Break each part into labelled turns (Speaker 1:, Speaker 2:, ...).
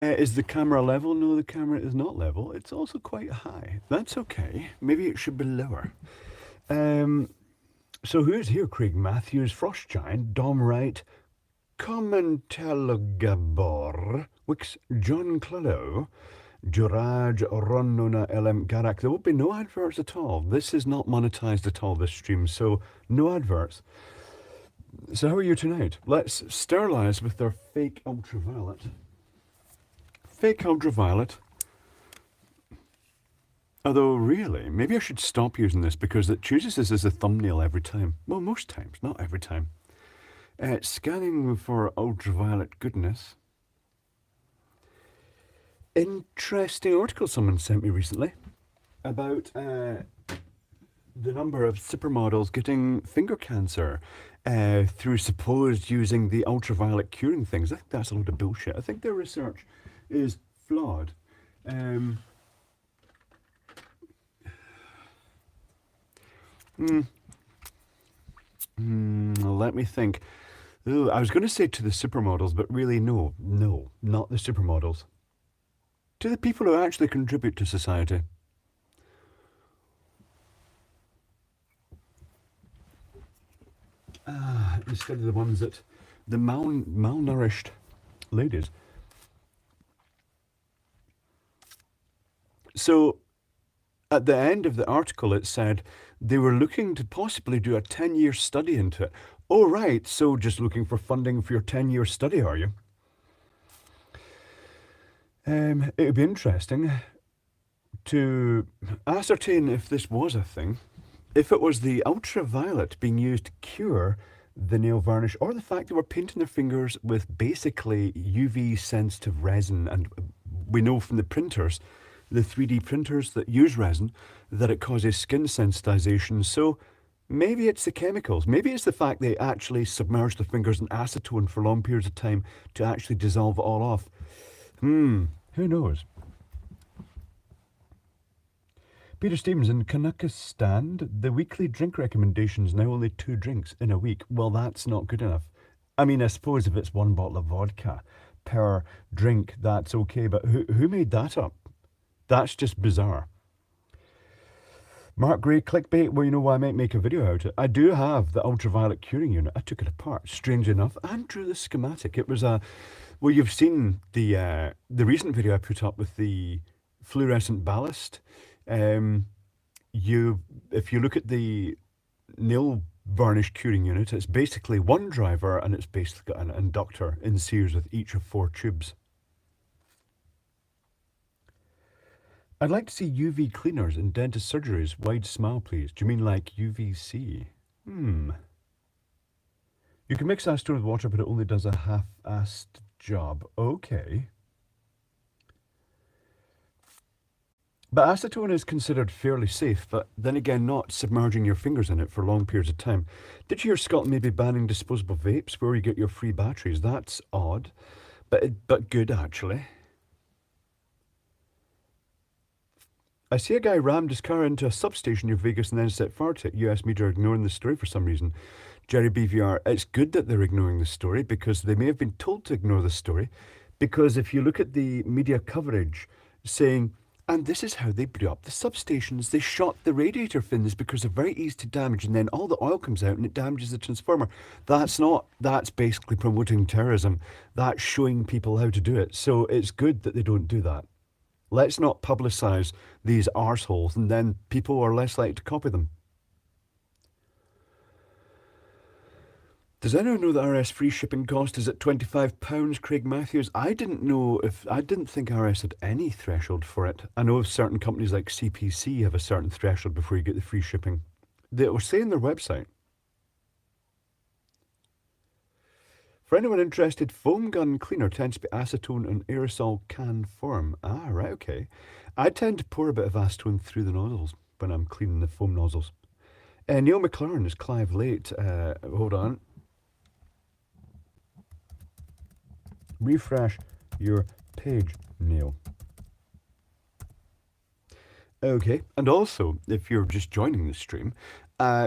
Speaker 1: Is the camera level? No, the camera is not level. It's also quite high. That's okay. Maybe it should be lower. Um, so who's here? Craig Matthews, Frost Giant, Dom Wright, Commentelgabor, Wix, John Clullow, Juraj Ronona LM Garak. There will be no adverts at all. This is not monetized at all, this stream, so no adverts. So how are you tonight? Let's sterilize with their fake ultraviolet. Fake ultraviolet. Although, really, maybe I should stop using this because it chooses this as a thumbnail every time. Well, most times, not every time. Scanning for ultraviolet goodness. Interesting article someone sent me recently about the number of supermodels getting finger cancer through supposed using the ultraviolet curing things. I think that's a load of bullshit. I think their research is flawed. Let me think. Ooh, I was going to say to the supermodels, but really, no, not the supermodels. To the people who actually contribute to society. Instead of the ones that, the malnourished ladies. So, at the end of the article, it said they were looking to possibly do a 10-year study into it. Oh, right, so just looking for funding for your 10-year study, are you? It would be interesting to ascertain if this was a thing, if it was the ultraviolet being used to cure the nail varnish, or the fact they were painting their fingers with basically UV sensitive resin. And we know from the printers, the 3D printers that use resin, that it causes skin sensitization. So maybe it's the chemicals. Maybe it's the fact they actually submerge the fingers in acetone for long periods of time to actually dissolve it all off. Who knows? Peter Stevens, in Kazakhstan, the weekly drink recommendation is now only 2 drinks in a week. Well, that's not good enough. I mean, I suppose if it's 1 bottle of vodka per drink, that's okay. But who made that up? That's just bizarre. Mark Gray, clickbait. Well, you know why I might make a video out of it. I do have the ultraviolet curing unit. I took it apart, strangely enough, and drew the schematic. It was a... Well, you've seen the recent video I put up with the fluorescent ballast. If you look at the nail varnish curing unit, it's basically one driver and it's basically got an inductor in series with each of 4 tubes. I'd like to see UV cleaners in dentist surgeries. Wide smile, please. Do you mean like UVC? You can mix acetone with water, but it only does a half-assed job. Okay. But acetone is considered fairly safe, but then again, not submerging your fingers in it for long periods of time. Did you hear Scotland may be banning disposable vapes where you get your free batteries? That's odd, but good actually. I see a guy rammed his car into a substation near Vegas and then set fire to it. US media are ignoring the story for some reason. Jerry BVR, it's good that they're ignoring the story because they may have been told to ignore the story. Because if you look at the media coverage saying, and this is how they blew up the substations. They shot the radiator fins because they're very easy to damage, and then all the oil comes out and it damages the transformer. That's basically promoting terrorism. That's showing people how to do it. So it's good that they don't do that. Let's not publicise these arseholes, and then people are less likely to copy them. Does anyone know that RS free shipping cost is at £25? Craig Matthews. I didn't think RS had any threshold for it. I know certain companies like CPC have a certain threshold before you get the free shipping. They were saying their website. For anyone interested, foam gun cleaner tends to be acetone and aerosol can form. Ah, right, okay. I tend to pour a bit of acetone through the nozzles when I'm cleaning the foam nozzles. Neil McLaren is Clive late. Hold on. Refresh your page, Neil. Okay, and also, if you're just joining the stream,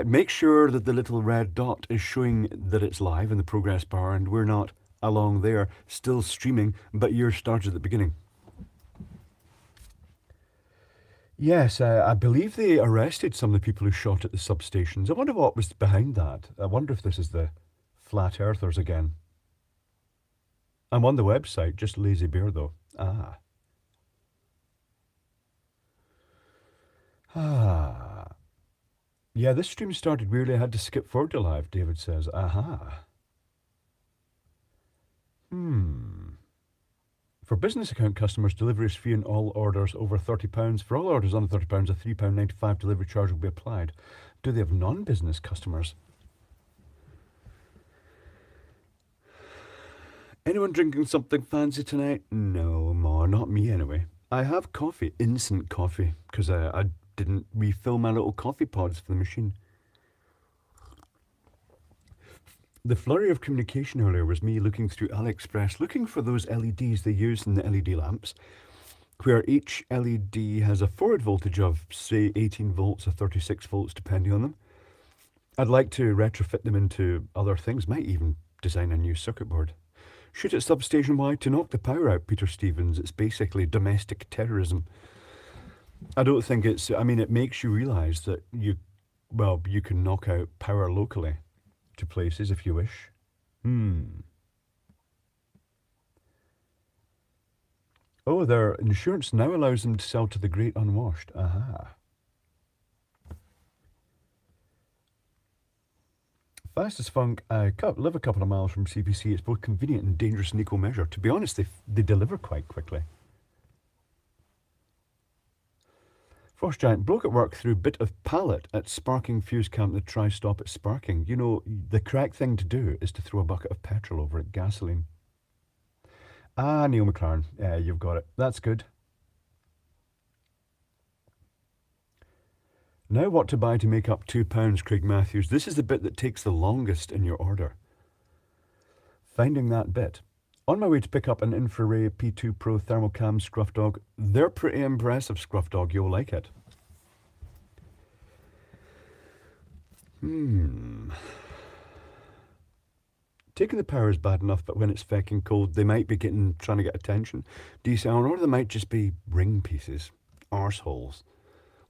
Speaker 1: make sure that the little red dot is showing that it's live in the progress bar and we're not along there, still streaming, but yours started at the beginning. Yes, I believe they arrested some of the people who shot at the substations. I wonder what was behind that. I wonder if this is the flat earthers again. I'm on the website, just Lazy Bear though. Ah. Ah. Yeah, this stream started weirdly. I had to skip forward to live, David says. Aha. For business account customers, delivery is free on all orders over £30. For all orders under £30, a £3.95 delivery charge will be applied. Do they have non-business customers? Anyone drinking something fancy tonight? No, Ma, not me anyway. I have coffee, instant coffee, because I didn't refill my little coffee pods for the machine. The flurry of communication earlier was me looking through AliExpress, looking for those LEDs they use in the LED lamps, where each LED has a forward voltage of, say, 18 volts or 36 volts, depending on them. I'd like to retrofit them into other things, might even design a new circuit board. Shoot at substation Y to knock the power out, Peter Stevens. It's basically domestic terrorism. I don't think it's, I mean, it makes you realise that you can knock out power locally to places if you wish. Oh, their insurance now allows them to sell to the great unwashed. Aha. Fast as funk, I live a couple of miles from CBC. It's both convenient and dangerous in equal measure. To be honest, they deliver quite quickly. Frost Giant broke at work through bit of pallet at Sparking Fuse Camp that tries stop at Sparking. You know, the correct thing to do is to throw a bucket of petrol over it, gasoline. Ah, Neil McLaren, you've got it. That's good. Now what to buy to make up £2, Craig Matthews. This is the bit that takes the longest in your order. Finding that bit. On my way to pick up an Infraray P2 Pro Thermocam Scruff Dog. They're pretty impressive, Scruff Dog. You'll like it. Taking the power is bad enough, but when it's fecking cold, they might be trying to get attention. DCL, or they might just be ring pieces, arseholes,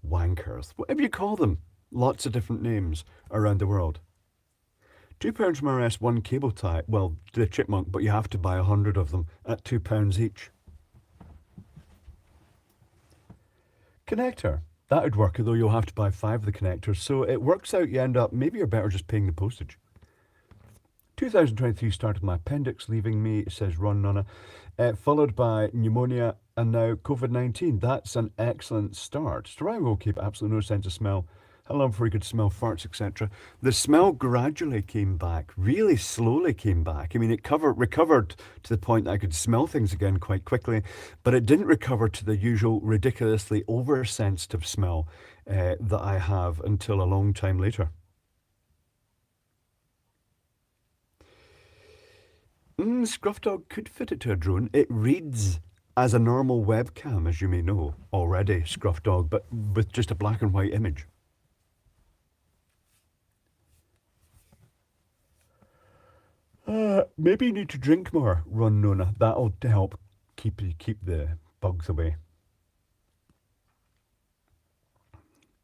Speaker 1: wankers, whatever you call them. Lots of different names around the world. £2 from RS, one cable tie. Well, the Chipmunk, but you have to buy 100 of them at £2 each. Connector. That would work, although you'll have to buy 5 of the connectors. So it works out, you end up, maybe you're better just paying the postage. 2023 started my appendix leaving me, says Ron Nunna, followed by pneumonia and now COVID-19. That's an excellent start. Sterile will keep absolutely no sense of smell. How long before you could smell farts, etc.? The smell gradually came back, really slowly came back. I mean, it recovered to the point that I could smell things again quite quickly, but it didn't recover to the usual ridiculously oversensitive smell that I have until a long time later. Scruff Dog could fit it to a drone. It reads as a normal webcam, as you may know already, Scruff Dog, but with just a black and white image. Maybe you need to drink more, Ron Nona. That'll help keep the bugs away.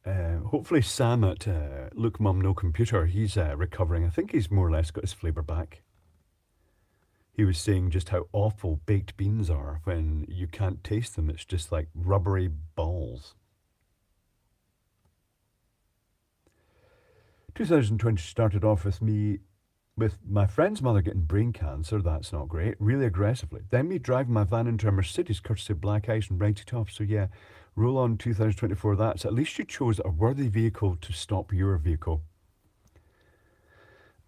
Speaker 1: Hopefully Sam at Look Mum No Computer, he's recovering. I think he's more or less got his flavour back. He was saying just how awful baked beans are when you can't taste them. It's just like rubbery balls. 2020 started off with my friend's mother getting brain cancer. That's not great. Really aggressively. Then me driving my van into a Mercedes courtesy of Black Ice and Write It Off. So yeah, roll on 2024. That's at least you chose a worthy vehicle to stop your vehicle.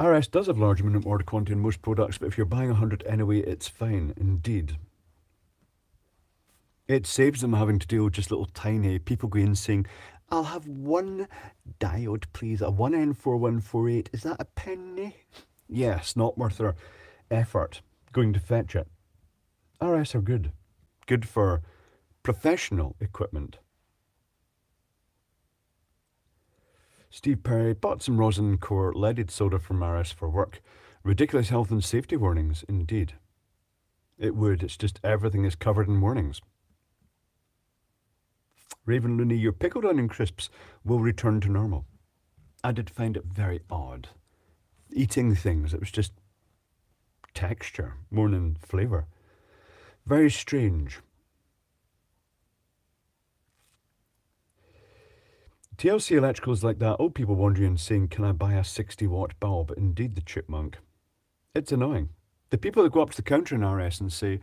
Speaker 1: RS does have large minimum order quantity in most products, but if you're buying 100 anyway, it's fine, indeed. It saves them having to deal with just little tiny people going in saying, I'll have one diode, please, a 1N4148. Is that a penny? Yes, not worth their effort going to fetch it. RS are good. Good for professional equipment. Steve Perry bought some rosin core leaded soda from RS for work. Ridiculous health and safety warnings, indeed. It would. It's just everything is covered in warnings. Raven Looney, your pickled onion crisps will return to normal. I did find it very odd. Eating things, it was just texture more than flavour. Very strange. TLC Electricals like that. Old people wandering saying, can I buy a 60-watt bulb? Indeed, the chipmunk. It's annoying. The people that go up to the counter in RS and say,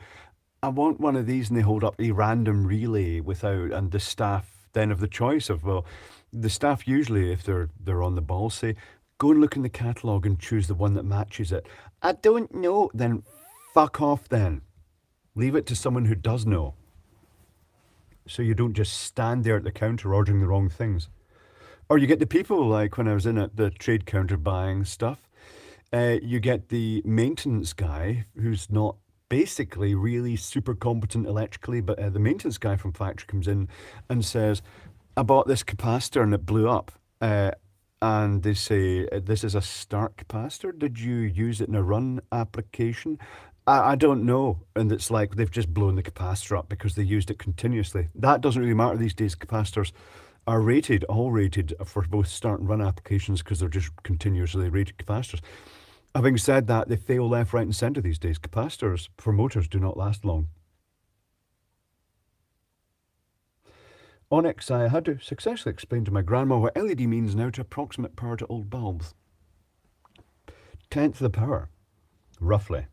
Speaker 1: I want one of these, and they hold up a random relay without, and the staff then have the choice of, well, the staff usually, if they're on the ball, say, go and look in the catalogue and choose the one that matches it. I don't know. Then fuck off then. Leave it to someone who does know. So you don't just stand there at the counter ordering the wrong things. Or you get the people, like when I was in at the trade counter buying stuff, you get the maintenance guy who's not basically really super competent electrically, but the maintenance guy from factory comes in and says, I bought this capacitor and it blew up. And they say, this is a start capacitor. Did you use it in a run application? I don't know. And it's like they've just blown the capacitor up because they used it continuously. That doesn't really matter these days. Capacitors are all rated for both start and run applications because they're just continuously rated capacitors. Having said that, they fail left, right and centre these days. Capacitors for motors do not last long. Onyx, I had to successfully explain to my grandma what LED means now to approximate power to old bulbs. 10th of the power, roughly.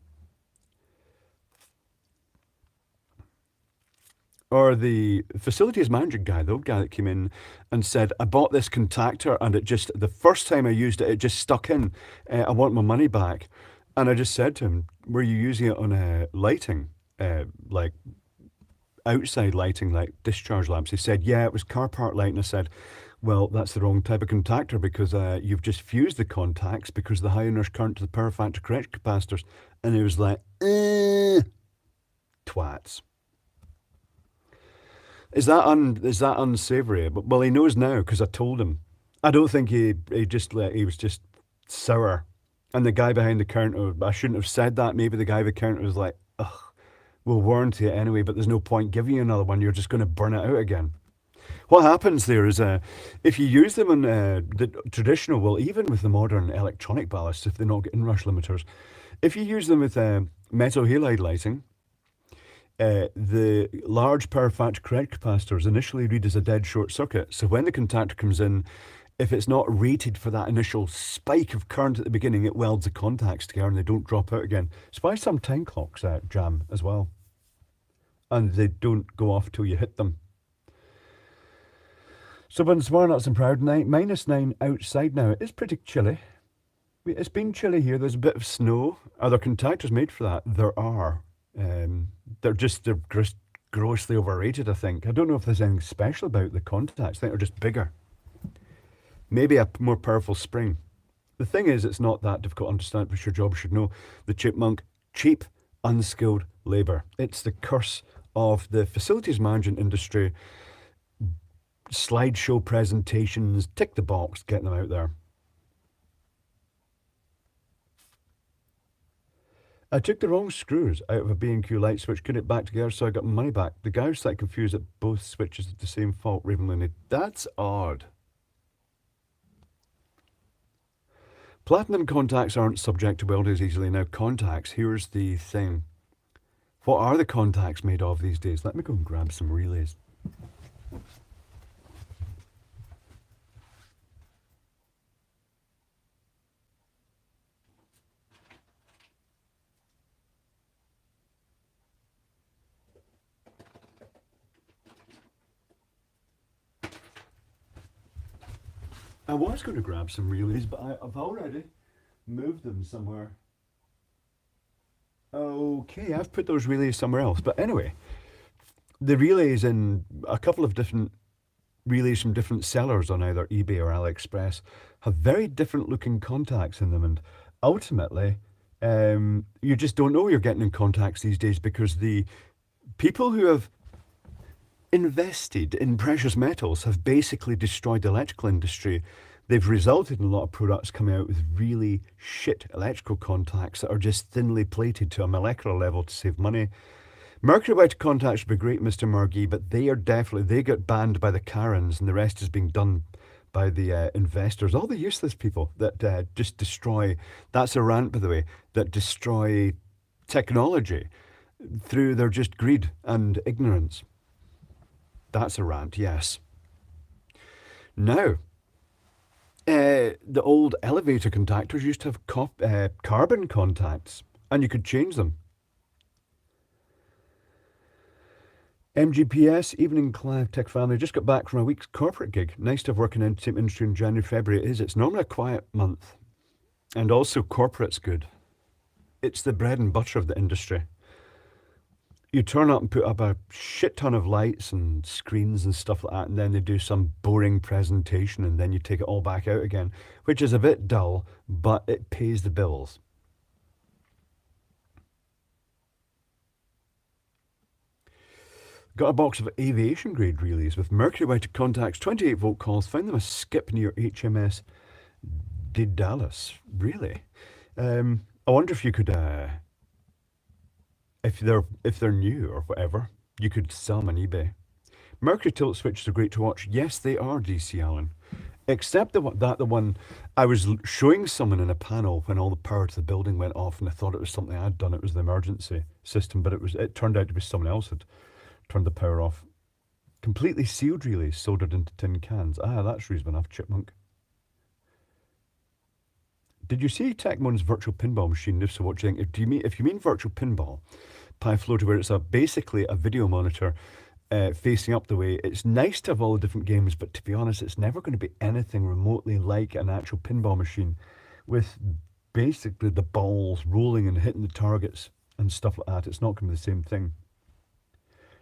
Speaker 1: Or the facilities manager guy, the old guy that came in and said, I bought this contactor and it just, the first time I used it, it just stuck in. I want my money back. And I just said to him, were you using it on lighting? Like outside lighting, like discharge lamps? He said, yeah, it was car park light. And I said, well, that's the wrong type of contactor because you've just fused the contacts because the high inverse current to the power factor correct capacitors. And he was like, twats. Is that unsavoury? Well, he knows now because I told him. I don't think he was just sour. And the guy behind the counter, I shouldn't have said that. Maybe the guy behind the counter was like, ugh, we'll warranty it anyway, but there's no point giving you another one. You're just going to burn it out again. What happens there is if you use them in the traditional, well, even with the modern electronic ballasts, if they're not getting rush limiters, if you use them with metal halide lighting, the large power factor correct capacitors initially read as a dead short circuit. So when the contactor comes in, if it's not rated for that initial spike of current at the beginning, it welds the contacts together and they don't drop out again. It's why some time clocks jam as well. And they don't go off till you hit them. So when Smarnuts and Proud, -9 outside now. It is pretty chilly. It's been chilly here. There's a bit of snow. Are there contactors made for that? There are. They're grossly overrated, I think. I don't know if there's anything special about the contacts. I think they're just bigger. Maybe a more powerful spring. The thing is, it's not that difficult to understand, but your job should know. The chipmunk, cheap, unskilled labour. It's the curse of the facilities management industry. Slideshow presentations, tick the box, get them out there. I took the wrong screws out of a B&Q light switch, put it back together, so I got my money back. The guy was slightly confused that both switches had the same fault, Raven Looney. That's odd. Platinum contacts aren't subject to welding as easily. Now, contacts, here's the thing. What are the contacts made of these days? Let me go and grab some relays. I was going to grab some relays, but I've already moved them somewhere. Okay, I've put those relays somewhere else. But anyway, the relays in a couple of different relays from different sellers on either eBay or AliExpress have very different looking contacts in them. And ultimately, you just don't know you're getting in contacts these days because the people who have invested in precious metals have basically destroyed the electrical industry They've resulted in a lot of products coming out with really shit electrical contacts that are just thinly plated to a molecular level to save money. Mercury weighted contacts would be great, Mr. Margee, but they got banned by the Karens, and the rest is being done by the investors, all the useless people that just destroy, that's a rant by the way, that destroy technology through their just greed and ignorance. That's a rant, yes. Now, the old elevator contactors used to have carbon contacts, and you could change them. MGPS, evening Clive Tech family. Just got back from a week's corporate gig. Nice to have worked in the entertainment industry in January, February. It is. It's normally a quiet month. And also corporate's good. It's the bread and butter of the industry. You turn up and put up a shit ton of lights and screens and stuff like that, and then they do some boring presentation, and then you take it all back out again, which is a bit dull, but it pays the bills. Got a box of aviation grade relays with mercury weighted contacts, 28 volt coils. Found them a skip near HMS Daedalus. Really? I wonder if you could, if they're new or whatever, you could sell them on eBay. Mercury tilt switches are great to watch. Yes, they are, DC Allen. Except the one I was showing someone in a panel when all the power to the building went off, and I thought it was something I'd done. It was the emergency system, but it turned out to be someone else had turned the power off. Completely sealed relays soldered into tin cans. Ah, that's reasonable enough, Chipmunk. Did you see Tecmon's virtual pinball machine? If so, what do you think? If you mean virtual pinball, Pyfloater, where it's basically a video monitor facing up the way, it's nice to have all the different games, but to be honest, it's never going to be anything remotely like an actual pinball machine with basically the balls rolling and hitting the targets and stuff like that. It's not going to be the same thing.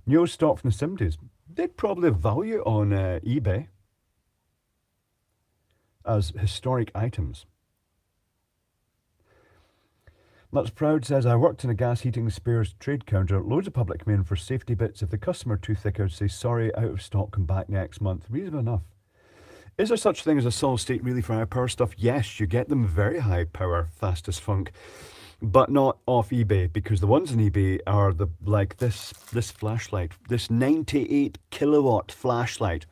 Speaker 1: Neo stock from the 70s. They'd probably value on eBay as historic items. Nuts Proud says, I worked in a gas heating spares trade counter. Loads of public come in for safety bits. If the customer too thick, I would say, sorry, out of stock, come back next month. Reasonable enough. Is there such thing as a solid state relay for high power stuff? Yes, you get them very high power, fast as funk, but not off eBay, because the ones on eBay are like this flashlight, this 98 kilowatt flashlight.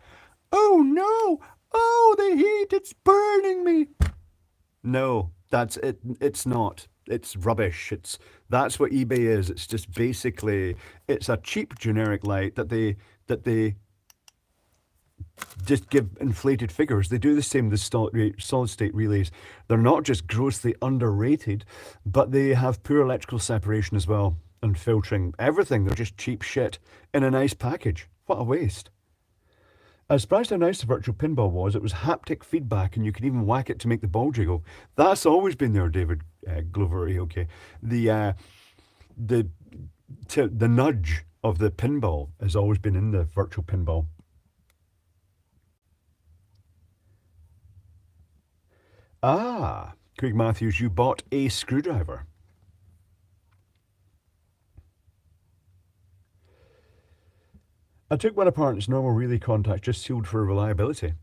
Speaker 1: Oh no! Oh, the heat, it's burning me. No, that's it. It's not. It's rubbish. That's what eBay is. It's just basically, it's a cheap generic light that they just give inflated figures. They do the same with solid state relays. They're not just grossly underrated, but they have poor electrical separation as well and filtering. Everything. They're just cheap shit in a nice package. What a waste. I was surprised how nice the virtual pinball was. It was haptic feedback, and you could even whack it to make the ball jiggle. That's always been there, David Glover. Okay, the nudge of the pinball has always been in the virtual pinball. Ah, Craig Matthews, you bought a screwdriver. I took one apart. It's normal relay contact, just sealed for reliability.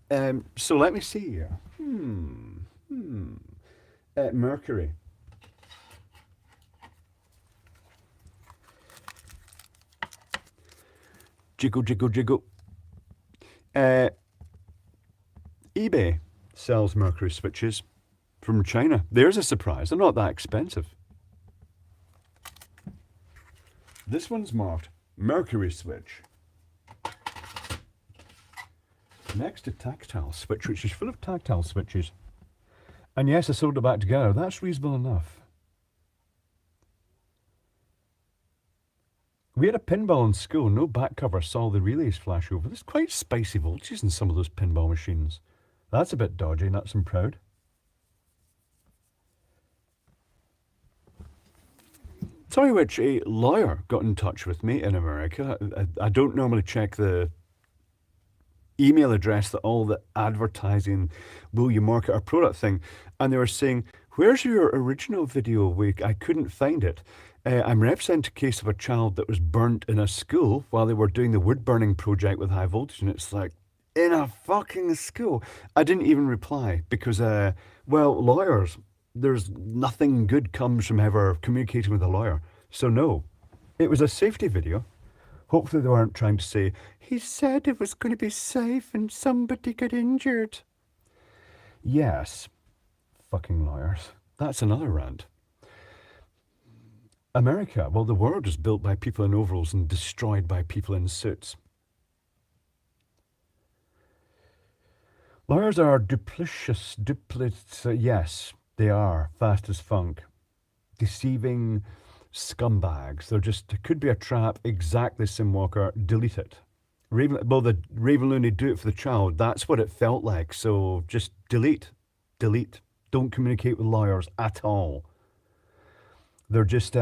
Speaker 1: So let me see here. Mercury. Jiggle, jiggle, jiggle. eBay sells Mercury switches from China. There's a surprise. They're not that expensive. This one's marked Mercury switch. Next to tactile switch, which is full of tactile switches. And yes, I sold it back together. That's reasonable enough. We had a pinball in school. No back cover. Saw the relays flash over. There's quite spicy voltages in some of those pinball machines. That's a bit dodgy, Nuts and Proud. Sorry, which a lawyer got in touch with me in America. I don't normally check the email address that all the advertising, will you market our product thing, and they were saying, where's your original video? I couldn't find it. I'm representing a case of a child that was burnt in a school while they were doing the wood burning project with high voltage, and it's like, in a fucking school. I didn't even reply because, well, lawyers, there's nothing good comes from ever communicating with a lawyer. So, no, it was a safety video. Hopefully, they weren't trying to say, he said it was going to be safe and somebody got injured. Yes, fucking lawyers. That's another rant. America, well, the world is built by people in overalls and destroyed by people in suits. Lawyers are yes, they are, fast as funk. Deceiving scumbags. They're just, it could be a trap, exactly, Sim Walker, delete it. The Raven Looney, do it for the child, that's what it felt like, so just delete. Delete. Don't communicate with lawyers at all. They're just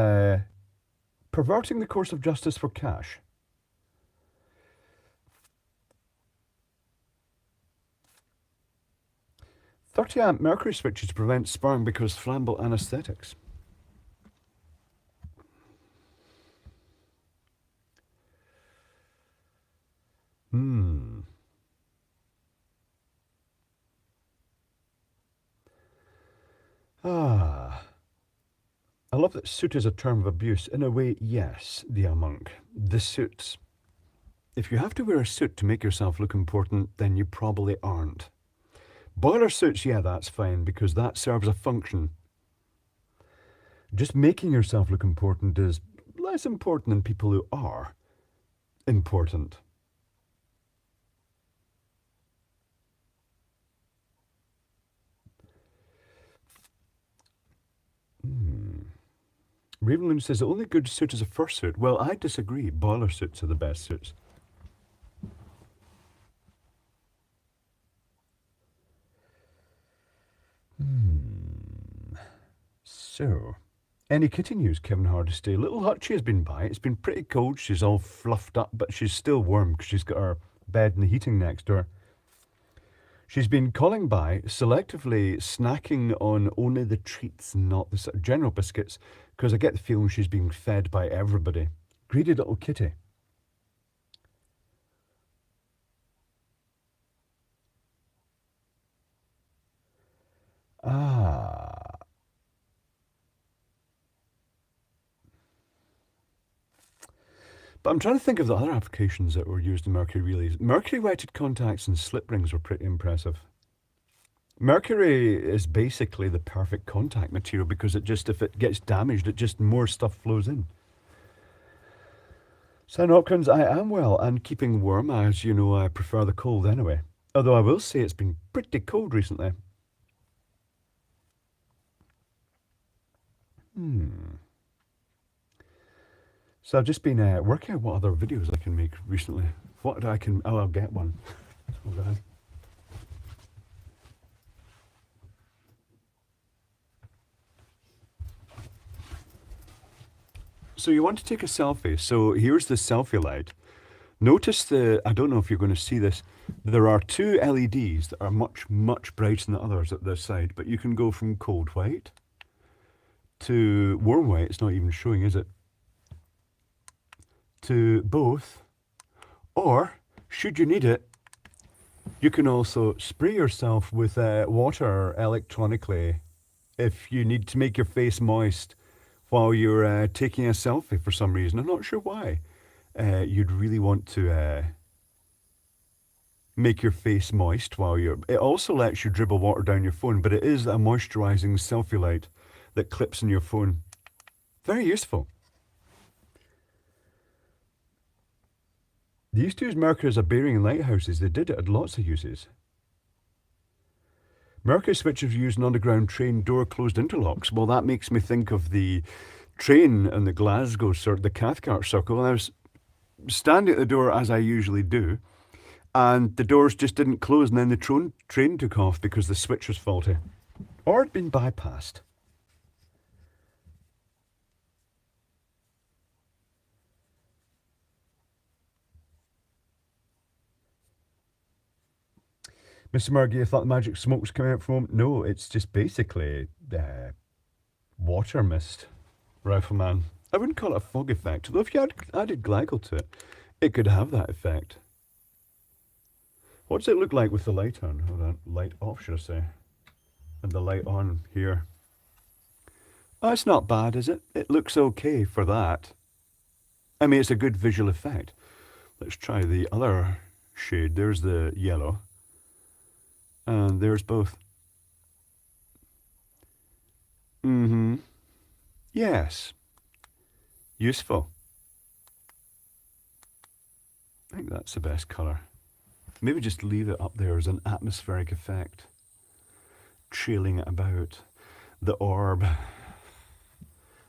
Speaker 1: perverting the course of justice for cash. .30 amp mercury switches to prevent sperm because flammable anesthetics. I love that suit is a term of abuse. In a way, yes, the monk. The suits. If you have to wear a suit to make yourself look important, then you probably aren't. Boiler suits, yeah, that's fine, because that serves a function. Just making yourself look important is less important than people who are important. Ravenloon says the only good suit is a fursuit. Well, I disagree. Boiler suits are the best suits. So, any kitty news, Kevin Hardesty? Little Hutchie has been by. It's been pretty cold. She's all fluffed up, but she's still warm because she's got her bed and the heating next to her. She's been calling by, selectively snacking on only the treats, not the general biscuits, because I get the feeling she's being fed by everybody. Greedy little kitty. But I'm trying to think of the other applications that were used in mercury relays. Mercury wetted contacts and slip rings were pretty impressive. Mercury is basically the perfect contact material because it just, if it gets damaged, it just more stuff flows in. Sam Hopkins, I am well and keeping warm. As you know, I prefer the cold anyway. Although I will say it's been pretty cold recently. So I've just been working out what other videos I can make recently. What I can, I'll get one. Okay. So you want to take a selfie. So here's the selfie light. Notice I don't know if you're going to see this, there are two LEDs that are much, much brighter than the others at this side, but you can go from cold white to warm white, it's not even showing, is it? To both, or should you need it, you can also spray yourself with water electronically if you need to make your face moist while you're taking a selfie for some reason. I'm not sure why you'd really want to make your face moist while you're... It also lets you dribble water down your phone, but it is a moisturising selfie light that clips in your phone. Very useful. They used to use mercury as a bearing in lighthouses. They did it at lots of uses. Mercury switches used in underground train door closed interlocks. Well, that makes me think of the train in the Glasgow, the Cathcart Circle. And I was standing at the door, as I usually do, and the doors just didn't close, and then the train took off because the switch was faulty. Or had been bypassed. Mr. Murgy, I thought the magic smoke was coming out from home. No, it's just basically water mist, Rifleman. I wouldn't call it a fog effect, although if you added glycol to it, it could have that effect. What does it look like with the light on? Hold on, light off, should I say? And the light on here. Oh, it's not bad, is it? It looks okay for that. I mean, it's a good visual effect. Let's try the other shade. There's the yellow. And there's both. Mm-hmm. Yes. Useful. I think that's the best colour. Maybe just leave it up there as an atmospheric effect. Trailing it about. The orb.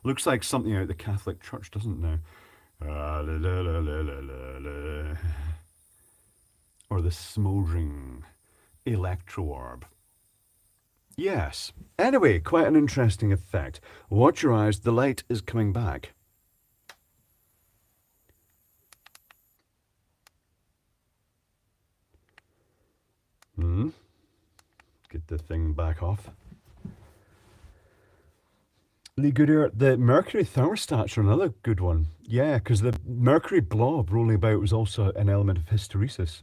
Speaker 1: Looks like something out of the Catholic Church, doesn't it now? Or the smouldering electro orb. Yes. Anyway, quite an interesting effect. Watch your eyes, the light is coming back. Get the thing back off. Lee Goodyear, the mercury thermostats are another good one. Yeah, because the mercury blob rolling about was also an element of hysteresis.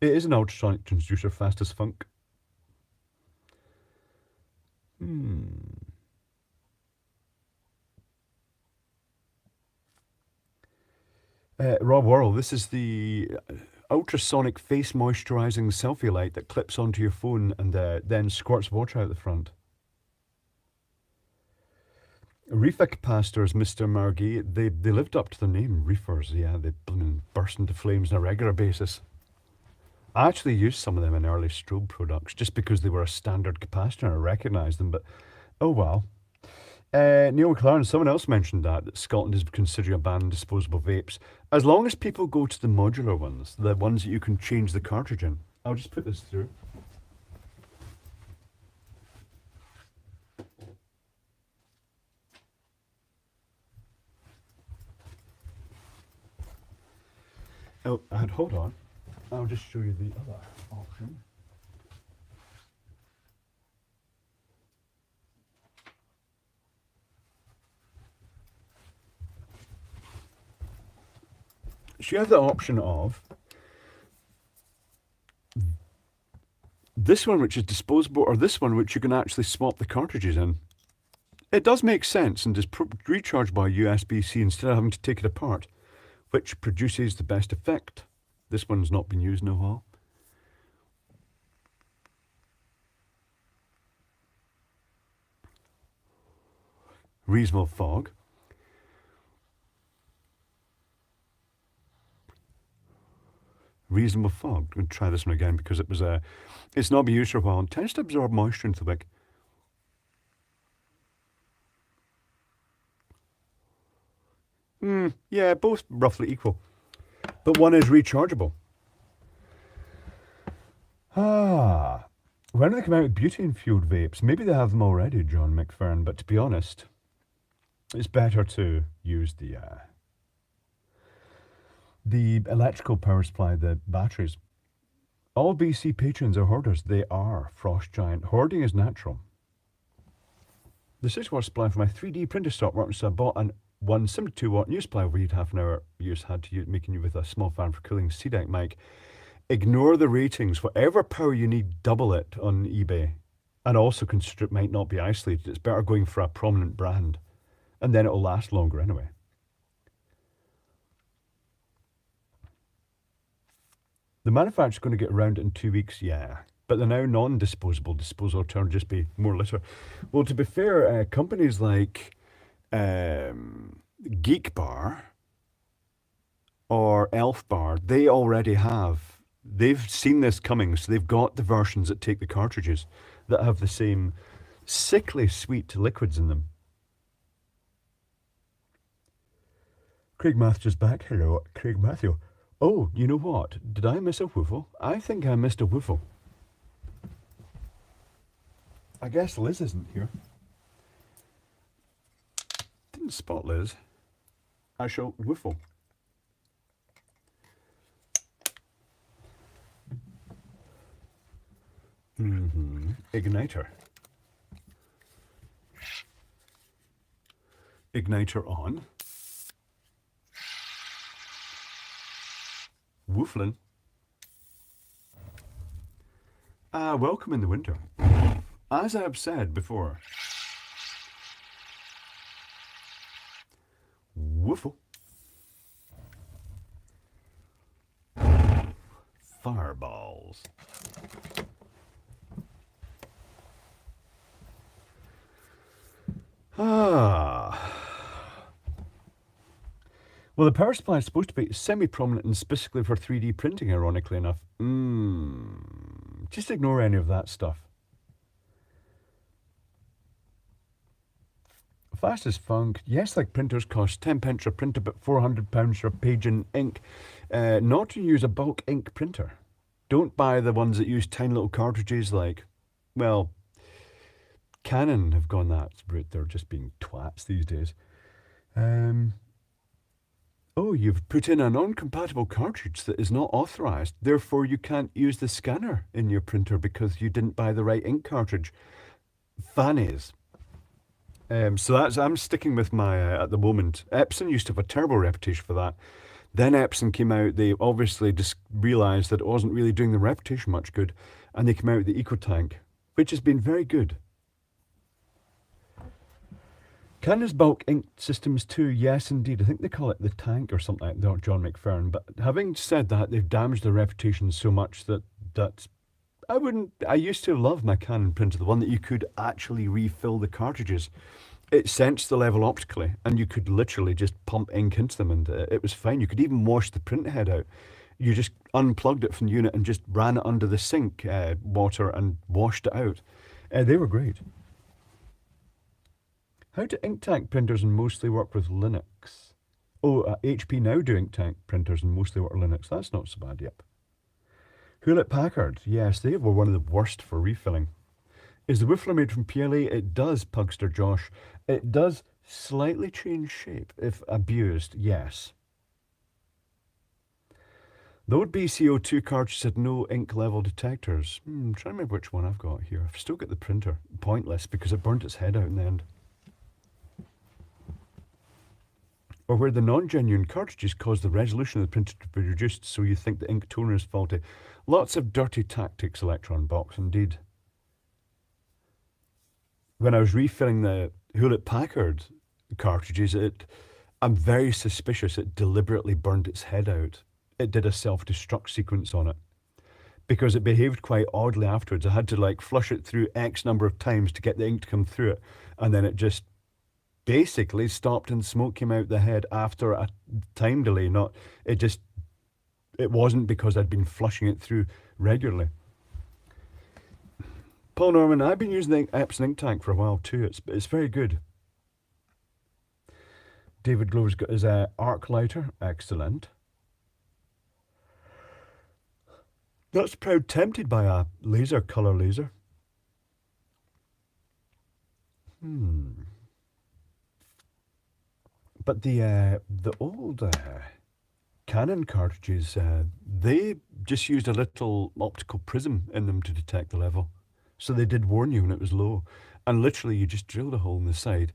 Speaker 1: It is an ultrasonic transducer, fast as funk. Rob Worrell, this is the ultrasonic face moisturizing selfie light that clips onto your phone and then squirts water out the front. Reefer capacitors, Mr. Margay, they lived up to their name, reefers. Yeah, they burst into flames on a regular basis. I actually used some of them in early strobe products just because they were a standard capacitor and I recognised them, but oh well. Neil McLaren, someone else mentioned that Scotland is considering a ban on disposable vapes. As long as people go to the modular ones, the ones that you can change the cartridge in. I'll just put this through. Oh, and hold on. I'll just show you the other option. So you have the option of this one, which is disposable, or this one, which you can actually swap the cartridges in. It does make sense and is recharged by USB-C instead of having to take it apart, which produces the best effect. This one's not been used in a while. Reasonable fog. Reasonable fog. I'm going to try this one again because it's not been used for a while and tends to absorb moisture into the wick. Yeah, both roughly equal. But one is rechargeable. When do they come out with butane-fueled vapes? Maybe they have them already, John McFern, but to be honest, it's better to use the electrical power supply, the batteries. All BC patrons are hoarders. They are Frost Giant. Hoarding is natural. The 6-watt supply for my 3D printer stopped working, so I bought an 172-watt new supply over half an hour use had to use, making you with a small fan for cooling C-deck mic. Ignore the ratings. Whatever power you need, double it on eBay. And also consider it might not be isolated. It's better going for a prominent brand. And then it'll last longer anyway. The manufacturer's going to get around it in 2 weeks, yeah. But they're now non-disposable. Disposal turn just be more litter. Well, to be fair, companies like Geek Bar or Elf Bar, they already have. They've seen this coming, so they've got the versions that take the cartridges that have the same sickly sweet liquids in them. Craig Matthews back. Hello, Craig Matthew. Oh, you know what? Did I miss a woofle? I think I missed a woofle. I guess Liz isn't here. Didn't spot Liz. I shall woofle. Igniter. Igniter on. Wooflin. Welcome in the winter. As I've said before, woofle. Fireballs. Well, the power supply is supposed to be semi-prominent and specifically for 3D printing, ironically enough. Just ignore any of that stuff. Fast as funk. Yes, like printers cost 10 pence a printer, but £400 for a page in ink. Not to use a bulk ink printer. Don't buy the ones that use tiny little cartridges like, well, Canon have gone that route. They're just being twats these days. Oh, you've put in a non-compatible cartridge that is not authorized. Therefore, you can't use the scanner in your printer because you didn't buy the right ink cartridge. Fannies. So I'm sticking with my, at the moment. Epson used to have a terrible reputation for that. Then Epson came out, they obviously just realised that it wasn't really doing the reputation much good, and they came out with the EcoTank, which has been very good. Canon's bulk ink systems too, yes indeed. I think they call it the tank or something like that, John McFerrin. But having said that, they've damaged their reputation so much that I used to love my Canon printer, the one that you could actually refill the cartridges. It sensed the level optically, and you could literally just pump ink into them, and it was fine. You could even wash the print head out. You just unplugged it from the unit and just ran it under the sink water and washed it out. They were great. How do InkTank printers mostly work with Linux? Oh, HP now do InkTank printers and mostly work with Linux. That's not so bad, yep. Hewlett Packard, yes, they were one of the worst for refilling. Is the Whiffler made from PLA? It does, Pugster Josh. It does slightly change shape if abused, yes. The old BCO2 cartridge had no ink level detectors. I'm trying to remember which one I've got here. I've still got the printer. Pointless because it burnt its head out in the end. Or where the non-genuine cartridges cause the resolution of the printer to be reduced so you think the ink toner is faulty. Lots of dirty tactics, Electron Box, indeed. When I was refilling the Hewlett Packard cartridges, I'm very suspicious it deliberately burned its head out. It did a self-destruct sequence on it. Because it behaved quite oddly afterwards. I had to flush it through X number of times to get the ink to come through it. And then it just basically stopped and smoke came out the head after a time delay. It wasn't because I'd been flushing it through regularly. Paul Norman, I've been using the Epson InkTank for a while too. It's very good. David Glover's got his arc lighter, excellent. That's proud tempted by a laser, colour laser. But the old Canon cartridges, they just used a little optical prism in them to detect the level. So they did warn you when it was low. And literally you just drilled a hole in the side,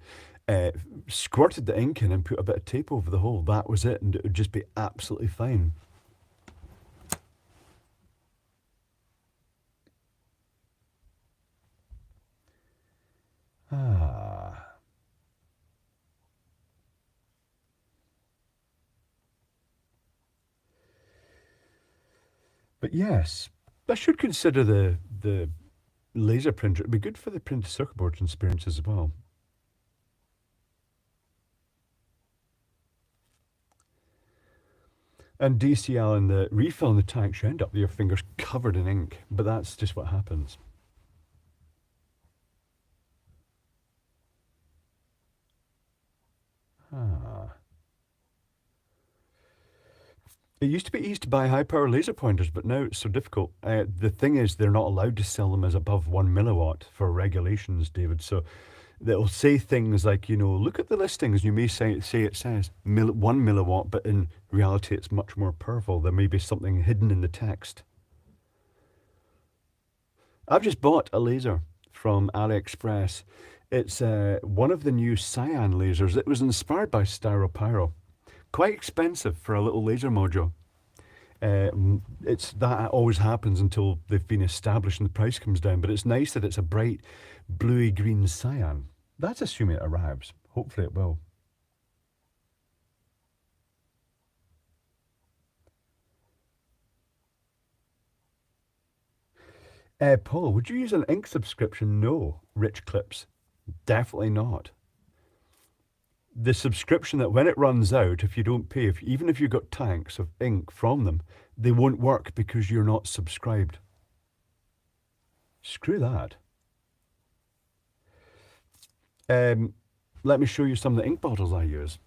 Speaker 1: squirted the ink in and put a bit of tape over the hole. That was it, and it would just be absolutely fine. But yes, I should consider the laser printer. It'd be good for the printed circuit board experience as well. And DCL in the refill in the tank, you end up with your fingers covered in ink, but that's just what happens. It used to be easy to buy high-power laser pointers, but now it's so difficult. The thing is, they're not allowed to sell them as above 1 milliwatt for regulations, David. So they'll say things like, look at the listings. You may say it says 1 milliwatt, but in reality, it's much more powerful. There may be something hidden in the text. I've just bought a laser from AliExpress. It's one of the new cyan lasers. It was inspired by Styropyro. Quite expensive for a little laser module. It's that always happens until they've been established and the price comes down. But it's nice that it's a bright bluey green cyan. That's assuming it arrives. Hopefully it will. Paul, would you use an ink subscription? No. Rich Clips. Definitely not. The subscription that when it runs out, if you don't pay, even if you've got tanks of ink from them, they won't work because you're not subscribed. Screw that. Let me show you some of the ink bottles I use.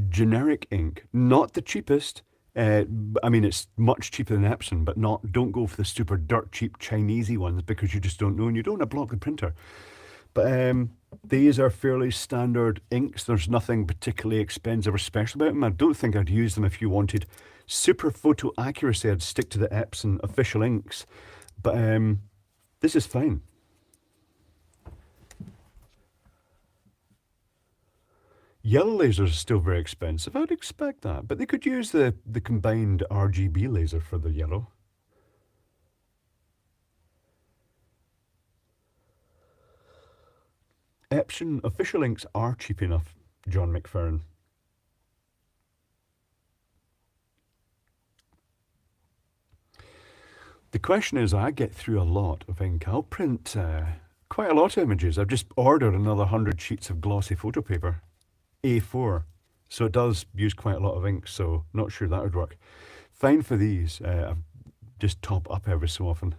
Speaker 1: Generic ink, not the cheapest. I mean, it's much cheaper than Epson, but not. Don't go for the super dirt cheap Chinesey ones because you just don't know and you don't want to block the printer. But these are fairly standard inks. There's nothing particularly expensive or special about them. I don't think I'd use them if you wanted super photo accuracy. I'd stick to the Epson official inks. But this is fine. Yellow lasers are still very expensive. I'd expect that. But they could use the combined RGB laser for the yellow. Epson official inks are cheap enough, John McFerrin. The question is, I get through a lot of ink. I'll print quite a lot of images. I've just ordered another 100 sheets of glossy photo paper, A4. So it does use quite a lot of ink, so not sure that would work. Fine for these. I just top up every so often.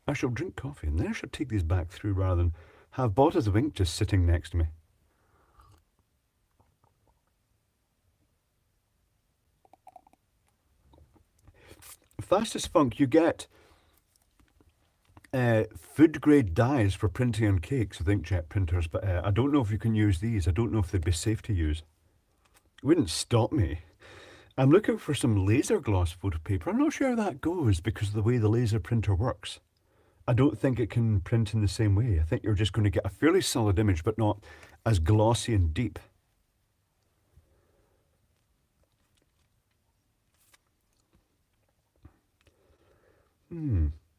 Speaker 1: I shall drink coffee and then I shall take these back through rather than have bottles of ink just sitting next to me. Fastest Funk, you get food grade dyes for printing on cakes with inkjet printers, but I don't know if you can use these. I don't know if they'd be safe to use. It wouldn't stop me. I'm looking for some laser gloss photo paper. I'm not sure how that goes because of the way the laser printer works. I don't think it can print in the same way. I think you're just going to get a fairly solid image, but not as glossy and deep.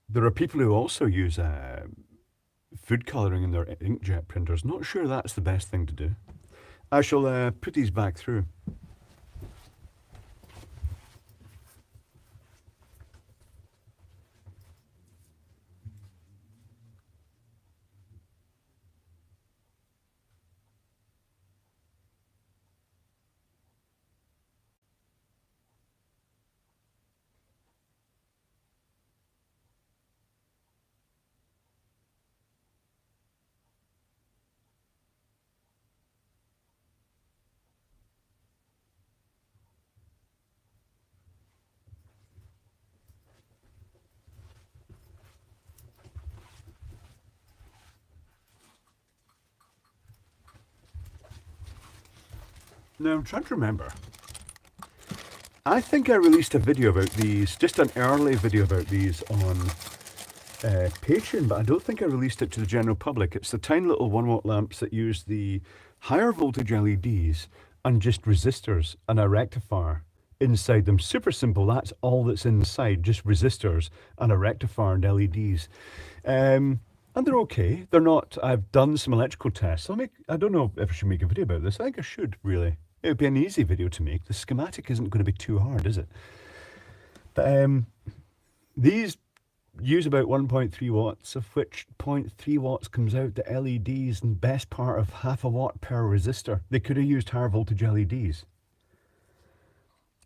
Speaker 1: There are people who also use food colouring in their inkjet printers. Not sure that's the best thing to do. I shall put these back through. Now I'm trying to remember. I think I released a video about these, just an early video about these on Patreon, but I don't think I released it to the general public. It's the tiny little 1 watt lamps that use the higher voltage LEDs and just resistors and a rectifier inside them. Super simple. That's all that's inside, just resistors and a rectifier and LEDs. And they're okay. They're not, I've done some electrical tests. I don't know if I should make a video about this. I think I should, really. It would be an easy video to make. The schematic isn't going to be too hard, is it? But these use about 1.3 watts, of which 0.3 watts comes out the LEDs and best part of half a watt per resistor. They could have used higher voltage LEDs.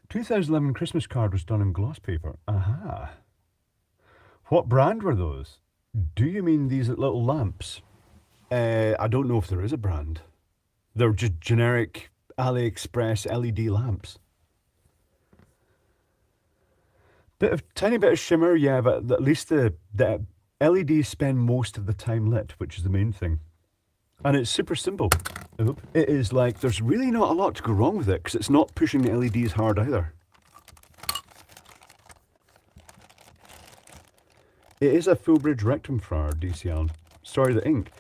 Speaker 1: 2011 Christmas card was done in gloss paper. Aha. What brand were those? Do you mean these little lamps? I don't know if there is a brand. They're just generic AliExpress LED lamps. Tiny bit of shimmer, yeah, but at least the LEDs spend most of the time lit, which is the main thing. And it's super simple. It is like, there's really not a lot to go wrong with it, because it's not pushing the LEDs hard either. It is a Fullbridge Rectum Flower DCL. Sorry, the ink.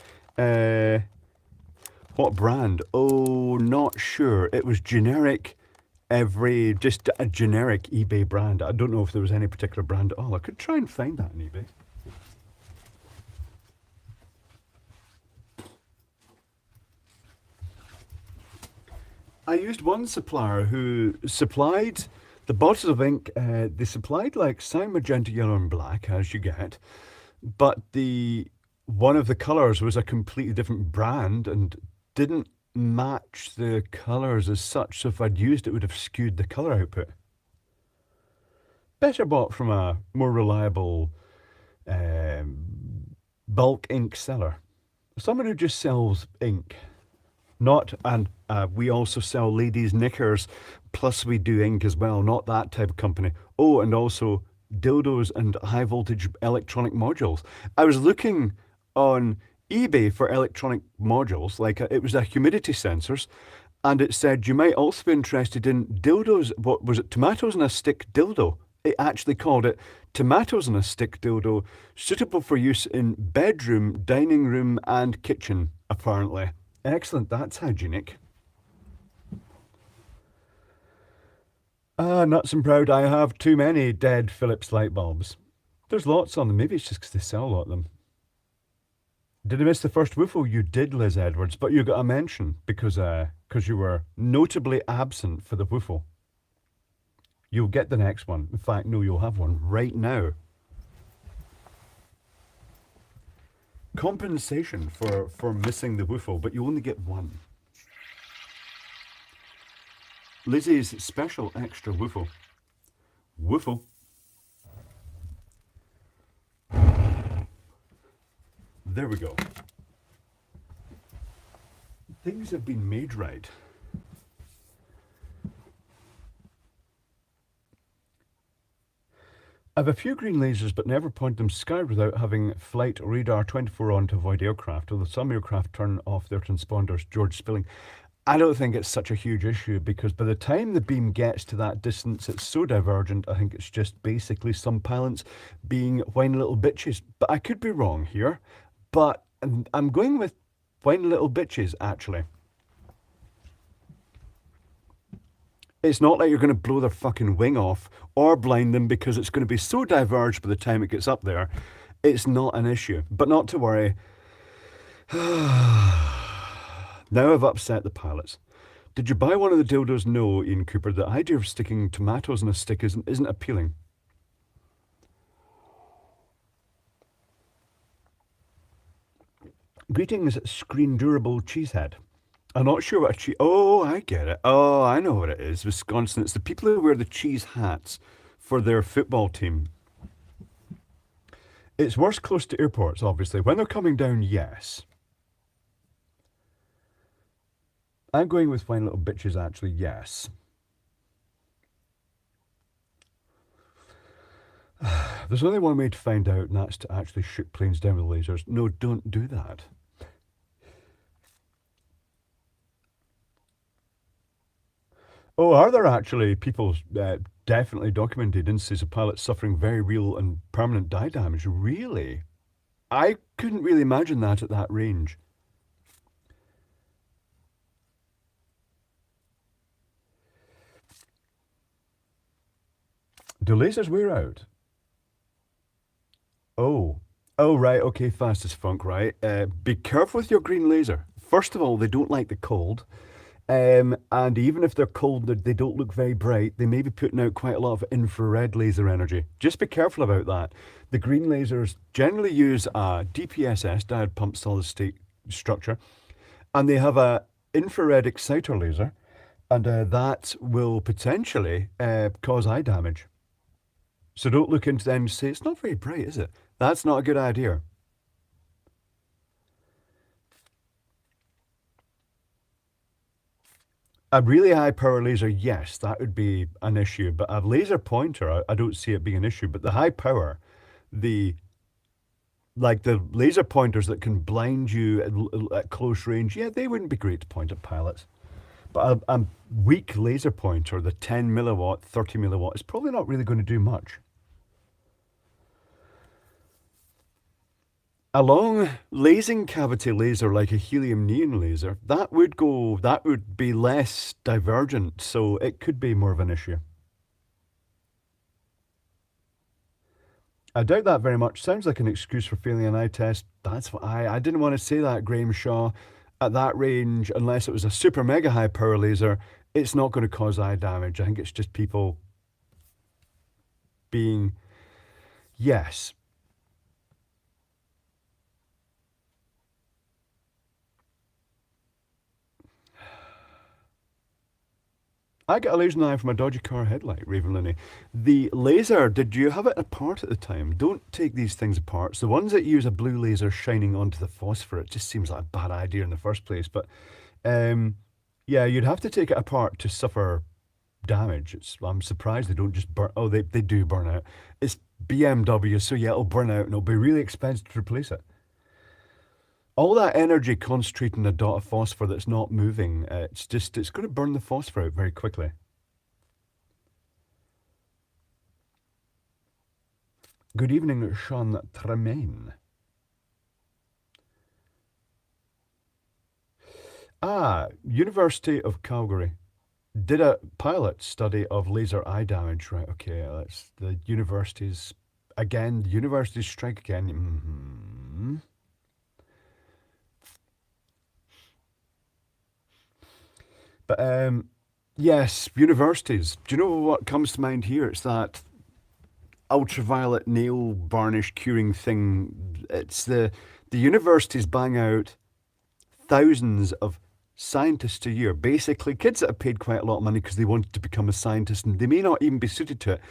Speaker 1: What brand? Oh, not sure. It was generic, just a generic eBay brand. I don't know if there was any particular brand at all. I could try and find that on eBay. I used one supplier who supplied the bottles of ink. They supplied like cyan, magenta, yellow, and black, as you get, but one of the colors was a completely different brand and didn't match the colors as such. So if I'd used it, would have skewed the color output. Better bought from a more reliable bulk ink seller, someone who just sells ink. And we also sell ladies' knickers, plus we do ink as well, not that type of company. Oh, and also dildos and high voltage electronic modules. I was looking on eBay for electronic modules, like it was a humidity sensors, and it said you might also be interested in dildos. What was it? Tomatoes in a stick dildo. It actually called it tomatoes in a stick dildo, suitable for use in bedroom, dining room, and kitchen, apparently. Excellent, that's hygienic. Nuts and proud, I have too many dead Philips light bulbs. There's lots on them, maybe it's just because they sell a lot of them. Did I miss the first woofle? You did, Liz Edwards, but you got a mention because you were notably absent for the woofle. You'll get the next one. In fact, no, you'll have one right now. Compensation for missing the woofle, but you only get one. Lizzie's special extra woofle. Woofle. There we go. Things have been made right. I have a few green lasers, but never point them skyward without having flight radar 24 on to avoid aircraft, although some aircraft turn off their transponders. George Spilling. I don't think it's such a huge issue, because by the time the beam gets to that distance, it's so divergent. I think it's just basically some pilots being whiny little bitches. But I could be wrong here. But I'm going with whiny little bitches, actually. It's not like you're going to blow their fucking wing off or blind them, because it's going to be so diverged by the time it gets up there. It's not an issue. But not to worry. Now I've upset the pilots. Did you buy one of the dildos? No, Ian Cooper. The idea of sticking tomatoes in a stick isn't appealing. Greetings, screen durable cheesehead. I'm not sure what a cheese... Oh, I get it. Oh, I know what it is. Wisconsin. It's the people who wear the cheese hats for their football team. It's worse close to airports, obviously. When they're coming down, yes. I'm going with fine little bitches, actually, yes. There's only one way to find out, and that's to actually shoot planes down with lasers. No, don't do that. Oh, are there actually people definitely documented instances of pilots suffering very real and permanent die damage? Really? I couldn't really imagine that at that range. Do lasers wear out? Oh. Oh, right. Okay, fast as funk, right? Be careful with your green laser. First of all, they don't like the cold. And even if they're cold, they don't look very bright. They may be putting out quite a lot of infrared laser energy. Just be careful about that. The green lasers generally use a DPSS, diode pumped solid state structure, and they have a infrared exciter laser, and that will potentially cause eye damage. So don't look into them and say, it's not very bright, is it? That's not a good idea. A really high power laser, yes, that would be an issue. But a laser pointer, I don't see it being an issue. But the high power, the like the laser pointers that can blind you at close range, yeah, they wouldn't be great to point at pilots. But a weak laser pointer, the 10 milliwatt, 30 milliwatt, is probably not really going to do much. A long lasing cavity laser like a helium neon laser, that would be less divergent, so it could be more of an issue. I doubt that very much. Sounds like an excuse for failing an eye test. That's what I didn't want to say that, Graham Shaw. At that range, unless it was a super mega high power laser, it's not going to cause eye damage. I think it's just people being, yes. I got a laser eye from a dodgy car headlight, Raven Looney. The laser, did you have it apart at the time? Don't take these things apart. So the ones that use a blue laser shining onto the phosphor, it just seems like a bad idea in the first place. But yeah, you'd have to take it apart to suffer damage. I'm surprised they don't just burn. Oh, they do burn out. It's BMW, so yeah, it'll burn out and it'll be really expensive to replace it. All that energy concentrated in a dot of phosphor that's not moving, it's going to burn the phosphor out very quickly. Good evening, Sean Tremaine. University of Calgary did a pilot study of laser eye damage. Right, okay, that's the universities. Again, the universities strike again. Mm-hmm. But yes, universities. Do you know what comes to mind here? It's that ultraviolet nail varnish curing thing. It's the universities bang out thousands of scientists a year. Basically, kids that have paid quite a lot of money because they wanted to become a scientist and they may not even be suited to it.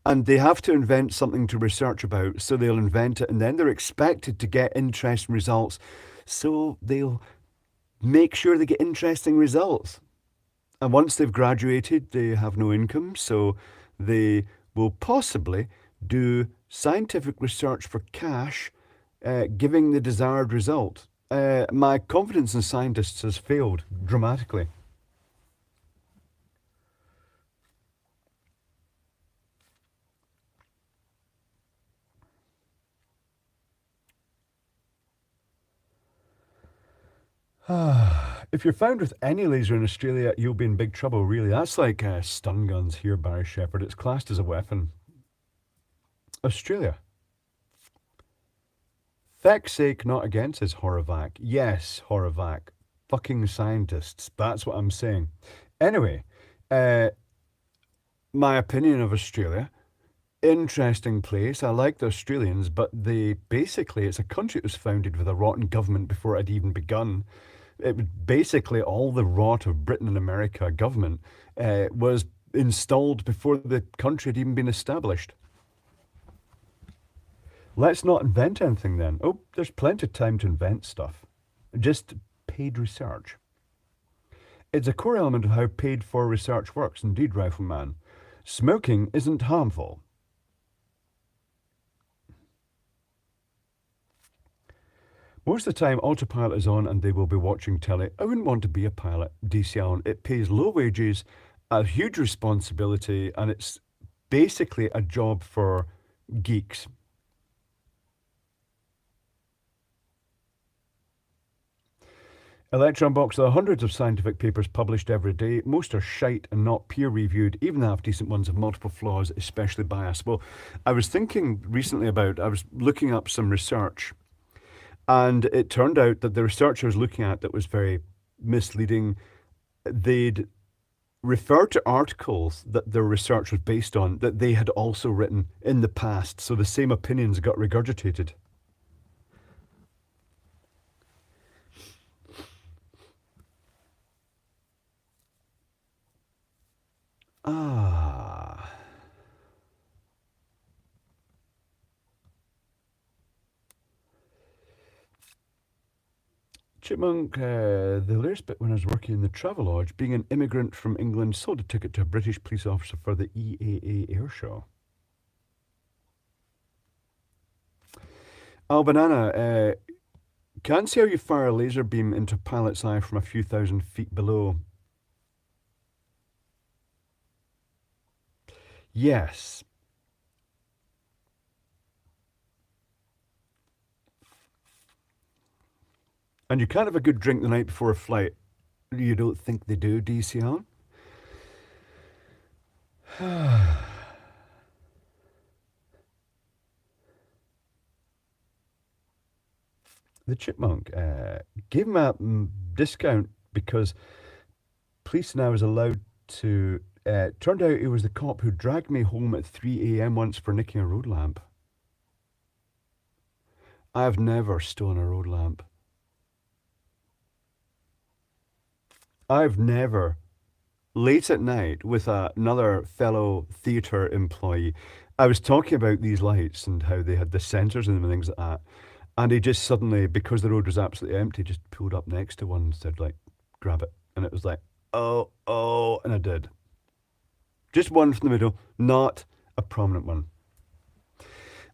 Speaker 1: And they have to invent something to research about, so they'll invent it and then they're expected to get interesting results. So they'll make sure they get interesting results. And once they've graduated, they have no income, so they will possibly do scientific research for cash, giving the desired result. My confidence in scientists has failed dramatically. If you're found with any laser in Australia, you'll be in big trouble, really. That's like stun guns here, Barry Shepherd. It's classed as a weapon. Australia. Feck's sake, not against, says Horovac. Yes, Horovac. Fucking scientists. That's what I'm saying. Anyway, my opinion of Australia. Interesting place. I like the Australians, but it's a country that was founded with a rotten government before it had even begun. It was basically all the rot of Britain and America government was installed before the country had even been established. Let's not invent anything then. Oh, there's plenty of time to invent stuff. Just paid research. It's a core element of how paid for research works, indeed, Rifleman. Smoking isn't harmful. Most of the time, autopilot is on and they will be watching telly. I wouldn't want to be a pilot, DC Allen. It pays low wages, a huge responsibility, and it's basically a job for geeks. Electron Box, there are hundreds of scientific papers published every day. Most are shite and not peer-reviewed. Even the half-decent ones have multiple flaws, especially bias. Well, I was looking up some research, and it turned out that the research I was looking at that was very misleading. They'd refer to articles that their research was based on that they had also written in the past, so the same opinions got regurgitated. Ah. Chipmunk, the hilarious bit when I was working in the Travelodge, being an immigrant from England, sold a ticket to a British police officer for the EAA air show. Banana, can't see how you fire a laser beam into a pilot's eye from a few thousand feet below. Yes. And you can't have a good drink the night before a flight. You don't think they do, DCL? The Chipmunk gave him a discount because police now is allowed to. Turned out it was the cop who dragged me home at 3 a.m. once for nicking a road lamp. I've never stolen a road lamp. I've never, late at night with another fellow theatre employee, I was talking about these lights and how they had the sensors in them and things like that. And he just suddenly, because the road was absolutely empty, just pulled up next to one and said, like, grab it. And it was like, oh, and I did. Just one from the middle, not a prominent one.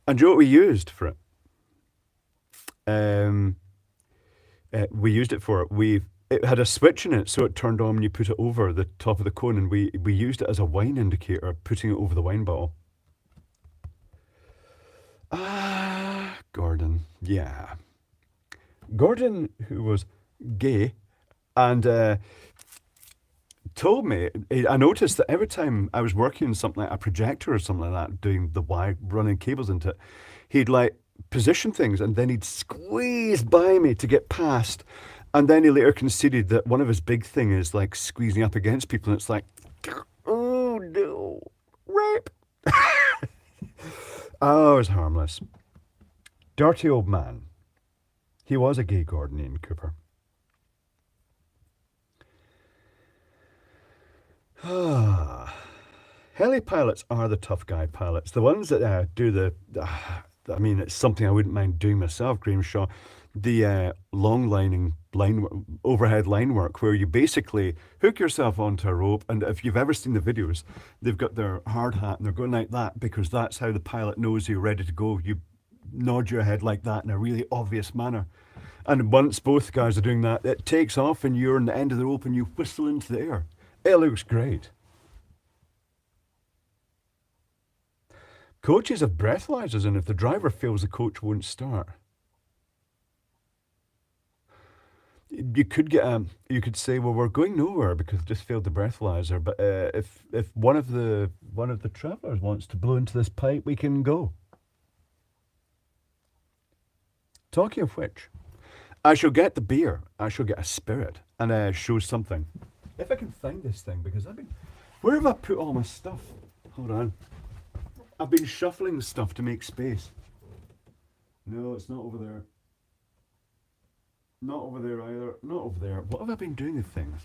Speaker 1: And do you know what we used for it? We used it for it. It had a switch in it, so it turned on when you put it over the top of the cone, and we used it as a wine indicator, putting it over the wine bottle. Gordon, yeah. Gordon, who was gay, and told me, I noticed that every time I was working on something like a projector or something like that, doing the wire, running cables into it, he'd like position things and then he'd squeeze by me to get past. And then he later conceded that one of his big thing is like squeezing up against people, and it's like, oh no, rape. Oh, it was harmless. Dirty old man. He was a gay Gordon Ian Cooper. Heli pilots are the tough guy pilots. The ones that do the, I mean, it's something I wouldn't mind doing myself, Graham Shaw. The long overhead line work, where you basically hook yourself onto a rope, and if you've ever seen the videos, they've got their hard hat and they're going like that because that's how the pilot knows you're ready to go. You nod your head like that in a really obvious manner. And once both guys are doing that, it takes off and you're on the end of the rope and you whistle into the air. It looks great. Coaches have breathalyzers, and if the driver fails, the coach won't start. You could you could say, well, we're going nowhere because we've just failed the breathalyzer. But if one of the travellers wants to blow into this pipe, we can go. Talking of which, I shall get the beer. I shall get a spirit and show something. If I can find this thing, because where have I put all my stuff? Hold on. I've been shuffling stuff to make space. No, it's not over there. Not over there either. Not over there. What have I been doing with things?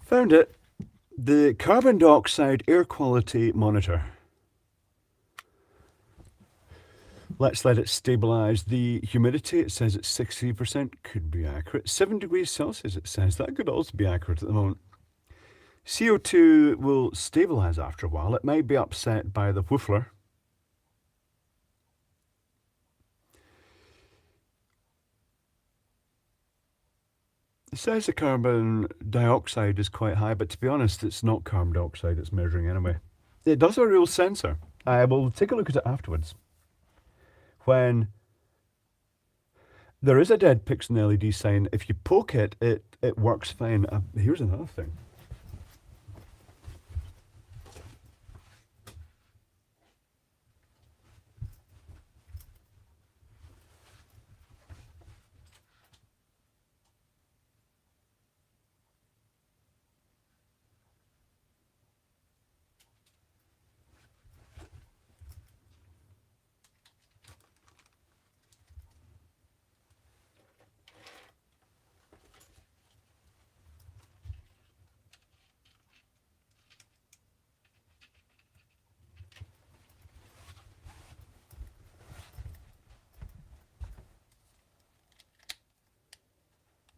Speaker 1: Found it. The carbon dioxide air quality monitor. Let's let it stabilize. The humidity, it says it's 60%, could be accurate. 7 degrees Celsius, it says. That could also be accurate at the moment. CO2 will stabilize after a while. It might be upset by the woofler. It says the carbon dioxide is quite high, but to be honest, it's not carbon dioxide it's measuring anyway. It does have a real sensor. I will take a look at it afterwards. When there is a dead pixel LED sign, if you poke it, it works fine. Here's another thing.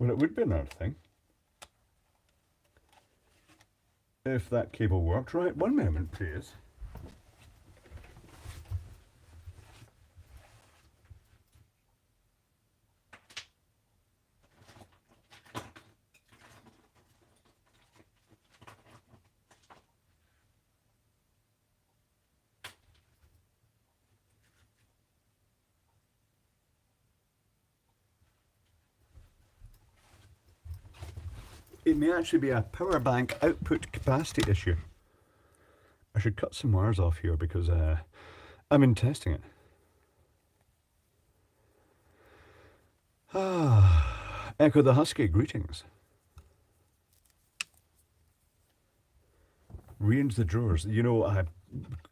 Speaker 1: Well, it would be another thing. If that cable worked. Right, one moment, please. It may actually be a power bank output capacity issue. I should cut some wires off here because I'm in testing it. Echo the Husky, greetings. Rearrange the drawers. You know, I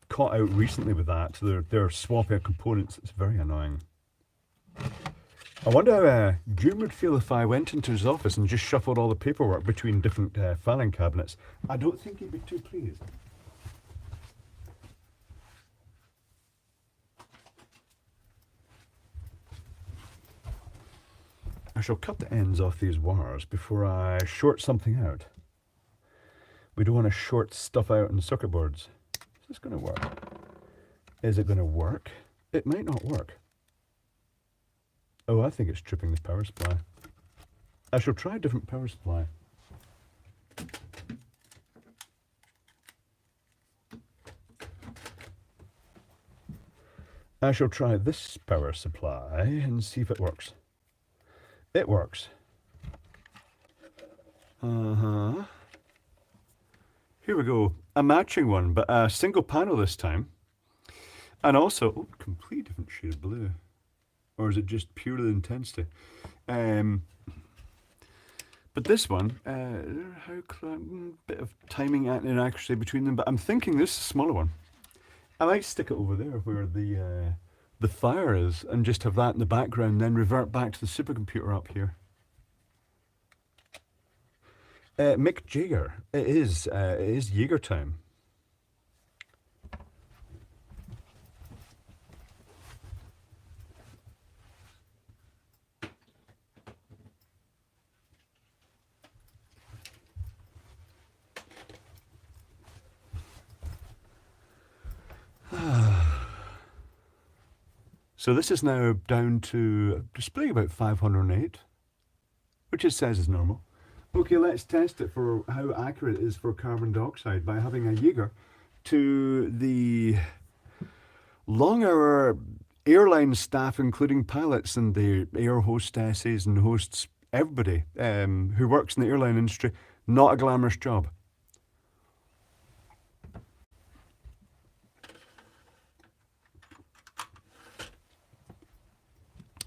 Speaker 1: caught out recently with that. They're swapping components. It's very annoying. I wonder how Jim would feel if I went into his office and just shuffled all the paperwork between different filing cabinets. I don't think he'd be too pleased. I shall cut the ends off these wires before I short something out. We don't want to short stuff out in circuit boards. Is this going to work? Is it going to work? It might not work. Oh, I think it's tripping the power supply. I shall try a different power supply. I shall try this power supply and see if it works. It works. Here we go. A matching one, but a single panel this time. And also, complete different shade of blue. Or is it just purely intensity? But this one, bit of timing and inaccuracy between them, but I'm thinking this is a smaller one. I might stick it over there where the fire is and just have that in the background, then revert back to the supercomputer up here. Mick Jagger. It is Jaeger time. So this is now down to displaying about 508, which it says is normal. Okay, let's test it for how accurate it is for carbon dioxide by having a Jaeger to the long-hour airline staff, including pilots and the air hostesses and hosts, everybody who works in the airline industry. Not a glamorous job.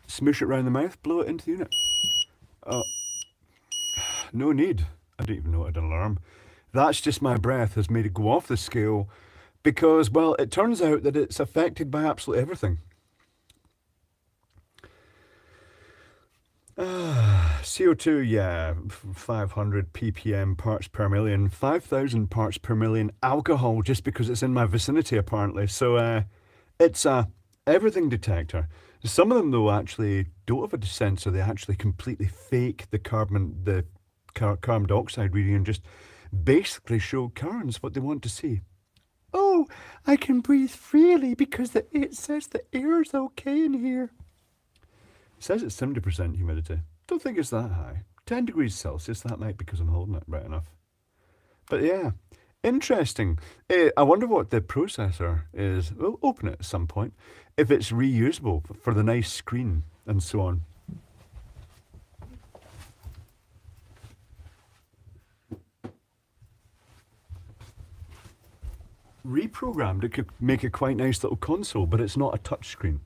Speaker 1: Smoosh it around the mouth, blow it into the unit. No need. I don't even know what an alarm. That's just my breath has made it go off the scale because, well, it turns out that it's affected by absolutely everything. CO2, yeah, 500 ppm parts per million, 5,000 parts per million alcohol just because it's in my vicinity apparently. So it's a everything detector. Some of them though actually don't have a sensor. They actually completely fake the carbon dioxide reading and just basically show currents what they want to see. Oh, I can breathe freely because it says the air's okay in here. It says it's 70% humidity. Don't think it's that high. 10 degrees Celsius, that might be because I'm holding it right enough. But yeah, interesting. I wonder what the processor is. We'll open it at some point. If it's reusable for the nice screen and so on. Reprogrammed, it could make a quite nice little console, but it's not a touch screen.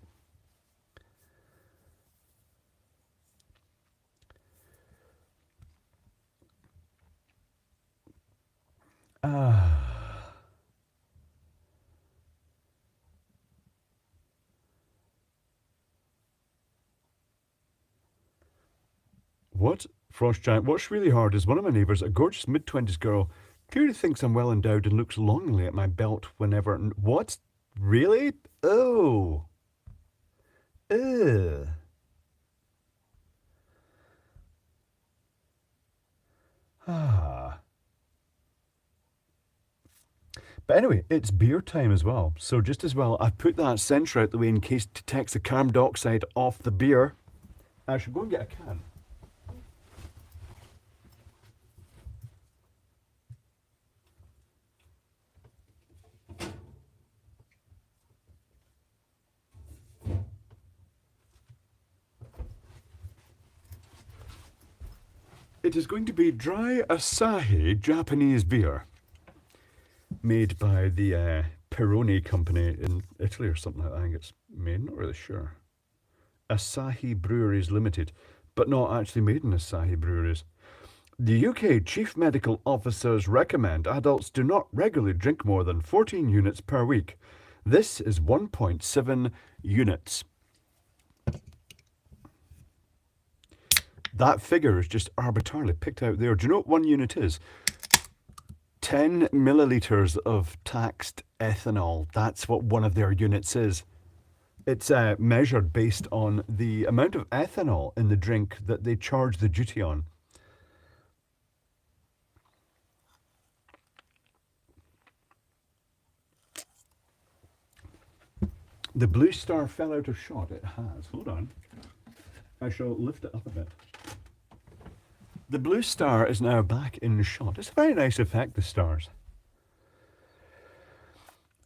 Speaker 1: What? Frost Giant. What's really hard is one of my neighbours, a gorgeous mid-20s girl, clearly thinks I'm well endowed and looks longingly at my belt whenever... What? Really? Oh. Ugh. Ah. But anyway, it's beer time as well. So just as well, I put that sensor out the way in case to detects the carbon dioxide off the beer. I should go and get a can. It is going to be dry Asahi Japanese beer, made by the Peroni company in Italy or something like that. I think it's made, not really sure. Asahi Breweries Limited, but not actually made in Asahi Breweries. The UK Chief Medical Officers recommend adults do not regularly drink more than 14 units per week. This is 1.7 units. That figure is just arbitrarily picked out there. Do you know what 1 unit is? 10 millilitres of taxed ethanol. That's what one of their units is. It's measured based on the amount of ethanol in the drink that they charge the duty on. The Blue Star fell out of shot. It has. Hold on. I shall lift it up a bit. The Blue Star is now back in shot. It's a very nice effect, the stars.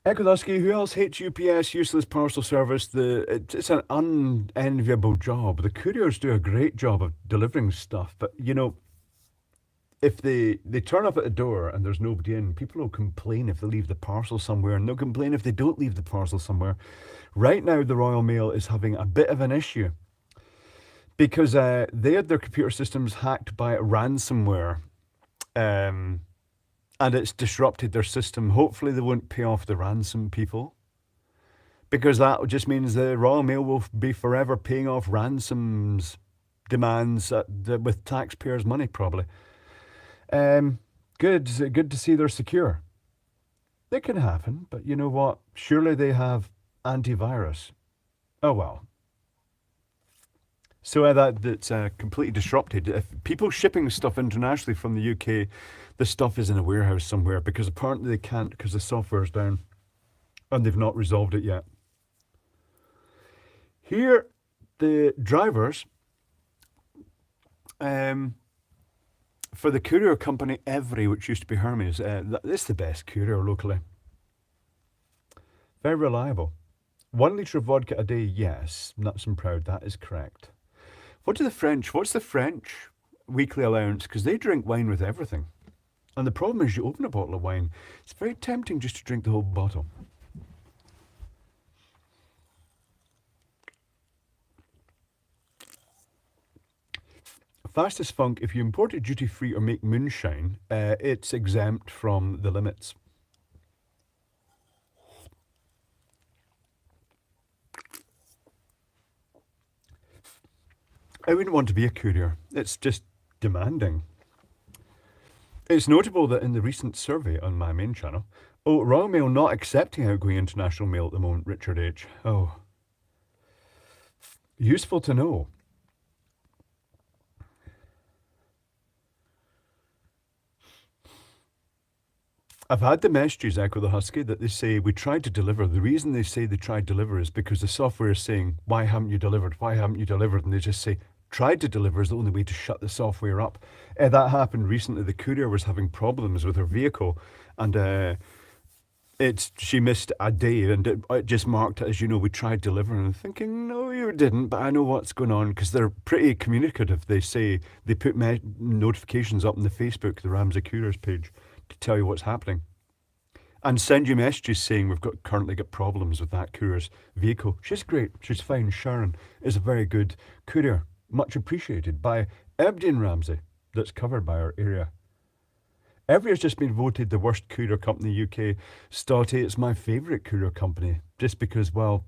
Speaker 1: Ekodusky, who else hates UPS, useless parcel service? It's an unenviable job. The couriers do a great job of delivering stuff, but you know, if they turn up at the door and there's nobody in, people will complain if they leave the parcel somewhere, and they'll complain if they don't leave the parcel somewhere. Right now, the Royal Mail is having a bit of an issue because they had their computer systems hacked by ransomware, and it's disrupted their system. Hopefully they won't pay off the ransom people, because that just means the Royal Mail will be forever paying off ransoms demands with taxpayers' money, probably. Good to see they're secure. It can happen, but you know what? Surely they have antivirus. Oh well. So that's completely disrupted. If people shipping stuff internationally from the UK, the stuff is in a warehouse somewhere because apparently they can't because the software's down and they've not resolved it yet. Here, the drivers for the courier company Evri, which used to be Hermes, this is the best courier locally. Very reliable. 1 litre of vodka a day, yes. Nuts and proud, that is correct. What's the French weekly allowance? Because they drink wine with everything. And the problem is you open a bottle of wine, it's very tempting just to drink the whole bottle. Fastest Funk, if you import it duty-free or make moonshine, it's exempt from the limits. I wouldn't want to be a courier. It's just demanding. It's notable that in the recent survey on my main channel, Royal Mail not accepting outgoing international mail at the moment, Richard H. Oh. Useful to know. I've had the messages, Echo the Husky, that they say we tried to deliver. The reason they say they tried to deliver is because the software is saying, why haven't you delivered? Why haven't you delivered? And they just say, tried to deliver is the only way to shut the software up. That happened recently. The courier was having problems with her vehicle and she missed a day and it just marked it as, we tried delivering. I'm thinking, no, you didn't, but I know what's going on because they're pretty communicative. They say they put notifications up on the Facebook, the Ramsey Couriers page, to tell you what's happening and send you messages saying we've currently got problems with that courier's vehicle. She's great. She's fine. Sharon is a very good courier, much appreciated by Ebden Ramsey, that's covered by our area. Evri has just been voted the worst courier company in the UK. Stotty, it's my favourite courier company just because, well,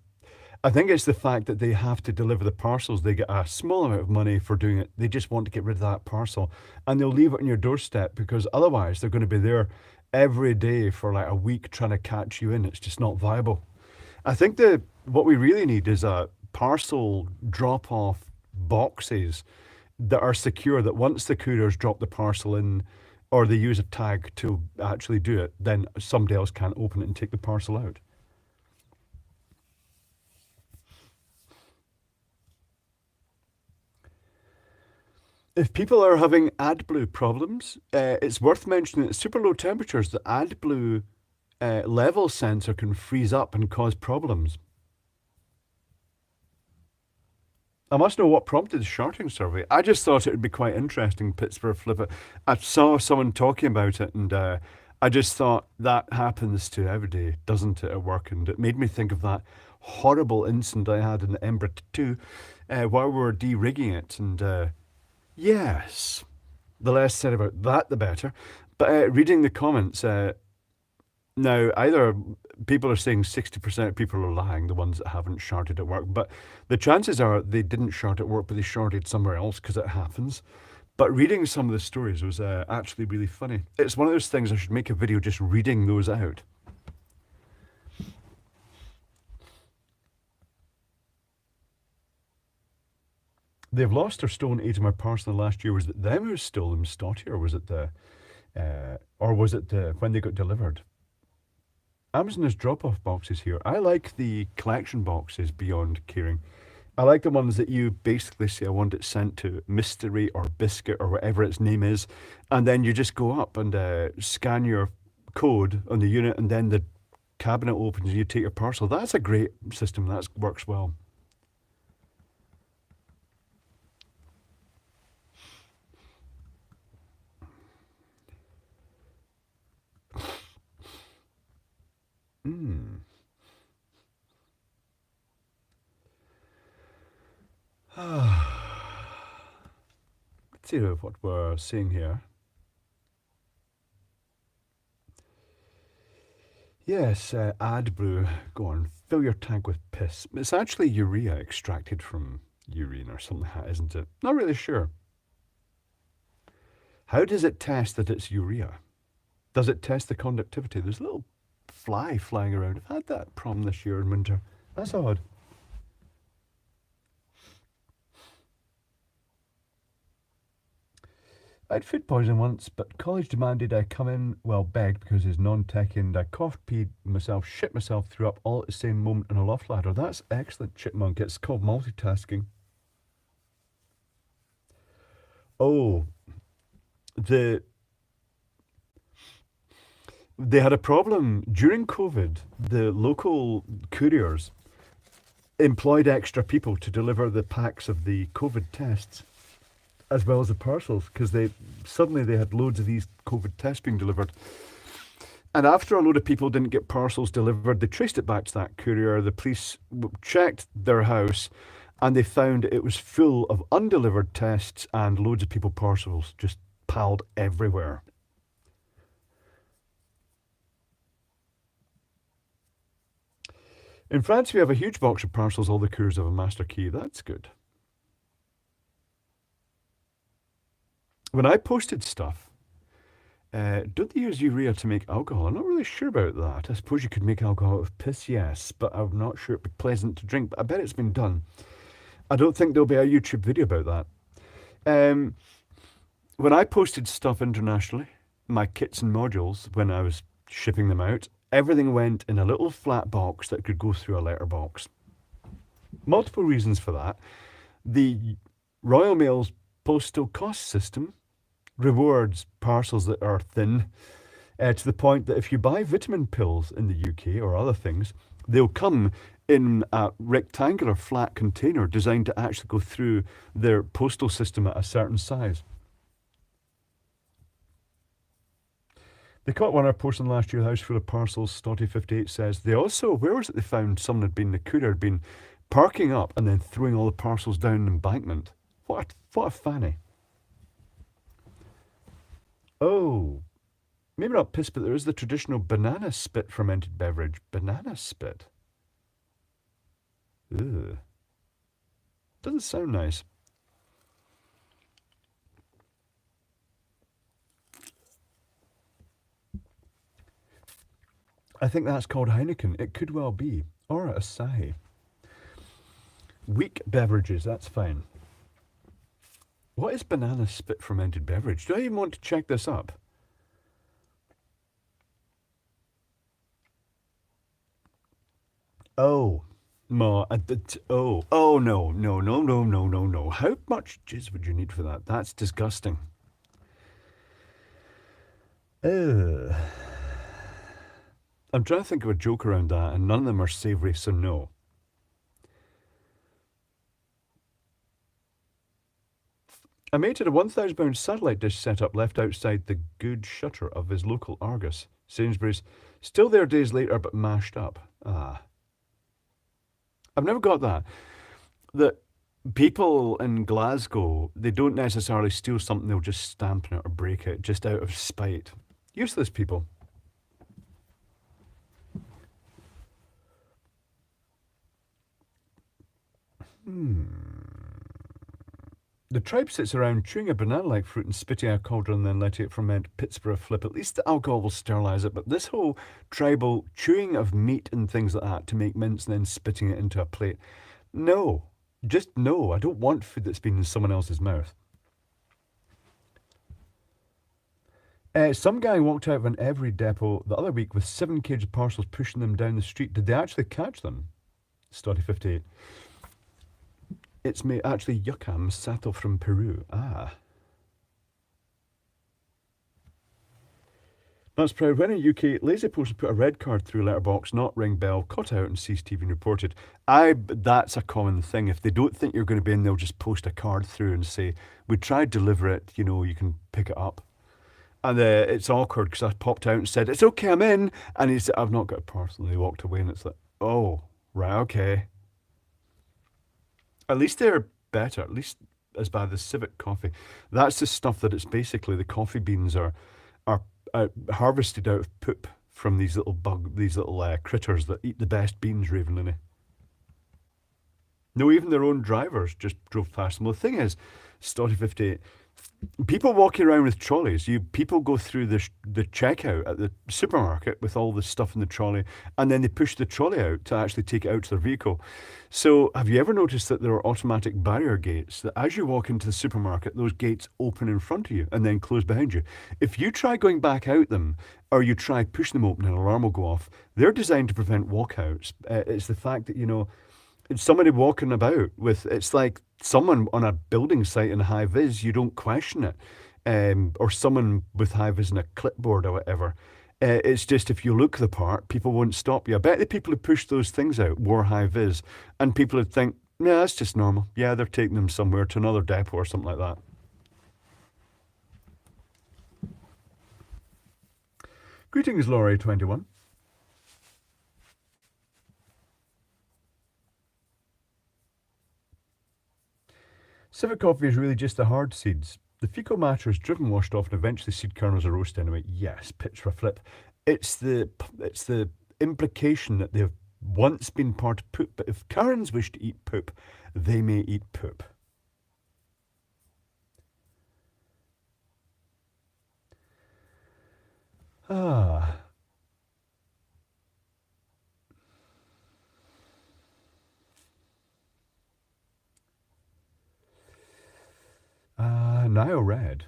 Speaker 1: I think it's the fact that they have to deliver the parcels. They get a small amount of money for doing it. They just want to get rid of that parcel and they'll leave it on your doorstep because otherwise they're going to be there every day for like a week trying to catch you in. It's just not viable. I think what we really need is a parcel drop-off boxes that are secure, that once the couriers drop the parcel in, or they use a tag to actually do it, then somebody else can't open it and take the parcel out. If people are having AdBlue problems, it's worth mentioning at super low temperatures, the AdBlue level sensor can freeze up and cause problems. I must know what prompted the shorting survey. I just thought it would be quite interesting, Pittsburgh Flip It. I saw someone talking about it, and I just thought that happens to every day, doesn't it, at work? And it made me think of that horrible incident I had in the Embraer 2 while we were de-rigging it. And yes, the less said about that, the better. But reading the comments, now either people are saying 60% of people are lying, the ones that haven't sharded at work, but the chances are they didn't shard at work, but they sharded somewhere else because it happens. But reading some of the stories was actually really funny. It's one of those things I should make a video just reading those out. They've lost or stolen 8 of my parcels in the last year. Was it them who stole them, Stotty, or was it when they got delivered? Amazon has drop-off boxes here. I like the collection boxes beyond caring. I like the ones that you basically say, I want it sent to Mystery or Biscuit or whatever its name is, and then you just go up and scan your code on the unit, and then the cabinet opens and you take your parcel. That's a great system. That works well. Mm. Let's see what we're seeing here. Yes, AdBlue. Go on, fill your tank with piss. It's actually urea extracted from urine or something like that, isn't it? Not really sure. How does it test that it's urea? Does it test the conductivity? There's a little fly flying around. I've had that problem this year in winter. That's odd. I had food poisoning once, but college demanded I come in, well, begged because it's non-techy, and I coughed, peed myself, shit myself, threw up all at the same moment on a loft ladder. That's excellent, Chipmunk. It's called multitasking. Oh, they had a problem during COVID. The local couriers employed extra people to deliver the packs of the COVID tests as well as the parcels, because they had loads of these COVID tests being delivered. And after a load of people didn't get parcels delivered, they traced it back to that courier. The police checked their house, and they found it was full of undelivered tests and loads of people parcels just piled everywhere. In France, we have a huge box of parcels. All the couriers have a master key. That's good. When I posted stuff, don't they use urea to make alcohol? I'm not really sure about that. I suppose you could make alcohol out of piss, yes, but I'm not sure it'd be pleasant to drink. But I bet it's been done. I don't think there'll be a YouTube video about that. When I posted stuff internationally, my kits and modules, when I was shipping them out, everything went in a little flat box that could go through a letterbox. Multiple reasons for that. The Royal Mail's postal cost system rewards parcels that are thin, to the point that if you buy vitamin pills in the UK or other things, they'll come in a rectangular flat container designed to actually go through their postal system at a certain size. They caught one of our posting last year, the house full of parcels. Stotty58 says they also, where was it they found someone had been, the courier had been parking up and then throwing all the parcels down an embankment. What a fanny. Oh, maybe not piss, but there is the traditional banana spit fermented beverage. Banana spit. Ugh. Doesn't sound nice. I think that's called Heineken. It could well be. Or Asahi. Weak beverages, that's fine. What is banana spit fermented beverage? Do I even want to check this up? Oh. Oh, no, no, no, no, no, no, no. How much jizz would you need for that? That's disgusting. Ugh. I'm trying to think of a joke around that, and none of them are savoury, so no. A mate had a £1,000 satellite dish set up left outside the good shutter of his local Argus. Sainsbury's, still there days later, but mashed up. Ah. I've never got that. That people in Glasgow, they don't necessarily steal something, they'll just stamp on it or break it just out of spite. Useless people. The tribe sits around chewing a banana-like fruit and spitting out a cauldron and then letting it ferment Pittsburgh flip. At least the alcohol will sterilise it. But this whole tribal chewing of meat and things like that to make mince and then spitting it into a plate. No. Just no. I don't want food that's been in someone else's mouth. Some guy walked out of an Every depot the other week with 7 kg parcels pushing them down the street. Did they actually catch them? Study 58. It's actually Yucam Sato from Peru. Ah. That's proud. When in UK, Lazy Post put a red card through a letterbox, not ring bell, caught out and CCTV and reported. That's a common thing. If they don't think you're going to be in, they'll just post a card through and say, we tried to deliver it, you can pick it up. And it's awkward because I popped out and said, it's okay, I'm in. And he said, I've not got a parcel. And they walked away and it's like, oh, right, okay. At least they're better, at least as bad as Civet coffee. That's the stuff that it's basically the coffee beans are harvested out of poop from these little critters that eat the best beans, Ravenlinny. No, even their own drivers just drove past them. Well, the thing is, Stotty 58, people walking around with trolleys. People go through the checkout at the supermarket with all the stuff in the trolley, and then they push the trolley out to actually take it out to their vehicle. So, have you ever noticed that there are automatic barrier gates that, as you walk into the supermarket, those gates open in front of you and then close behind you? If you try going back out them, or you try pushing them open, an alarm will go off. They're designed to prevent walkouts. It's the fact that it's somebody walking about with, it's like someone on a building site in high vis, you don't question it. Or someone with high vis and a clipboard or whatever. It's just if you look the part, people won't stop you. I bet the people who pushed those things out wore high vis, and people would think, yeah, that's just normal. Yeah, they're taking them somewhere to another depot or something like that. Greetings, Laurie21. Civet coffee is really just the hard seeds. The fecal matter is driven, washed off, and eventually seed kernels are roasted anyway. Yes, pitch for a flip. It's the implication that they've once been part of poop, but if Karens wish to eat poop, they may eat poop. Ah. Now Red.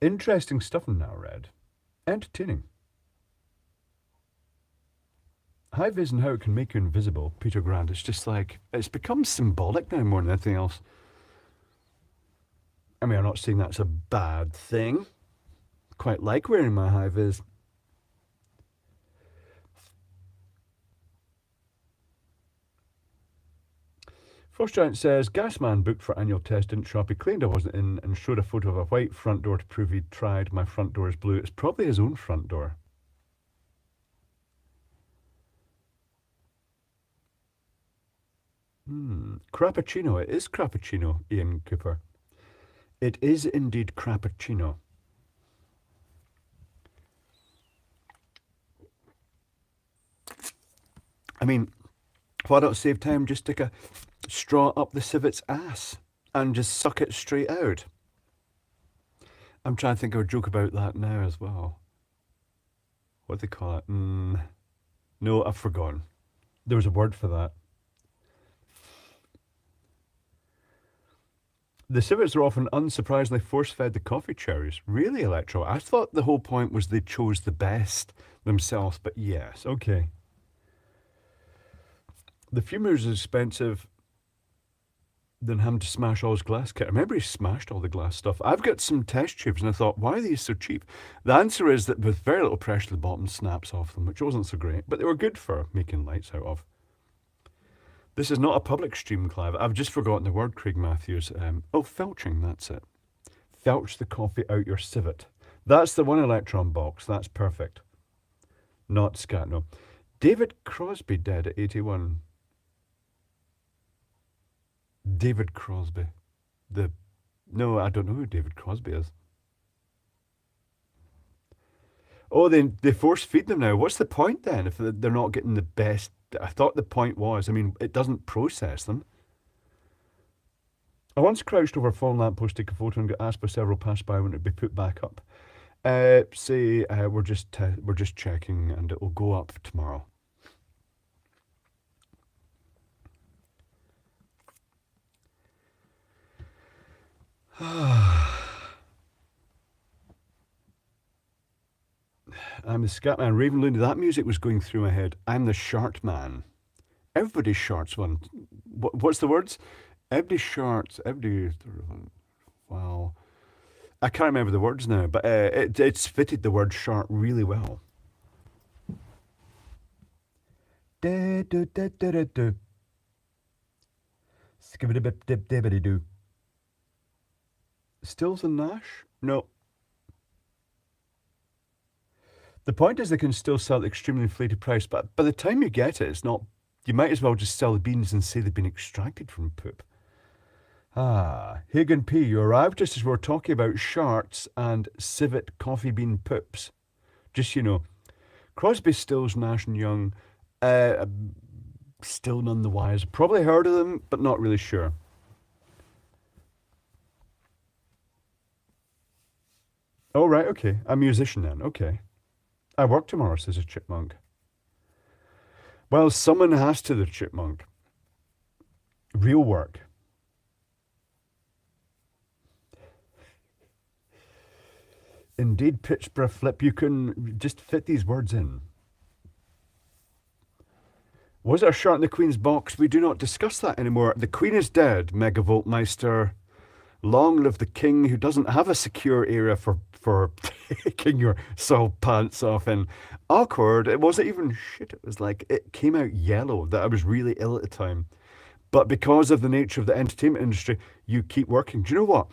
Speaker 1: Interesting stuff in Now Red. Entertaining. High vis and how it can make you invisible, Peter Grant. It's just like, it's become symbolic now more than anything else. I mean, I'm not saying that's a bad thing. Quite like wearing my high vis. Frost Giant says, Gasman booked for annual test didn't show up. He claimed I wasn't in and showed a photo of a white front door to prove he'd tried. My front door is blue. It's probably his own front door. Crappuccino. It is Crappuccino, Ian Cooper. It is indeed Crappuccino. I mean, why not save time? Just stick a straw up the civet's ass and just suck it straight out. I'm trying to think of a joke about that now as well. What do they call it? No, I've forgotten. There was a word for that. The civets are often unsurprisingly force-fed the coffee cherries. Really, Electro? I thought the whole point was they chose the best themselves, but yes, okay. The fumer is expensive than having to smash all his glass kit. I remember he smashed all the glass stuff. I've got some test tubes and I thought, why are these so cheap? The answer is that with very little pressure, the bottom snaps off them, which wasn't so great, but they were good for making lights out of. This is not a public stream, Clive. I've just forgotten the word, Craig Matthews. Felching, that's it. Felch the coffee out your civet. That's the one electron box. That's perfect. Not scat, no. David Crosby dead at 81. David Crosby. No, I don't know who David Crosby is. Oh, they force feed them now. What's the point then if they're not getting the best? I thought the point was, I mean, it doesn't process them. I once crouched over a fallen lamppost, take a photo, and got asked by several passers-by when it would be put back up. We're just checking, and it will go up tomorrow. I'm the Scatman. Raven Looney. That music was going through my head. I'm the Shart Man. Everybody sharts one. What's the words? Everybody sharts. Everybody. Wow. I can't remember the words now, but it's fitted the word shart really well. Skibidi-bip-dip-dibbidi-doo. Stills and Nash? No. The point is they can still sell at extremely inflated price, but by the time you get it, it's not. You might as well just sell the beans and say they've been extracted from poop. Hagen P, you arrived just as we were talking about sharts and civet coffee bean poops. Just, Crosby, Stills, Nash and Young, still none the wise. Probably heard of them, but not really sure. Oh, right, okay. A musician then, okay. I work tomorrow, says a chipmunk. Well, someone has to, the chipmunk. Real work. Indeed, Pittsburgh Flip, you can just fit these words in. Was it a shart in the Queen's box? We do not discuss that anymore. The Queen is dead, Megavoltmeister. Long live the King, who doesn't have a secure area for taking your soiled pants off in. Awkward. It wasn't even shit. It was like, it came out yellow, that I was really ill at the time. But because of the nature of the entertainment industry, you keep working. Do you know what?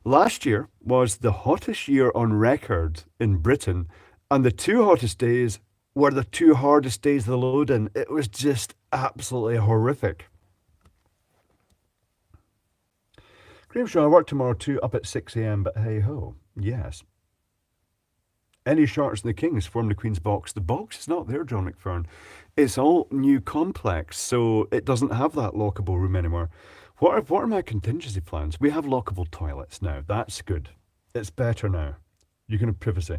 Speaker 1: Last year was the hottest year on record in Britain, and the two hottest days were the two hardest days of the load-in. It was just absolutely horrific. Graham Shaw, I work tomorrow too, up at 6 a.m, but hey ho. Yes. Any sharts in the Kings form the Queen's box. The box is not there, John McFern. It's all new complex, so it doesn't have that lockable room anymore. What are my contingency plans? We have lockable toilets now. That's good. It's better now. You can have privacy.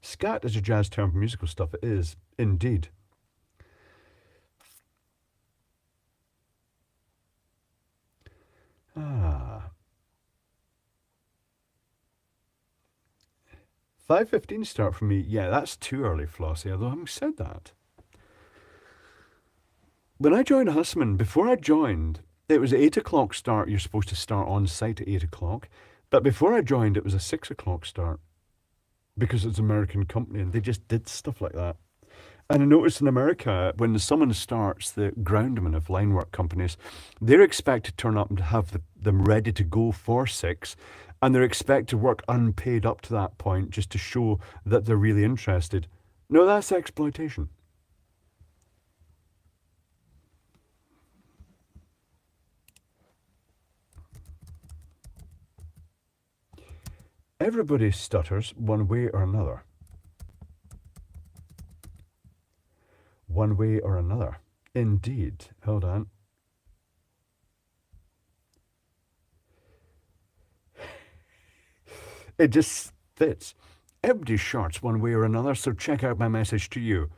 Speaker 1: Scat is a jazz term for musical stuff. It is, indeed. Ah. 5:15 start for me. Yeah, that's too early, Flossie, although having said that. When I joined Hussman, before I joined, it was 8 o'clock start. You're supposed to start on site at 8 o'clock. But before I joined, it was a 6 o'clock start because it's an American company and they just did stuff like that. And I noticed in America, when someone starts, the groundmen of line work companies, they're expected to turn up and have them ready to go for 6. And they're expected to work unpaid up to that point just to show that they're really interested. No, that's exploitation. Everybody stutters one way or another. One way or another. Indeed. Hold on. It just fits. Everybody sharts one way or another, so check out my message to you.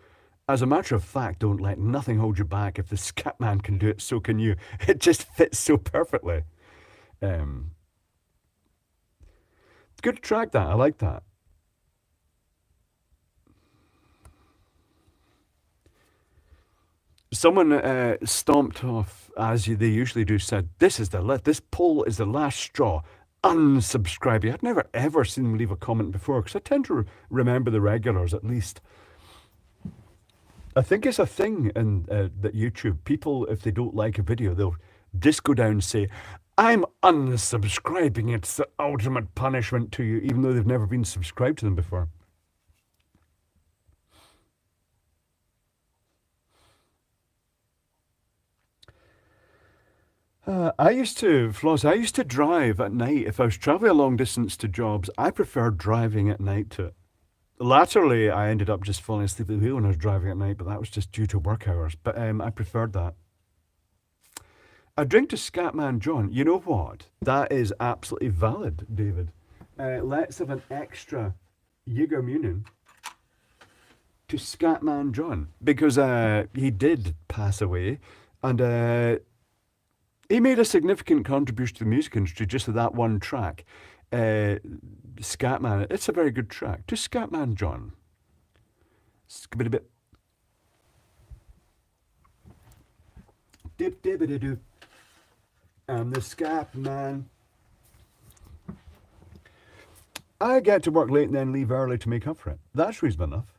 Speaker 1: As a matter of fact, don't let nothing hold you back. If the Scatman can do it, so can you. It just fits so perfectly. Good to track that. I like that. Someone stomped off, as they usually do, said, this poll is the last straw. Unsubscribing. I'd never ever seen them leave a comment before because I tend to remember the regulars at least. I think it's a thing in that YouTube, people, if they don't like a video, they'll just go down and say, I'm unsubscribing. It's the ultimate punishment to you, even though they've never been subscribed to them before. I used to drive at night. If I was traveling a long distance to jobs, I preferred driving at night to it. Latterly, I ended up just falling asleep at the wheel when I was driving at night, but that was just due to work hours. But I preferred that. A drink to Scatman John. You know what? That is absolutely valid, David. Let's have an extra Jägermühlen to Scatman John because he did pass away, and he made a significant contribution to the music industry just with that one track. Scatman, it's a very good track. To Scatman John. Skibidi bit. Dip dibbidi doo. I'm the Scatman. I get to work late and then leave early to make up for it. That's reasonable enough.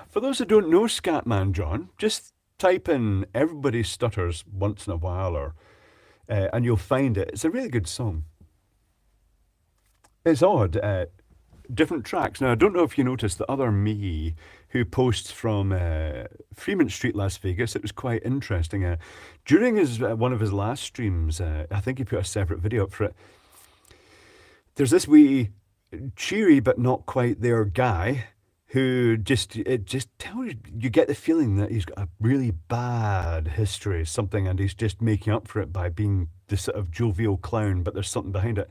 Speaker 1: For those who don't know Scatman John, just type in Everybody Stutters once in a while, and you'll find it. It's a really good song. It's odd. Different tracks. Now, I don't know if you noticed the other me who posts from Fremont Street, Las Vegas. It was quite interesting. During one of his last streams, I think he put a separate video up for it. There's this wee cheery but not quite there guy who just tells you get the feeling that he's got a really bad history, something, and he's just making up for it by being this sort of jovial clown, but there's something behind it.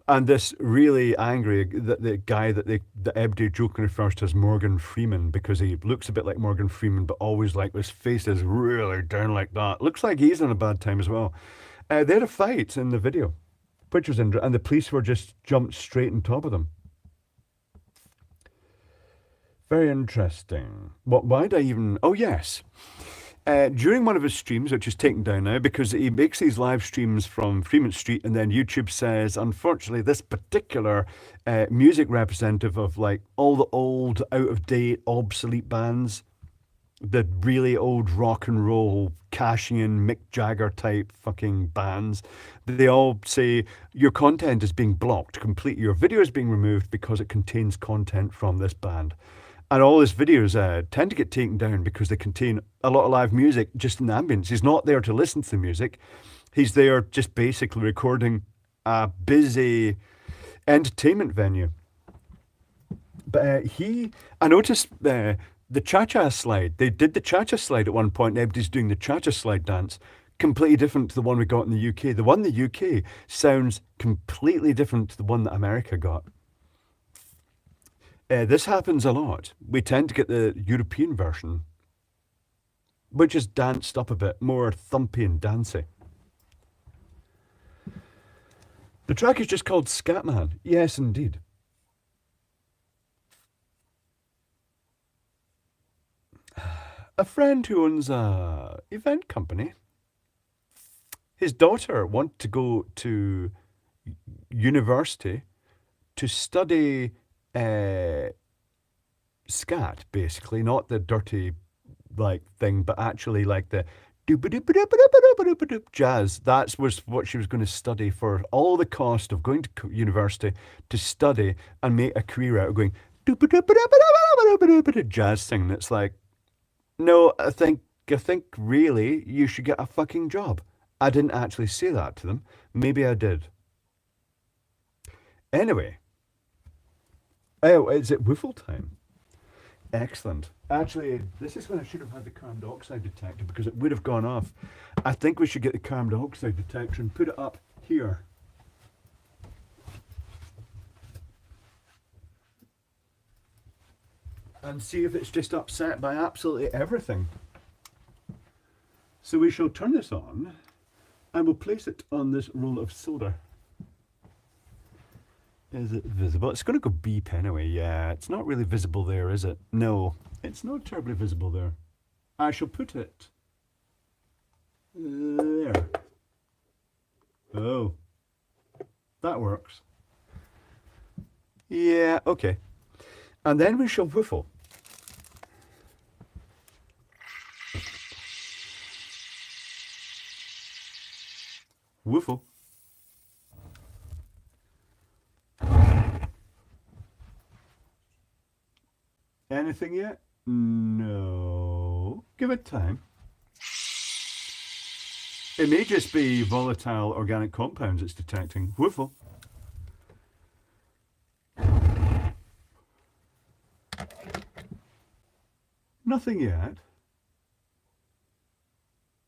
Speaker 1: And this really angry, the guy that everybody jokingly refers to as Morgan Freeman because he looks a bit like Morgan Freeman, but always like his face is really down like that. Looks like he's in a bad time as well. They had a fight in the video, which was interesting, and the police were just jumped straight on top of them. Very interesting. Why did I even? Oh yes. During one of his streams, which is taken down now because he makes these live streams from Fremont Street, and then YouTube says, unfortunately, this particular music representative of like all the old, out of date, obsolete bands, the really old rock and roll, cashing in Mick Jagger type fucking bands, they all say your content is being blocked completely. Your video is being removed because it contains content from this band. And all his videos tend to get taken down because they contain a lot of live music just in the ambience. He's not there to listen to the music. He's there just basically recording a busy entertainment venue. But I noticed the cha-cha slide. They did the cha-cha slide at one point, and everybody's doing the cha-cha slide dance. Completely different to the one we got in the UK. The one in the UK sounds completely different to the one that America got. This happens a lot. We tend to get the European version, which is danced up a bit, more thumpy and dancey. The track is just called Scatman. Yes, indeed. A friend who owns a event company, his daughter wanted to go to university to study scat, basically, not the dirty like thing, but actually like the jazz. That was what she was going to study for all the cost of going to university to study and make a career out of going jazz singing. It's like, no, I think really you should get a fucking job. I didn't actually say that to them. Maybe I did. Anyway. Oh, is it Woofle time? Excellent. Actually, this is when I should have had the carbon dioxide detector because it would have gone off. I think we should get the carbon dioxide detector and put it up here. And see if it's just upset by absolutely everything. So we shall turn this on and we'll place it on this roll of solder. Is it visible? It's going to go beep anyway. Yeah, it's not really visible there, is it? No, it's not terribly visible there. I shall put it there. Oh, that works. Yeah, okay. And then we shall whiffle. Whiffle. Anything yet? No. Give it time. It may just be volatile organic compounds it's detecting. Whiffle. Nothing yet.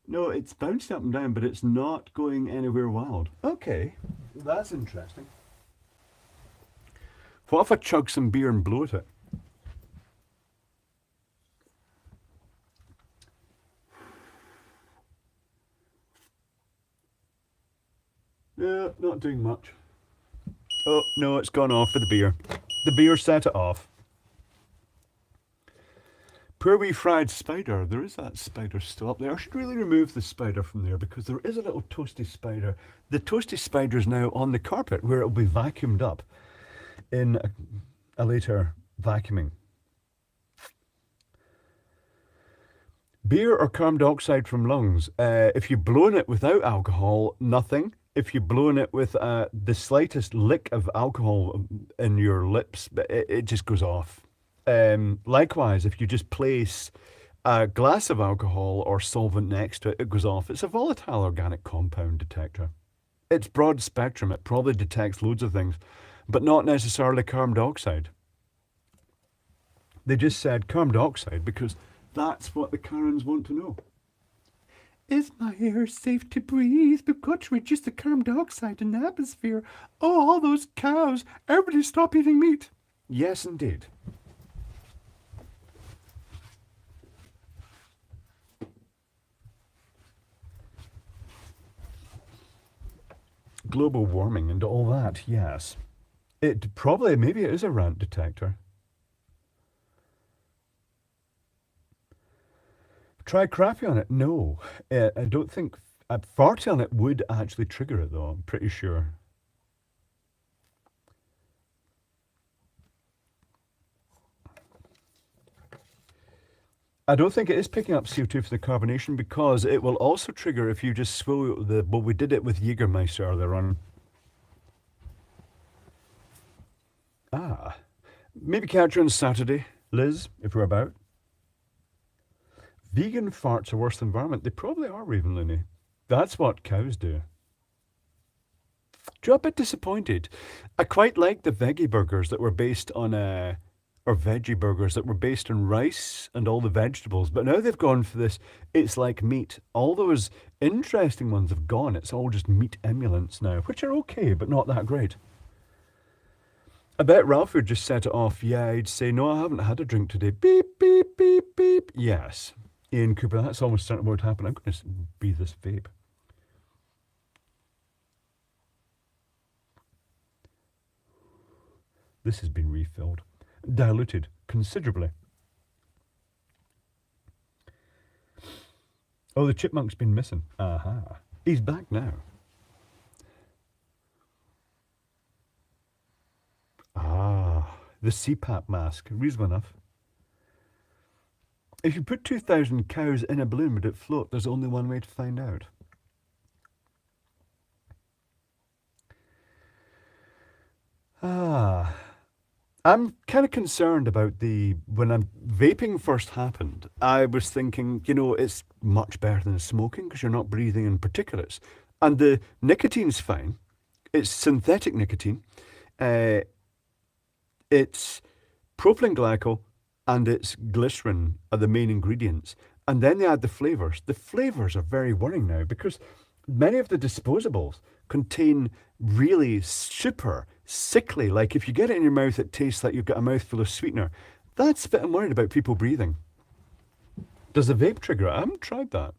Speaker 1: No, it's bounced up and down, but it's not going anywhere wild. Okay, that's interesting. What if I chug some beer and blow at it? No, not doing much. Oh, no, it's gone off with the beer. The beer set it off. Poor wee fried spider. There is that spider still up there. I should really remove the spider from there because there is a little toasty spider. The toasty spider is now on the carpet where it will be vacuumed up in a later vacuuming. Beer or carbon dioxide from lungs. If you've blown it without alcohol, nothing. If you've blown it with the slightest lick of alcohol in your lips, it just goes off. Likewise, if you just place a glass of alcohol or solvent next to it, it goes off. It's a volatile organic compound detector. It's broad spectrum. It probably detects loads of things, but not necessarily carbon dioxide. They just said carbon dioxide because that's what the Karens want to know. Is my air safe to breathe? We've got to reduce the carbon dioxide in the atmosphere. Oh, all those cows. Everybody stop eating meat. Yes, indeed. Global warming and all that, yes. Maybe it is a rant detector. Try crappy on it? No. I don't think. Farty on it would actually trigger it, though, I'm pretty sure. I don't think it is picking up CO2 for the carbonation because it will also trigger if you just swallow the. Well, we did it with Jägermeister earlier on. Ah. Maybe catch you on Saturday, Liz, if we're about. Vegan farts are worse than environment. They probably are, Raven Looney. That's what cows do. You're a bit disappointed. I quite like the veggie burgers that were based on or veggie burgers that were based on rice and all the vegetables, but now they've gone for this. It's like meat. All those interesting ones have gone. It's all just meat emulants now, which are okay, but not that great. I bet Ralph would just set it off. Yeah, he'd say, no, I haven't had a drink today. Beep, beep, beep, beep. Yes. Ian Cooper, that's almost certainly what would happen. I'm going to breathe this vape. This has been refilled. Diluted considerably. Oh, the chipmunk's been missing. Aha. He's back now. Ah, the CPAP mask. Reasonable enough. If you put 2,000 cows in a balloon, would it float? There's only one way to find out. Ah. I'm kind of concerned about when vaping first happened, I was thinking, it's much better than smoking because you're not breathing in particulates. And the nicotine's fine. It's synthetic nicotine. It's propylene glycol and it's glycerin are the main ingredients. And then they add the flavors. The flavors are very worrying now because many of the disposables contain really super sickly, like if you get it in your mouth, it tastes like you've got a mouthful of sweetener. That's a bit I'm worried about people breathing. Does the vape trigger it? I haven't tried that.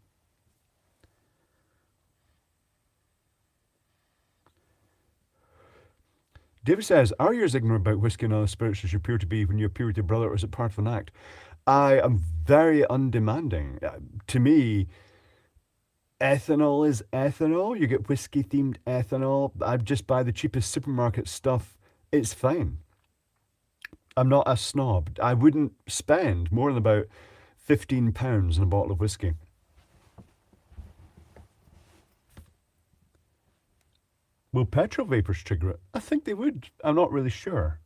Speaker 1: David says, are you as ignorant about whiskey and other spirits as you appear to be when you appear with your brother, or is it part of an act? I am very undemanding. To me, ethanol is ethanol. You get whiskey themed ethanol. I just buy the cheapest supermarket stuff. It's fine. I'm not a snob. I wouldn't spend more than about £15 on a bottle of whiskey. Will petrol vapors trigger it? I think they would. I'm not really sure.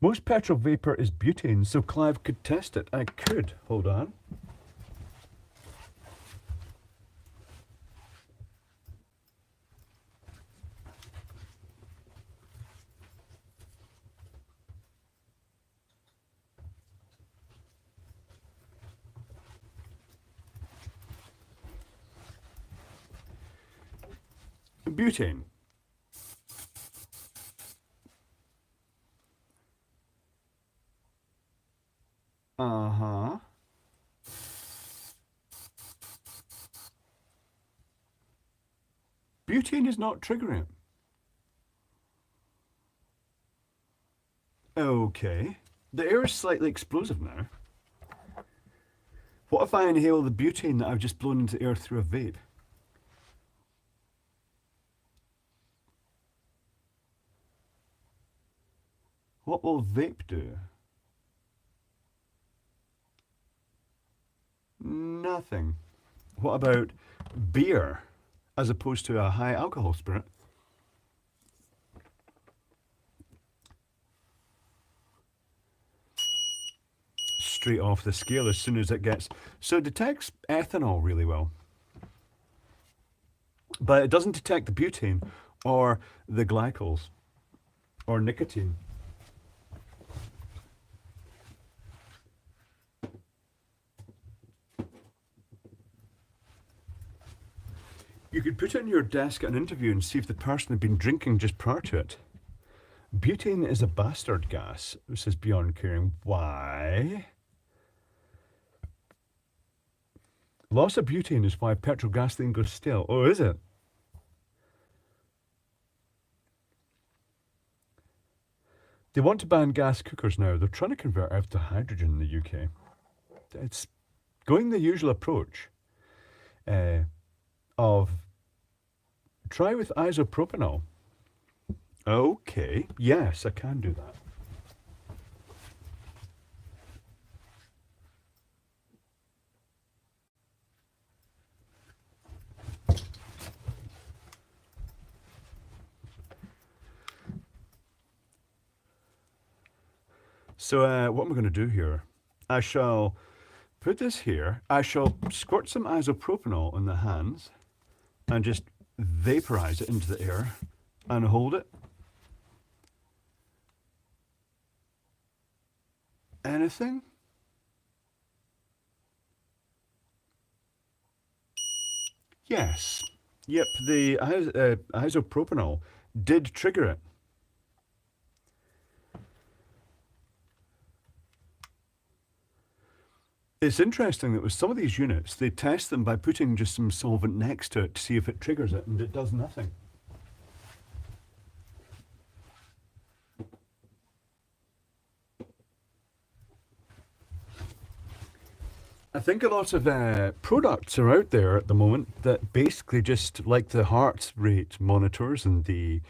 Speaker 1: Most petrol vapor is butane, so Clive could test it. I could. Hold on. Butane. Uh-huh. Butane is not triggering. Okay. The air is slightly explosive now. What if I inhale the butane that I've just blown into air through a vape? What will vape do? Nothing. What about beer as opposed to a high alcohol spirit? Straight off the scale as soon as it gets. So it detects ethanol really well. But it doesn't detect the butane or the glycols or nicotine. You could put it on your desk at an interview and see if the person had been drinking just prior to it. Butane is a bastard gas, says Beyond Caring. Why? Loss of butane is why petrol gasoline goes stale. Oh, is it? They want to ban gas cookers now. They're trying to convert out to hydrogen in the UK. It's going the usual approach of try with isopropanol. Okay, yes, I can do that. So what am I going to do here? I shall put this here. I shall squirt some isopropanol on the hands and just vaporize it into the air and hold it. Anything? Yes. Yep, the isopropanol did trigger it. It's interesting that with some of these units, they test them by putting just some solvent next to it to see if it triggers it, and it does nothing. I think a lot of products are out there at the moment that basically just like the heart rate monitors and the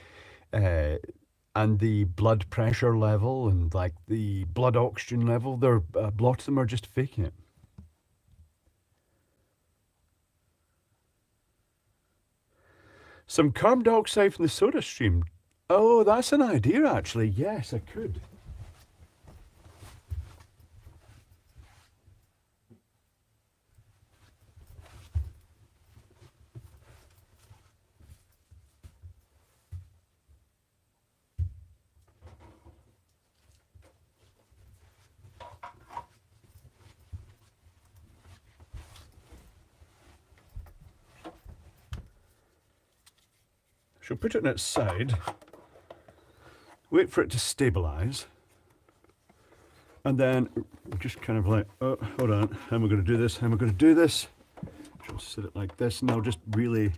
Speaker 1: blood pressure level and like the blood oxygen level. They're a lot of them are just faking it. Some carbon dioxide from the soda stream. Oh, that's an idea actually. Yes, I could. She'll put it on its side, wait for it to stabilize, and then just kind of like, oh, hold on, how am I going to do this? How am I going to do this? Just set it like this, and I'll just really...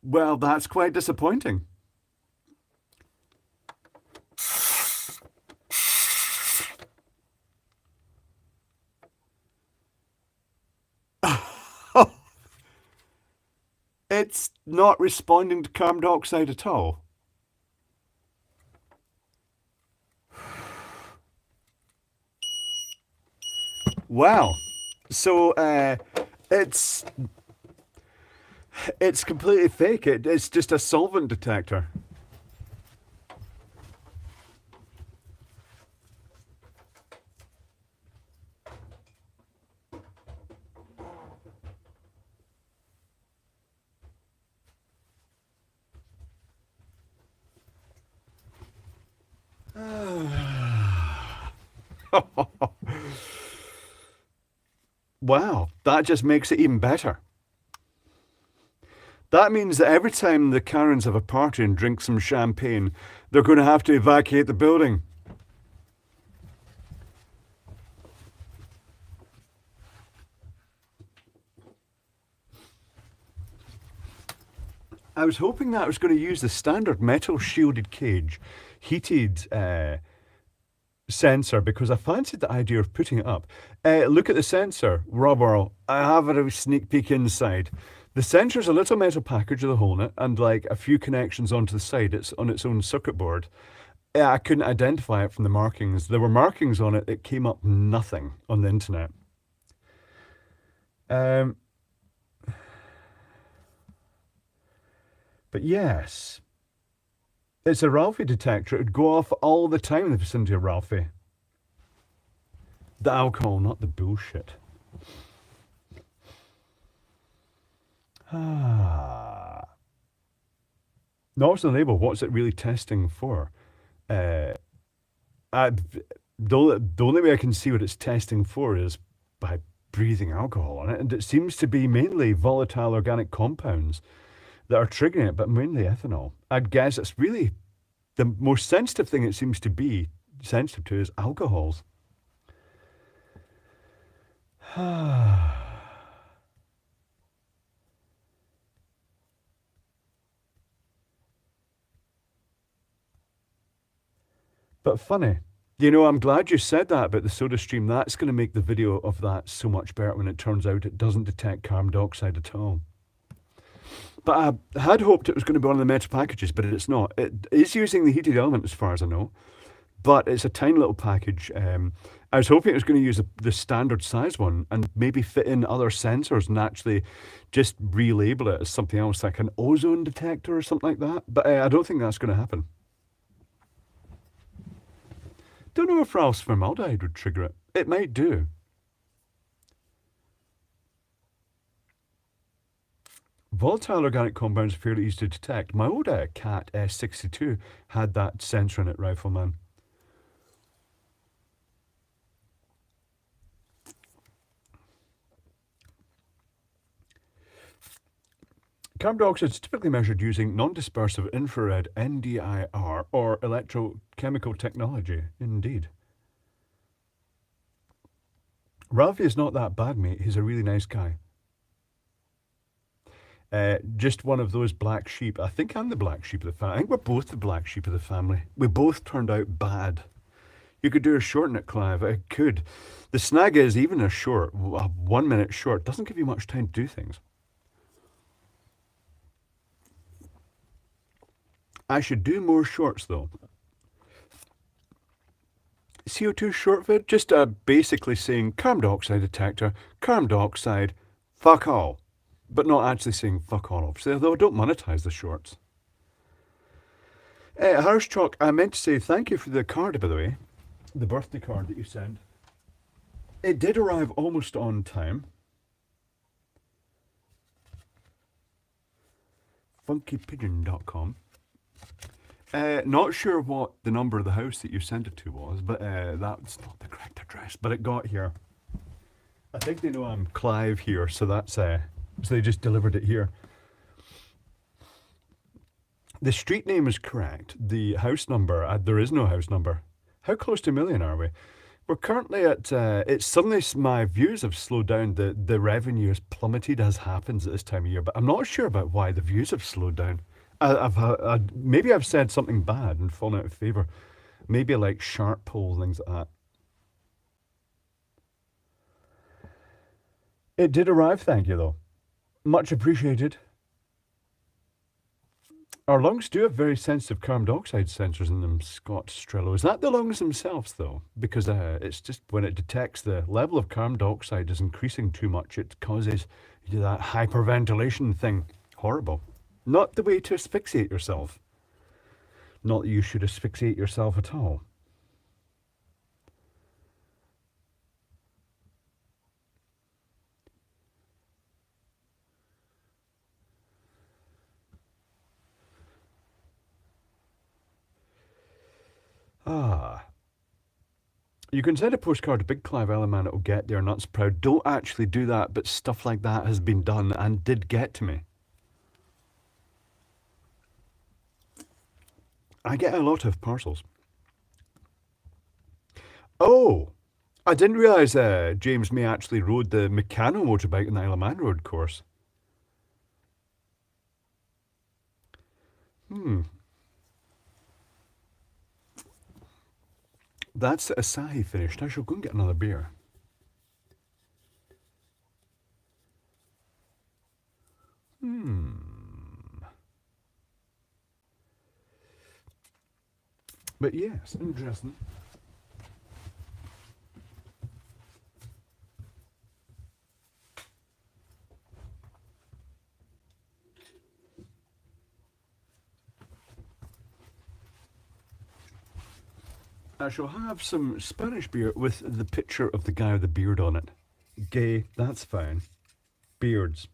Speaker 1: Well, that's quite disappointing. It's not responding to carbon dioxide at all. Wow. So it's completely fake. It's just a solvent detector. Wow, that just makes it even better. That means that every time the Karens have a party and drink some champagne, they're going to have to evacuate the building. I was hoping that I was going to use the standard metal shielded cage, heated sensor, because I fancied the idea of putting it up. Look at the sensor, rubber. I have a sneak peek inside. The sensor's a little metal package with a hole in it and like a few connections onto the side. It's on its own circuit board. I couldn't identify it from the markings. There were markings on it. It came up nothing on the internet. But yes, it's a Ralphie detector. It would go off all the time in the vicinity of Ralphie. The alcohol, not the bullshit. Notice the label. What's it really testing for? The only way I can see what it's testing for is by breathing alcohol on it, and it seems to be mainly volatile organic compounds that are triggering it, but mainly ethanol. I'd guess it's really the most sensitive thing it seems to be sensitive to is alcohols. But funny, you know, I'm glad you said that about the SodaStream. That's going to make the video of that so much better when it turns out it doesn't detect carbon dioxide at all. But I had hoped it was going to be one of the metal packages, but it's not. It is using the heated element as far as I know, but it's a tiny little package. I was hoping it was going to use the standard size one and maybe fit in other sensors and actually just relabel it as something else, like an ozone detector or something like that. But I don't think that's going to happen. Don't know if Ralph's formaldehyde would trigger it. It might do. Volatile organic compounds are fairly easy to detect. My old Cat S62 had that sensor in it, Rifleman. Carbon dioxide is typically measured using non-dispersive infrared NDIR or electrochemical technology. Indeed. Ralphie is not that bad, mate. He's a really nice guy. Just one of those black sheep. I think I'm the black sheep of the family. I think we're both the black sheep of the family. We both turned out bad. You could do a short in it, Clive. I could. The snag is, even a short, a 1 minute short, doesn't give you much time to do things. I should do more shorts, though. CO2 short vid, just basically saying carbon dioxide detector, carbon dioxide, fuck all. But not actually saying fuck all, obviously, although I don't monetize the shorts. Harsh Chalk, I meant to say thank you for the card, by the way. The birthday card that you sent. It did arrive almost on time. funkypigeon.com. Not sure what the number of the house that you sent it to was, but that's not the correct address. But it got here. I think they know I'm Clive here, so that's so they just delivered it here. The street name is correct. The house number, there is no house number. How close to a million are we? We're currently at, it's suddenly my views have slowed down. The revenue has plummeted as happens at this time of year, but I'm not sure about why the views have slowed down. Maybe I've said something bad and fallen out of favour. Maybe like sharp poll, things like that. It did arrive, thank you though. Much appreciated. Our lungs do have very sensitive carbon dioxide sensors in them, Scott Strello. Is that the lungs themselves, though? Because it's just when it detects the level of carbon dioxide is increasing too much, it causes you do that hyperventilation thing. Horrible. Not the way to asphyxiate yourself. Not that you should asphyxiate yourself at all. Ah. You can send a postcard to Big Clive Elliman, it'll get there, Nuts Proud. Don't actually do that, but stuff like that has been done and did get to me. I get a lot of parcels. Oh, I didn't realise James May actually rode the Meccano motorbike on the Isle of Man Road course. That's Asahi finished. I shall go and get another beer. But yes, interesting. I shall have some Spanish beer with the picture of the guy with the beard on it. Gay, that's fine. Beards.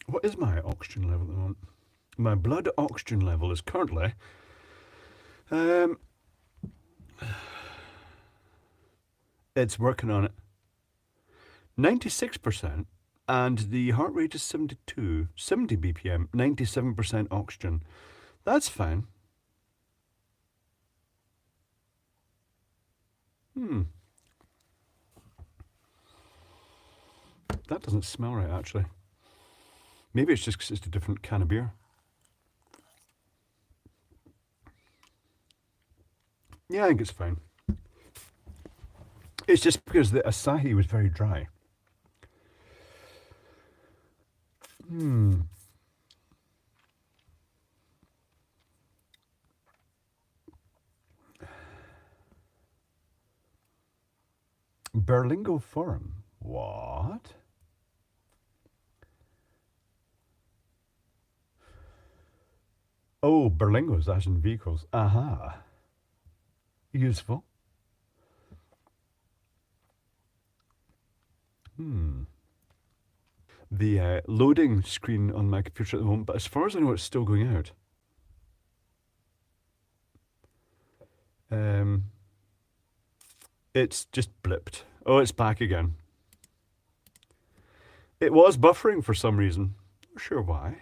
Speaker 1: What is my oxygen level at the moment? My blood oxygen level is currently it's working on it. 96%, and the heart rate is 72, 70 BPM, 97% oxygen. That's fine. That doesn't smell right, actually. Maybe it's just because it's a different can of beer. Yeah, I think it's fine. It's just because the Asahi was very dry. Berlingo Forum. What? Oh, Berlingos, as in vehicles. Aha. Useful. The loading screen on my computer at the moment, but as far as I know, it's still going out. It's just blipped. Oh, it's back again. It was buffering for some reason. Not sure why.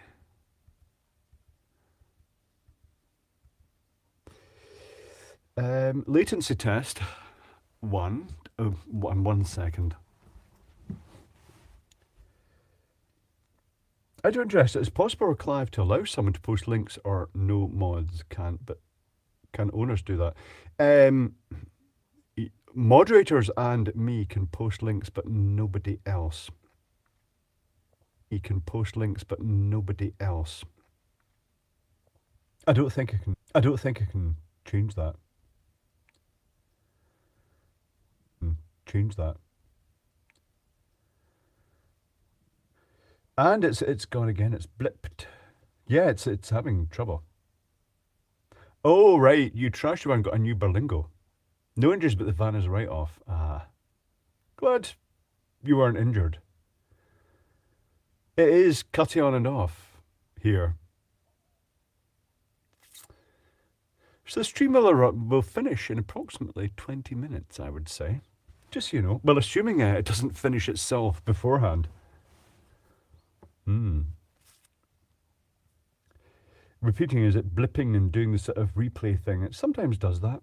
Speaker 1: Latency test. 1 second. I do interest. It's possible for Clive to allow someone to post links or no mods can't, but can owners do that? Moderators and me can post links, but nobody else. You can post links, but nobody else. I don't think I can change that. Change that. And it's gone again. It's blipped. Yeah, it's having trouble. Oh right, you trashed one got a new Berlingo. No injuries, but the van is right off. Glad you weren't injured. It is cutting on and off here. So the stream will finish in approximately 20 minutes, I would say. Just, well, assuming it doesn't finish itself beforehand. Repeating, is it blipping and doing the sort of replay thing? It sometimes does that.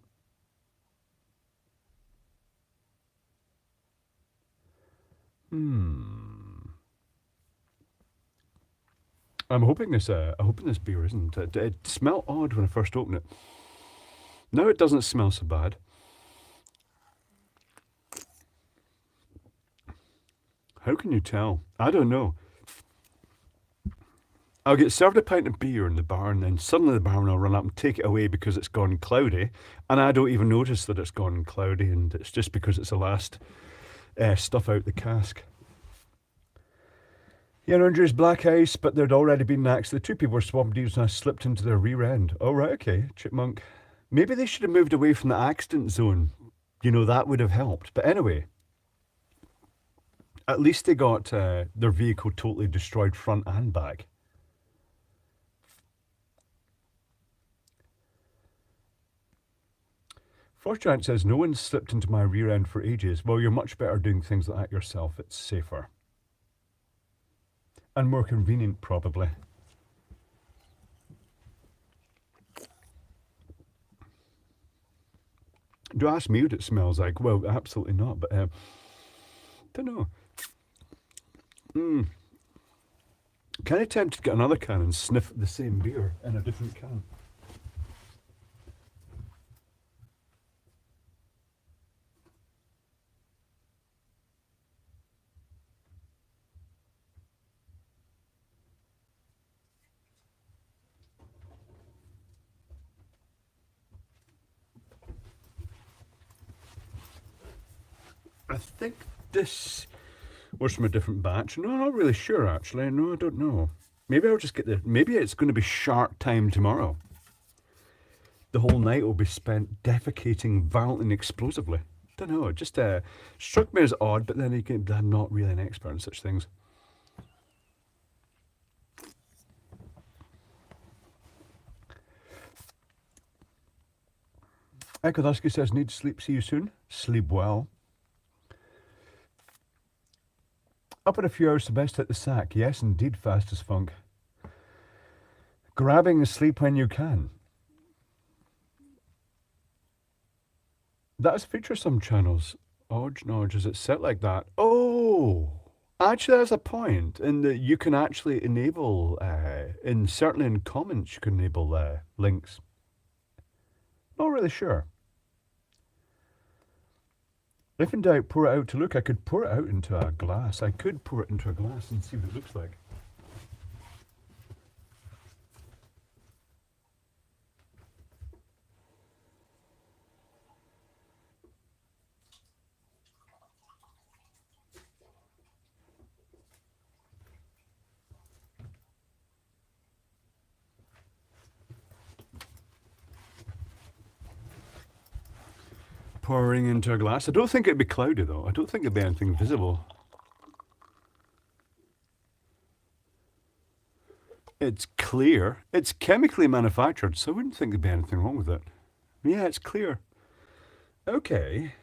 Speaker 1: I'm hoping this beer isn't. It smelled odd when I first opened it. Now it doesn't smell so bad. How can you tell? I don't know. I'll get served a pint of beer in the bar, and then suddenly the barman will run up and take it away because it's gone cloudy, and I don't even notice that it's gone cloudy, and it's just because it's the last stuff out the cask. Yeah, Andrew's black ice, but there'd already been next. The two people were swapping deals and I slipped into their rear end. Oh, right, okay, Chipmunk. Maybe they should have moved away from the accident zone. That would have helped. But anyway, at least they got their vehicle totally destroyed front and back. Frost Giant says, no one's slipped into my rear end for ages. Well, you're much better doing things like that yourself. It's safer. And more convenient, probably. Do ask me what it smells like? Well, absolutely not, but don't know. Kind of tempted to get another can and sniff the same beer in a different can. I think this was from a different batch. No, I'm not really sure, actually. No, I don't know. Maybe I'll just get maybe it's going to be shark time tomorrow. The whole night will be spent defecating violently and explosively. Don't know, it just struck me as odd, but then again, I'm not really an expert in such things. Ekodusky says, need sleep, see you soon. Sleep well. Up in a few hours, the best hit the sack. Yes, indeed, fast as funk. Grabbing sleep when you can. That does feature some channels. Nodge, is it set like that? Oh! Actually, there's a point in that you can actually enable, certainly in comments, you can enable links. Not really sure. If in doubt, pour it out to look. I could pour it out into a glass. I could pour it into a glass and see what it looks like. Pouring into a glass. I don't think it'd be cloudy though. I don't think it'd be anything visible. It's clear. It's chemically manufactured, so I wouldn't think there'd be anything wrong with it. Yeah, it's clear. Okay.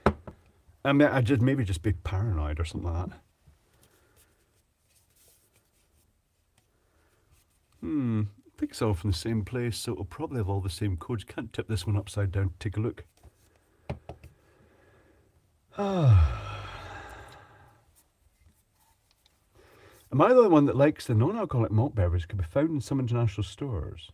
Speaker 1: I mean, I'd just maybe just be paranoid or something like that. I think it's all from the same place, so it'll probably have all the same codes. Can't tip this one upside down to take a look. Am I the only one that likes the non-alcoholic malt beverage can be found in some international stores?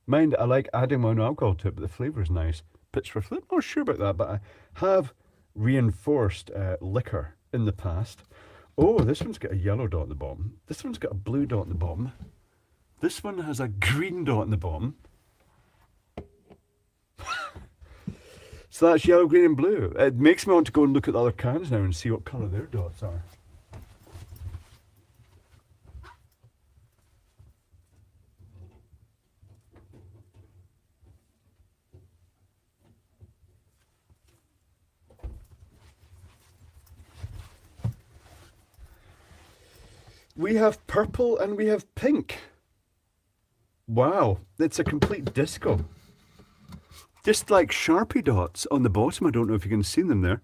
Speaker 1: Mind, I like adding my own alcohol to it, but the flavour is nice. Pittsburgh, I'm not sure about that, but I have reinforced liquor in the past. Oh, this one's got a yellow dot at the bottom. This one's got a blue dot at the bottom. This one has a green dot in the bottom. So that's yellow, green and blue. It makes me want to go and look at the other cans now and see what colour their dots are. We have purple and we have pink. Wow, it's a complete disco. Just like Sharpie dots on the bottom. I don't know if you can see them there.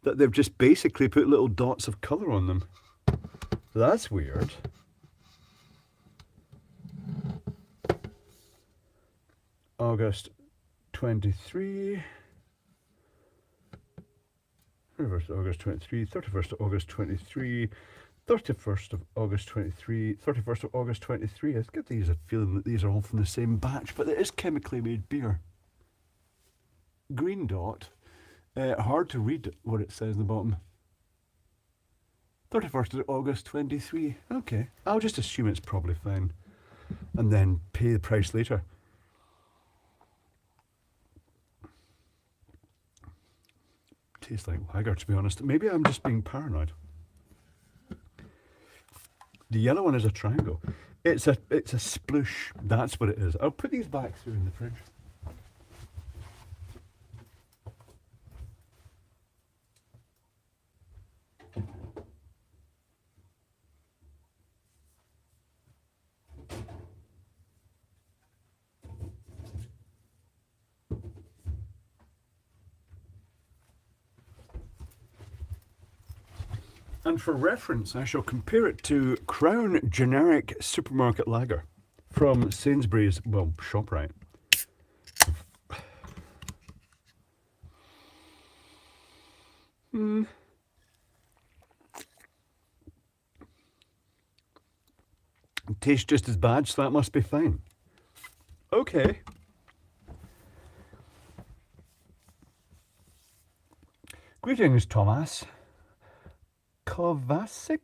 Speaker 1: That they've just basically put little dots of colour on them. That's weird. August 23. 31st of August 23, 31st of August 23, 31st of August 23, 31st of August 23. I get these a feeling that these are all from the same batch, but it is chemically made beer. Green dot. Hard to read what it says on the bottom. 31st of August 23. Okay, I'll just assume it's probably fine. And then pay the price later. Tastes like lager, to be honest. Maybe I'm just being paranoid. The yellow one is a triangle. It's a sploosh. That's what it is. I'll put these back through in the fridge. And for reference, I shall compare it to Crown Generic Supermarket Lager from Sainsbury's, well, ShopRite. It tastes just as bad, so that must be fine. Okay. Greetings, Thomas. Kovacic?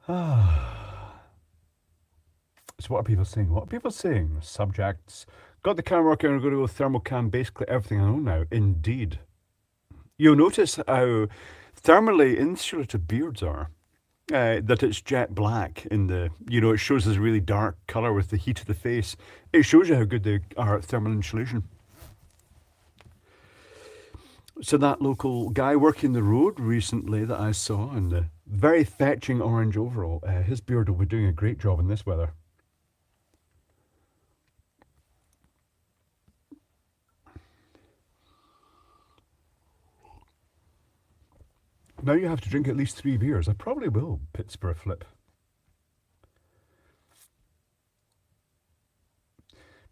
Speaker 1: So what are people saying? What are people saying? Subjects. Got the camera working, I'm going to go thermocam, basically everything I know now. Indeed. You'll notice how thermally insulated beards are. That it's jet black in the, it shows this really dark colour with the heat of the face. It shows you how good they are at thermal insulation. So that local guy working the road recently that I saw in the very fetching orange overall, his beard will be doing a great job in this weather. Now you have to drink at least 3 beers. I probably will Pittsburgh flip.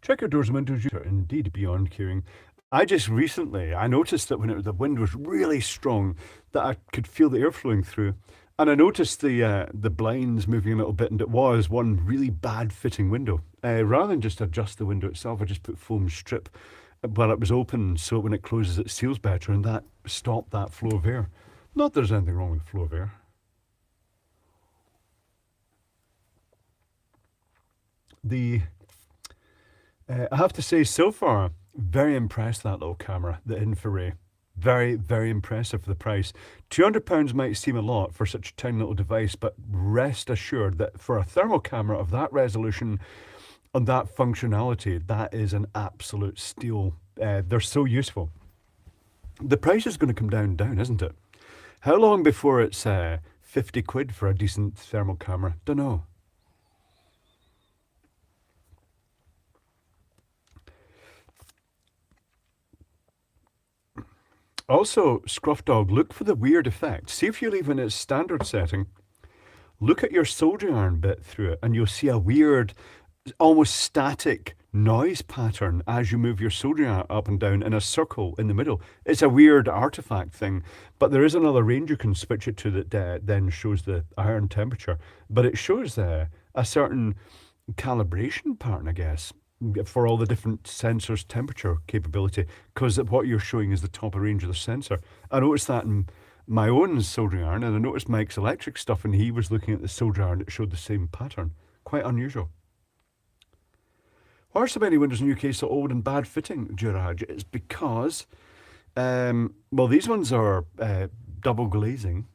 Speaker 1: Check your doors and windows. Indeed, beyond caring. I noticed that when the wind was really strong, that I could feel the air flowing through. And I noticed the blinds moving a little bit, and it was one really bad fitting window. Rather than just adjust the window itself, I just put foam strip while it was open, so when it closes it seals better, and that stopped that flow of air. Not that there's anything wrong with the flow of air. I have to say, so far, very impressed with that little camera, the Infiray. Very, very impressive for the price. £200 might seem a lot for such a tiny little device, but rest assured that for a thermal camera of that resolution and that functionality, that is an absolute steal. They're so useful. The price is going to come down, isn't it? How long before it's 50 quid for a decent thermal camera? Dunno. Also, Scruff Dog, look for the weird effect. See if you leave in its standard setting. Look at your soldering iron bit through it, and you'll see a weird, almost static noise pattern as you move your soldering iron up and down in a circle in the middle. It's a weird artifact thing, but there is another range you can switch it to that then shows the iron temperature. But it shows a certain calibration pattern, I guess, for all the different sensors' temperature capability, because what you're showing is the top of range of the sensor. I noticed that in my own soldering iron, and I noticed Mike's electric stuff, and he was looking at the soldering iron that showed the same pattern. Quite unusual. Why are so many windows in the UK so old and bad fitting, Juraj? It's because, well, these ones are double glazing,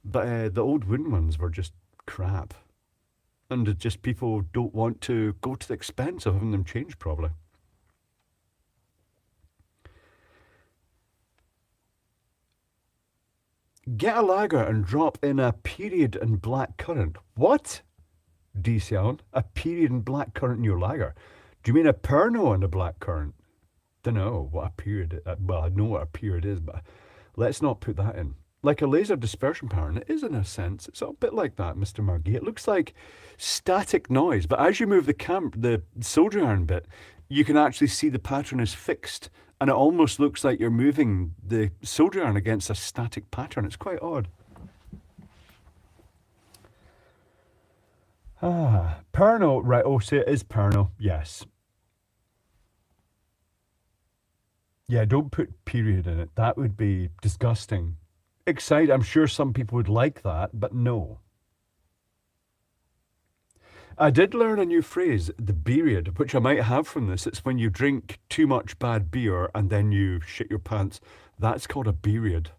Speaker 1: but the old wooden ones were just crap. And just people don't want to go to the expense of having them changed properly. Get a lager and drop in a period and black currant. What? DCL, a period and black current in your lager. Do you mean a Pernod and a black currant? Don't know what a period. Well, I know what a period is, but let's not put that in. Like a laser dispersion pattern, it is in a sense. It's a bit like that, Mr. Murgy. It looks like static noise, but as you move the soldering iron bit, you can actually see the pattern is fixed, and it almost looks like you're moving the soldering iron against a static pattern. It's quite odd. Pernod, right? Oh, so it is Pernod. Yes. Yeah, don't put period in it. That would be disgusting. Excited. I'm sure some people would like that, but no. I did learn a new phrase, the period, which I might have from this. It's when you drink too much bad beer and then you shit your pants. That's called a period.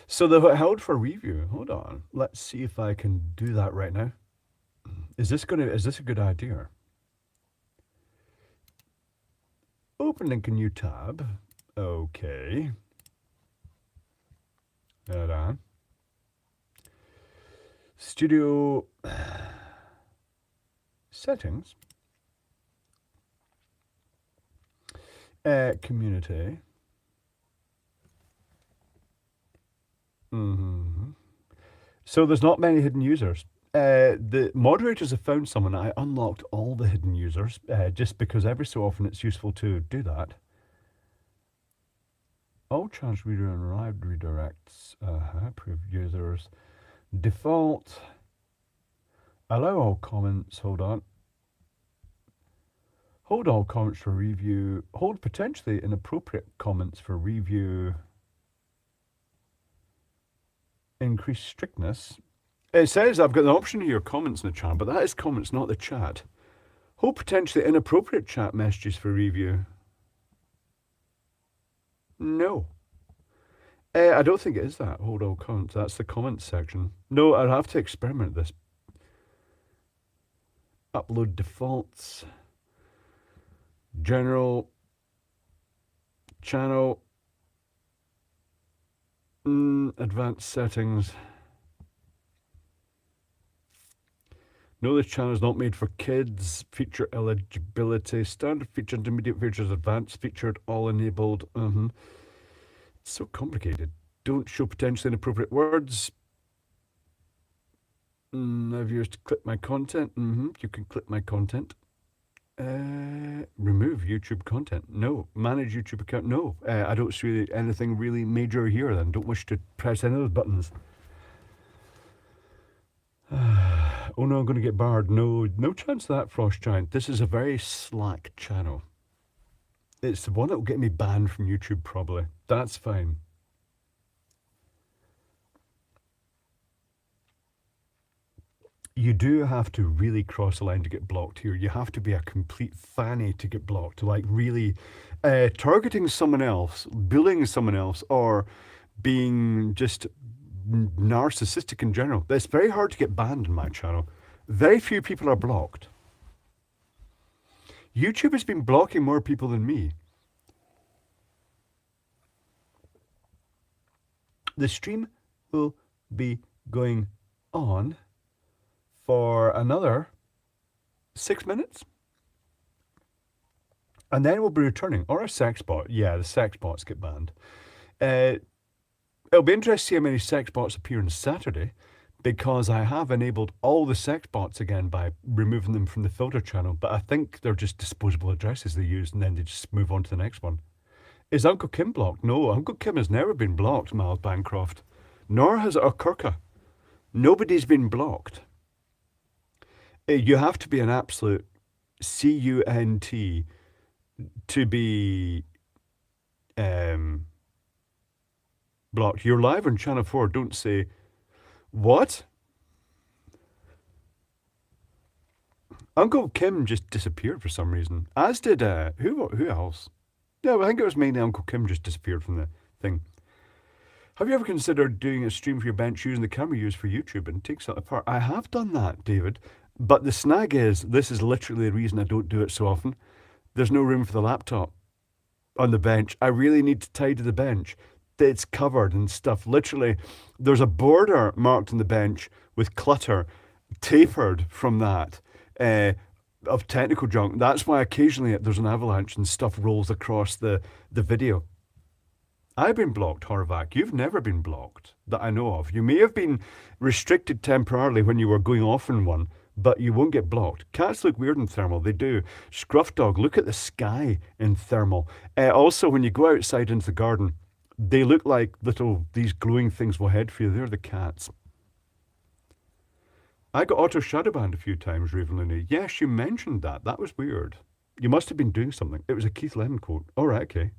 Speaker 1: So they're held for review. Hold on. Let's see if I can do that right now. Is this a good idea? Open link a new tab. Okay. Hold on. Studio settings. Community. So there's not many hidden users. The moderators have found someone. I unlocked all the hidden users just because every so often it's useful to do that. All chance reader and arrived redirects. Prove users. Default. Allow all comments. Hold on. Hold all comments for review. Hold potentially inappropriate comments for review. Increase strictness. It says I've got the option here, comments in the chat, but that is comments, not the chat. Hold potentially inappropriate chat messages for review. No. I don't think it is that. Hold all comments. That's the comments section. No, I'd have to experiment this. Upload defaults. General. Channel. Advanced settings. No, this channel is not made for kids. Feature eligibility. Standard feature, intermediate features, advanced featured, all enabled. It's so complicated. Don't show potentially inappropriate words. I've used clip my content. You can clip my content. Remove YouTube content. No. Manage YouTube account. No. I don't see anything really major here then. Don't wish to press any of those buttons. Oh no, I'm going to get barred. No chance of that, Frost Giant. This is a very slack channel. It's the one that will get me banned from YouTube probably. That's fine. You do have to really cross the line to get blocked here. You have to be a complete fanny to get blocked. Like really targeting someone else, bullying someone else, or being just narcissistic in general. It's very hard to get banned in my channel. Very few people are blocked. YouTube has been blocking more people than me. The stream will be going on for another 6 minutes. And then we'll be returning. Or a sex bot. Yeah, the sex bots get banned. It'll be interesting to see how many sex bots appear on Saturday, because I have enabled all the sex bots again by removing them from the filter channel, but I think they're just disposable addresses they use and then they just move on to the next one. Is Uncle Kim blocked? No, Uncle Kim has never been blocked, Miles Bancroft. Nor has Kirka. Nobody's been blocked. You have to be an absolute cunt to be blocked. You're live on Channel 4. Don't say, what? Uncle Kim just disappeared for some reason. As did, who else? No, I think it was mainly Uncle Kim just disappeared from the thing. Have you ever considered doing a stream for your bench using the camera you use for YouTube and take something apart? I have done that, David. But the snag is, this is literally the reason I don't do it so often. There's no room for the laptop on the bench. I really need to tidy the bench. It's covered and stuff. Literally, there's a border marked on the bench with clutter tapered from that of technical junk. That's why occasionally there's an avalanche and stuff rolls across the video. I've been blocked, Horvath. You've never been blocked that I know of. You may have been restricted temporarily when you were going off in one, but you won't get blocked. Cats look weird in thermal. They do. Scruff dog, look at the sky in thermal. Also, when you go outside into the garden, they look like these glowing things will head for you. They're the cats. I got auto shadow banned a few times, Ravenlooney. Yes, you mentioned that. That was weird. You must have been doing something. It was a Keith Lemon quote. All right, okay.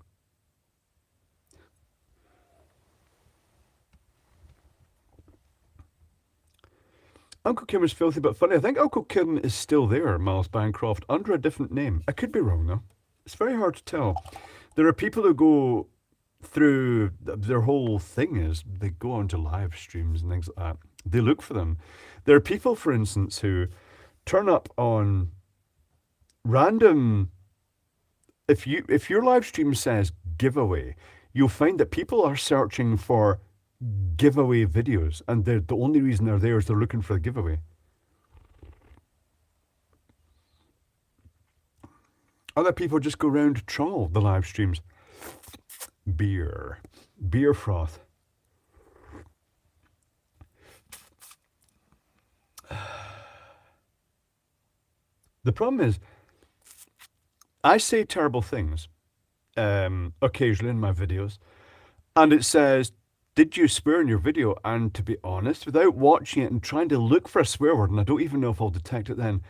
Speaker 1: Uncle Kim is filthy but funny. I think Uncle Kim is still there, Miles Bancroft, under a different name. I could be wrong, though. It's very hard to tell. There are people who go through, their whole thing is they go onto live streams and things like that. They look for them. There are people, for instance, who turn up on random... If your live stream says giveaway, you'll find that people are searching for giveaway videos, and the only reason they're there is they're looking for the giveaway. Other people just go around to troll the live streams. Beer froth. The problem is, I say terrible things occasionally in my videos, and it says, did you swear in your video? And to be honest, without watching it and trying to look for a swear word, and I don't even know if I'll detect it then,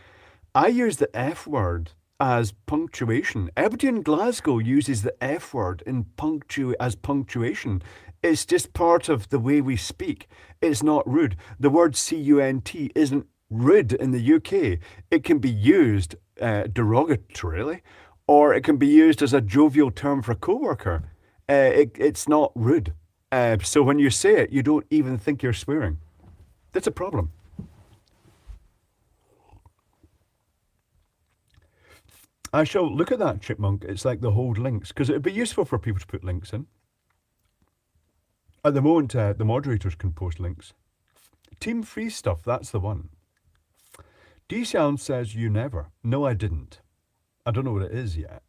Speaker 1: I use the F word as punctuation. Everybody in Glasgow uses the F word as punctuation. It's just part of the way we speak. It's not rude. The word cunt isn't rude in the UK. It can be used derogatorily, or it can be used as a jovial term for a co-worker. It's not rude. So when you say it, you don't even think you're swearing. That's a problem. I shall look at that, Chipmunk. It's like the hold links, because it would be useful for people to put links in. At the moment, the moderators can post links. Team free stuff, that's the one. D-Sound says you never. No, I didn't. I don't know what it is yet.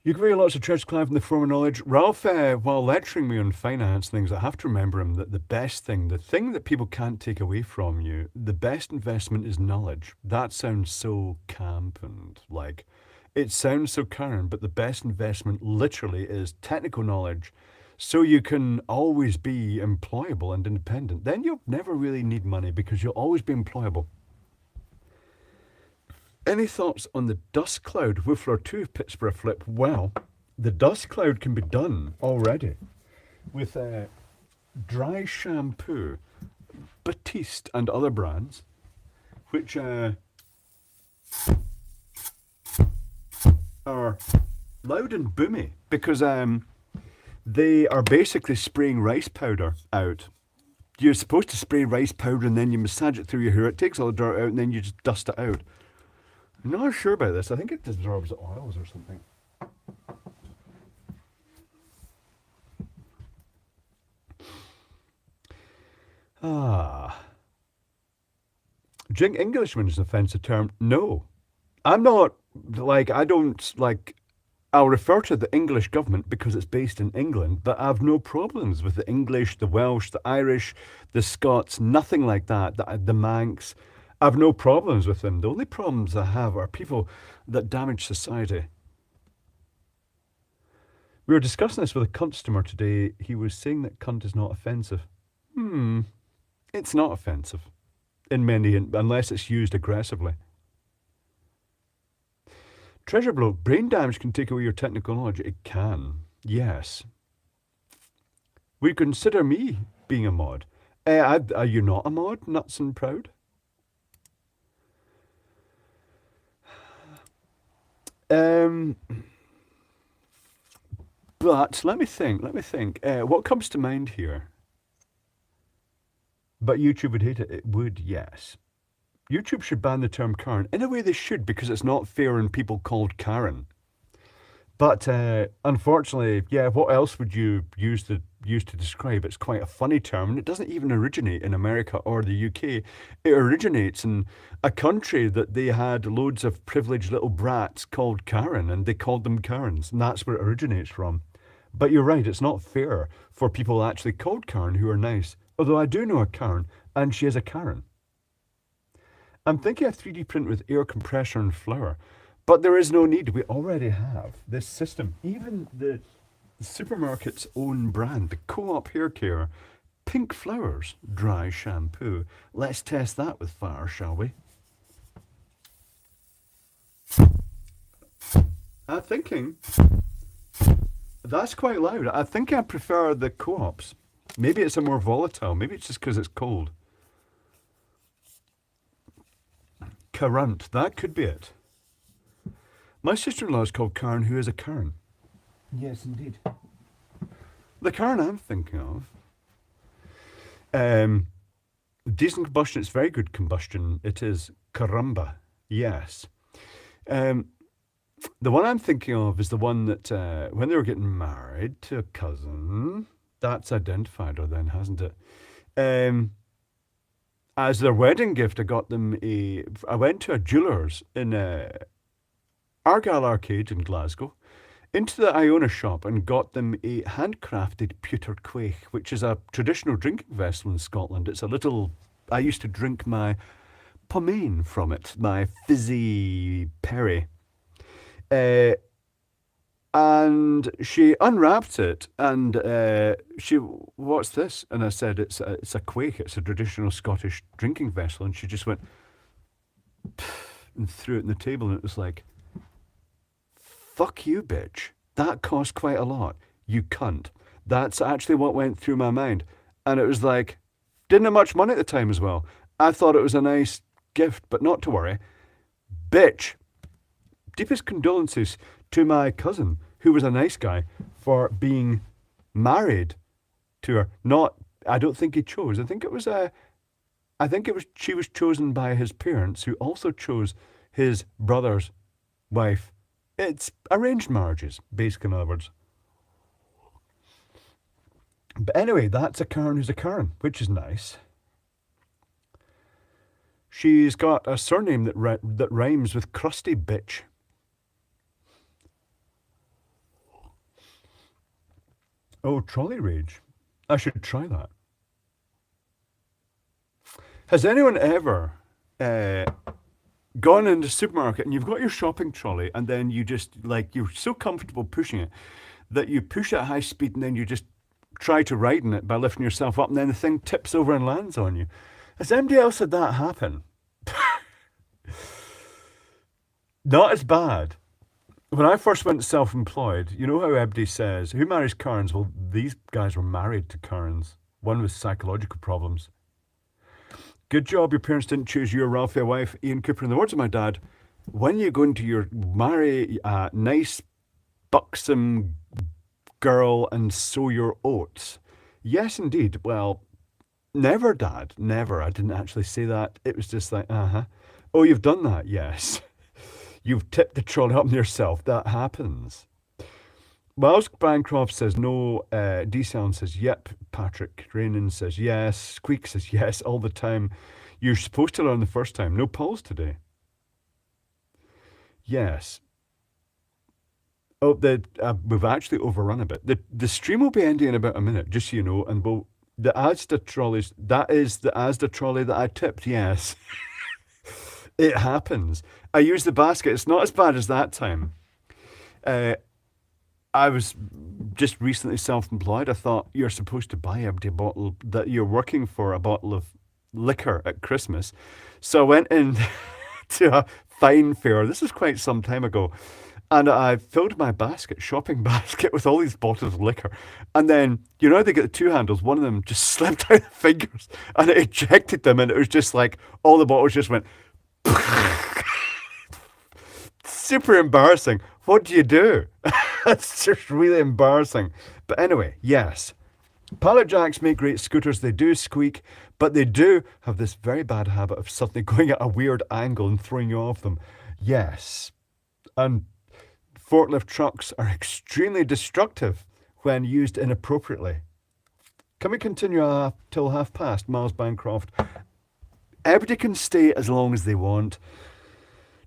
Speaker 1: You can vary lots of treasures climbed from the former knowledge. Ralph, while lecturing me on finance things, I have to remember him that the thing that people can't take away from you, the best investment is knowledge. That sounds so camp and it sounds so current, but the best investment literally is technical knowledge, so you can always be employable and independent. Then you'll never really need money because you'll always be employable. Any thoughts on the dust cloud Woofler 2 Pittsburgh flip? Well, the dust cloud can be done already with dry shampoo, Batiste and other brands, which are loud and boomy because they are basically spraying rice powder out. You're supposed to spray rice powder and then you massage it through your hair. It takes all the dirt out and then you just dust it out. I'm not sure about this. I think it absorbs the oils or something. Jing Englishman is an offensive term. No. I'm not, I'll refer to the English government because it's based in England, but I have no problems with the English, the Welsh, the Irish, the Scots, nothing like that, the Manx. I have no problems with them. The only problems I have are people that damage society. We were discussing this with a customer today. He was saying that cunt is not offensive. It's not offensive in many, unless it's used aggressively. Treasure bloke, brain damage can take away your technical knowledge. It can, yes. Would you consider me being a mod? Are you not a mod, nuts and proud? But let me think. What comes to mind here? But YouTube would hate it. It would, yes. YouTube should ban the term Karen. In a way, they should, because it's not fair on people called Karen. But unfortunately, yeah, what else would you use to describe? It's quite a funny term, and it doesn't even originate in America or the UK. It originates in a country that they had loads of privileged little brats called Karen, and they called them Karens, and that's where it originates from. But you're right, it's not fair for people actually called Karen who are nice. Although I do know a Karen, and she is a Karen. I'm thinking of 3D print with air compressor and flour. But there is no need. We already have this system. Even the supermarket's own brand, the Co-op Hair Care Pink Flowers Dry Shampoo. Let's test that with fire, shall we? I'm thinking that's quite loud. I think I prefer the Co-ops. Maybe it's a more volatile. Maybe it's just because it's cold. Currant. That could be it. My sister-in-law is called Karen, who is a Karen. Yes, indeed. The Karen I'm thinking of. Decent combustion, it's very good combustion. It is caramba, yes. The one I'm thinking of is the one that when they were getting married to a cousin, that's identified her then, hasn't it? As their wedding gift, I went to a jeweller's in Argyle Arcade in Glasgow, into the Iona shop and got them a handcrafted pewter quaich, which is a traditional drinking vessel in Scotland. It's a little, I used to drink my pomain from it, my fizzy perry. And she unwrapped it and what's this? And I said, it's a quaich, it's a traditional Scottish drinking vessel. And she just went, and threw it on the table, and it was like, fuck you, bitch. That cost quite a lot. You cunt. That's actually what went through my mind. And it was like, didn't have much money at the time as well. I thought it was a nice gift, but not to worry. Bitch. Deepest condolences to my cousin, who was a nice guy, for being married to her. I don't think he chose. I think it was she was chosen by his parents, who also chose his brother's wife. It's arranged marriages, basically, in other words. But anyway, that's a Karen who's a Karen, which is nice. She's got a surname that rhymes with crusty bitch. Oh, trolley rage. I should try that. Has anyone ever gone into the supermarket and you've got your shopping trolley, and then you just, like, you're so comfortable pushing it that you push it at high speed, and then you just try to ride in it by lifting yourself up, and then the thing tips over and lands on you? Has anybody else had that happen? Not as bad. When I first went self-employed, you know how everybody says, who marries Karens? Well, these guys were married to Karens. One with psychological problems. Good job your parents didn't choose you or Ralphie a wife. Ian Cooper, in the words of my dad, when you go into marry a nice, buxom girl and sow your oats. Yes, indeed. Well, never, Dad. Never. I didn't actually say that. It was just like, Oh, you've done that? Yes. You've tipped the trolley up on yourself. That happens. Miles Bancroft says no. D-Sound says yep. Patrick Rainin says yes. Squeak says yes all the time. You're supposed to learn the first time. No polls today. Yes. Oh, we've actually overrun a bit. The stream will be ending in about a minute, just so you know. And the Asda trolleys, that is the Asda trolley that I tipped, yes. It happens. I use the basket. It's not as bad as that time. I was just recently self-employed. I thought you're supposed to buy everybody a bottle, that you're working for a bottle of liquor at Christmas. So I went in to a fine fair. This was quite some time ago. And I filled my shopping basket with all these bottles of liquor. And then, you know, they get the two handles. One of them just slipped out of the fingers and it ejected them. And it was just like, all the bottles just went... Super embarrassing. What do you do? It's just really embarrassing. But anyway, yes. Pallet jacks make great scooters. They do squeak, but they do have this very bad habit of suddenly going at a weird angle and throwing you off them. Yes. And forklift trucks are extremely destructive when used inappropriately. Can we continue till past, Miles Bancroft? Everybody can stay as long as they want.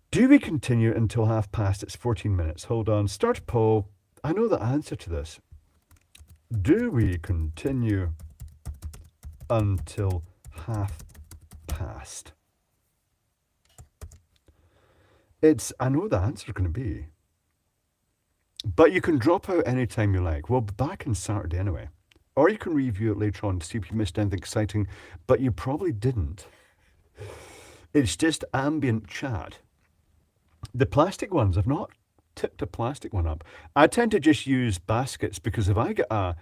Speaker 1: Do we continue until past? It's 14 minutes. Hold on. Start poll. I know the answer to this. Do we continue until past? I know the answer is going to be. But you can drop out anytime you like. We'll be back on Saturday anyway. Or you can review it later on to see if you missed anything exciting, but you probably didn't. It's just ambient chat. The plastic ones, I've not tipped a plastic one up. I tend to just use baskets because if I get a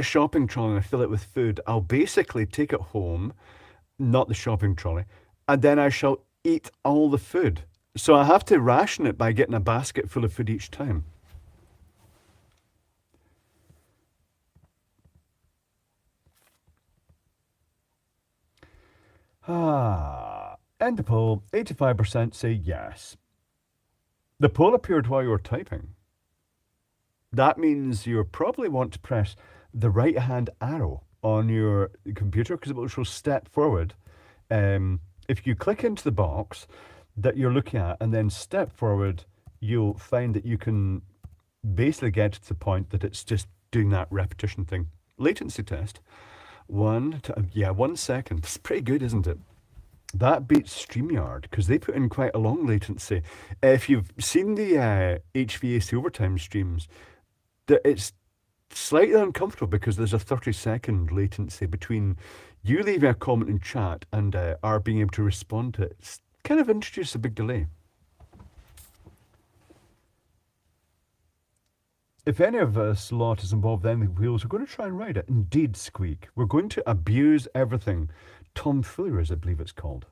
Speaker 1: shopping trolley and I fill it with food, I'll basically take it home, not the shopping trolley, and then I shall eat all the food. So I have to ration it by getting a basket full of food each time. End the poll. 85% say yes. The poll appeared while you were typing. That means you probably want to press the right-hand arrow on your computer because it will show step forward. If you click into the box that you're looking at and then step forward, you'll find that you can basically get to the point that it's just doing that repetition thing. Latency test. 1 second. It's pretty good, isn't it? That beats StreamYard because they put in quite a long latency. If you've seen the HVAC overtime streams, it's slightly uncomfortable because there's a 30-second latency between you leaving a comment in chat and our being able to respond to it. It's kind of introduced a big delay. If any of us lot is involved in the wheels, we're going to try and ride it. Indeed, Squeak. We're going to abuse everything. Tomfoolery, I believe it's called.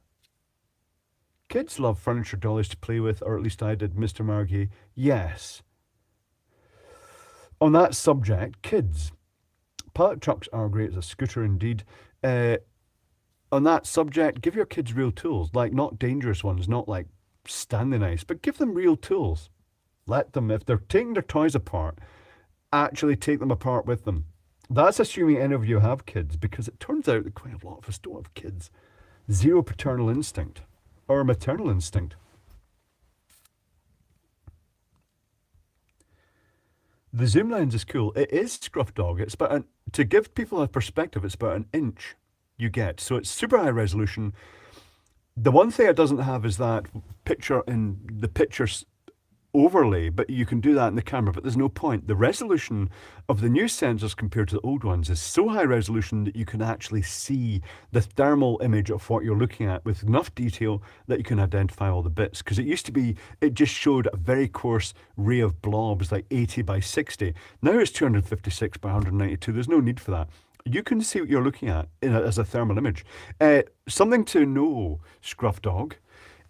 Speaker 1: Kids love furniture dollies to play with, or at least I did, Mr. Margie. Yes. On that subject, kids. Pallet trucks are great as a scooter indeed. On that subject, give your kids real tools, like not dangerous ones, not like standing ice, but give them real tools. Let them, if they're taking their toys apart, actually take them apart with them. That's assuming any of you have kids, because it turns out that quite a lot of us don't have kids. Zero paternal instinct, or maternal instinct. The zoom lens is cool. It is Scruff Dog. It's about to give people a perspective, it's about an inch you get. So it's super high resolution. The one thing it doesn't have is that picture in the pictures overlay, but you can do that in the camera, but there's no point. The resolution of the new sensors compared to the old ones is so high resolution that you can actually see the thermal image of what you're looking at with enough detail that you can identify all the bits. Because it used to be, it just showed a very coarse ray of blobs, like 80 by 60. Now it's 256 by 192. There's no need for that. You can see what you're looking at as a thermal image. Something to know, Scruff Dog,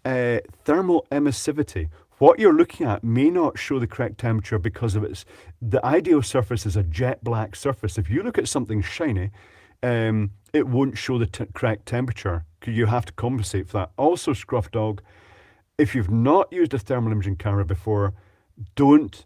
Speaker 1: thermal emissivity. What you're looking at may not show the correct temperature because of the ideal surface is a jet black surface. If you look at something shiny, it won't show the correct temperature because you have to compensate for that. Also, Scruff Dog, if you've not used a thermal imaging camera before, don't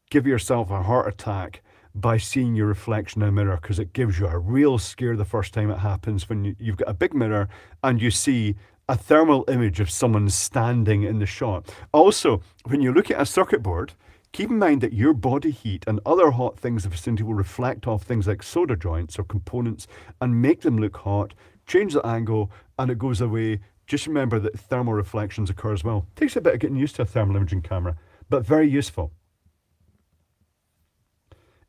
Speaker 1: give yourself a heart attack by seeing your reflection in a mirror because it gives you a real scare the first time it happens when you've got a big mirror and you see a thermal image of someone standing in the shot. Also, when you look at a circuit board, keep in mind that your body heat and other hot things in the vicinity will reflect off things like solder joints or components and make them look hot, change the angle, and it goes away. Just remember that thermal reflections occur as well. Takes a bit of getting used to a thermal imaging camera, but very useful.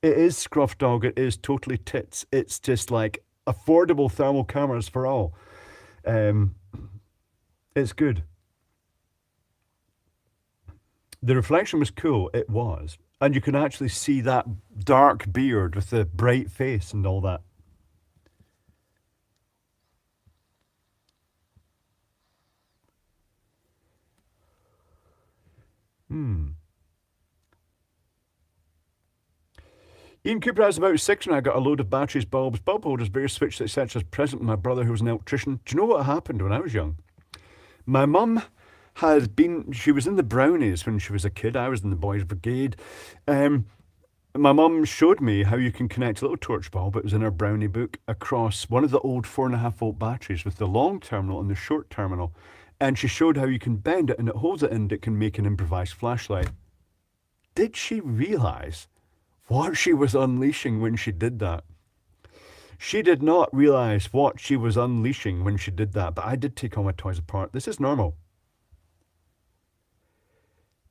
Speaker 1: It is Scruff Dog, it is totally tits. It's just like affordable thermal cameras for all. It's good. The reflection was cool, it was. And you can actually see that dark beard with the bright face and all that. Ian Cooper, I was about 6 when I got a load of batteries, bulbs, bulb holders, various switches, etc. as a present from my brother who was an electrician. Do you know what happened when I was young? My mum she was in the brownies when she was a kid. I was in the boys' brigade. My mum showed me how you can connect a little torch bulb, it was in her brownie book, across one of the old 4.5 volt batteries with the long terminal and the short terminal. And she showed how you can bend it and it holds it and it can make an improvised flashlight. Did she realise what she was unleashing when she did that? She did not realise what she was unleashing when she did that, but I did take all my toys apart. This is normal.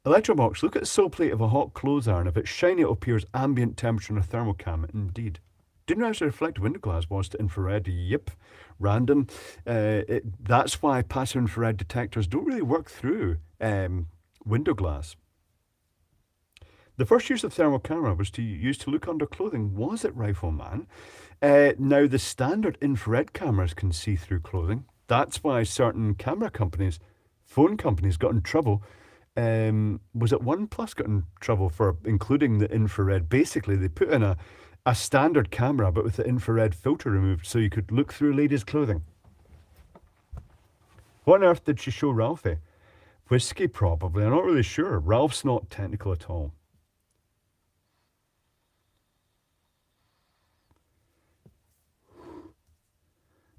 Speaker 1: Electrobox, look at the sole plate of a hot clothes iron. If it's shiny, it appears ambient temperature in a thermal cam. Indeed. Didn't realize the reflective window glass was to infrared. Yep. Random. That's why passive infrared detectors don't really work through window glass. The first use of thermal camera was used to look under clothing. Was it, Rifleman? Now, the standard infrared cameras can see through clothing. That's why certain camera companies, phone companies, got in trouble. Was it OnePlus got in trouble for including the infrared? Basically, they put in a standard camera, but with the infrared filter removed, so you could look through ladies' clothing. What on earth did she show Ralphie? Whiskey, probably. I'm not really sure. Ralph's not technical at all.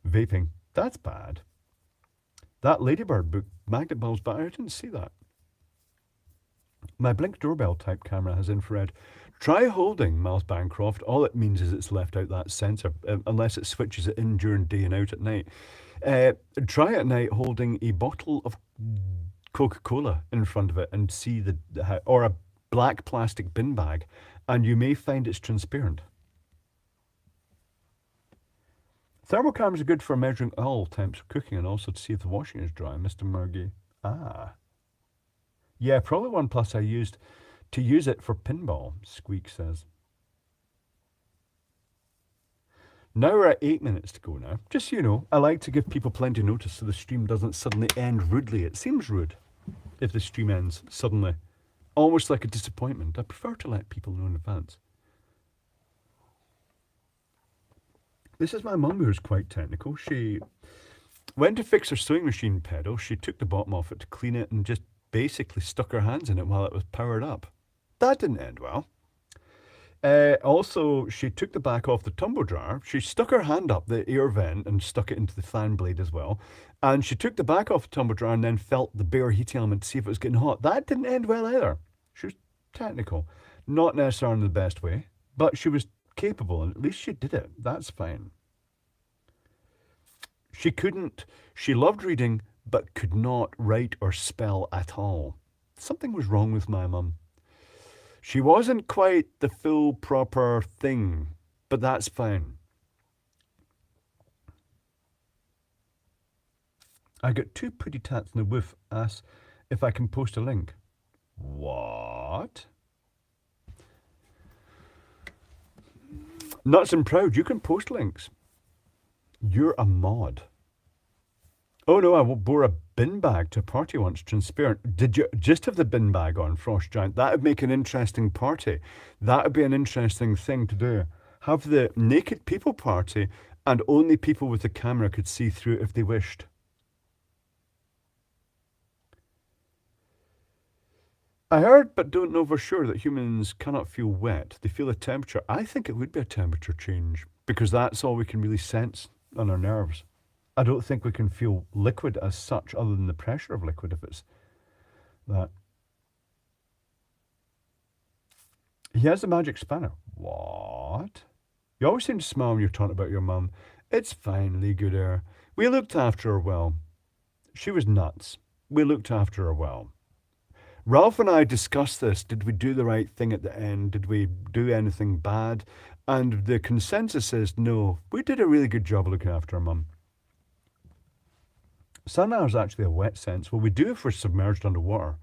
Speaker 1: Vaping. That's bad. That Ladybird book, magnet bulbs, but I didn't see that. My Blink doorbell type camera has infrared. Try holding Miles Bancroft. All it means is it's left out that sensor, unless it switches it in during day and out at night. Try at night holding a bottle of Coca-Cola in front of it and see or a black plastic bin bag, and you may find it's transparent. Thermal cameras are good for measuring oil temps for cooking and also to see if the washing is dry, Mr. Murgy. Yeah, probably OnePlus I used to use it for pinball, Squeak says. Now we're at 8 minutes to go now. Just so you know, I like to give people plenty of notice so the stream doesn't suddenly end rudely. It seems rude if the stream ends suddenly. Almost like a disappointment. I prefer to let people know in advance. This is my mum, who's quite technical. She went to fix her sewing machine pedal. She took the bottom off it to clean it and just basically stuck her hands in it while it was powered up. That didn't end well. Also, she took the back off the tumble dryer. She stuck her hand up the air vent and stuck it into the fan blade as well. And she took the back off the tumble dryer and then felt the bare heating element to see if it was getting hot. That didn't end well either. She was technical. Not necessarily in the best way, but she was capable, and at least she did it. That's fine. She loved reading, but could not write or spell at all. Something was wrong with my mum. She wasn't quite the full proper thing, but that's fine. I got 2 putty tats in the woof. Ask if I can post a link. What? Nuts and Proud, you can post links. You're a mod. Oh no, I bore a bin bag to a party once, transparent. Did you just have the bin bag on, Frost Giant? That would make an interesting party. That would be an interesting thing to do. Have the naked people party, and only people with the camera could see through it if they wished. I heard, but don't know for sure, that humans cannot feel wet. They feel a temperature. I think it would be a temperature change, because that's all we can really sense on our nerves. I don't think we can feel liquid as such, other than the pressure of liquid, if it's that. He has a magic spanner. What? You always seem to smile when you're talking about your mum. It's fine, Lee Goodair. We looked after her well. She was nuts. We looked after her well. Ralph and I discussed this. Did we do the right thing at the end? Did we do anything bad? And the consensus is no. We did a really good job looking after our mum. Sun is actually a wet sense. Well, we do if we're submerged underwater.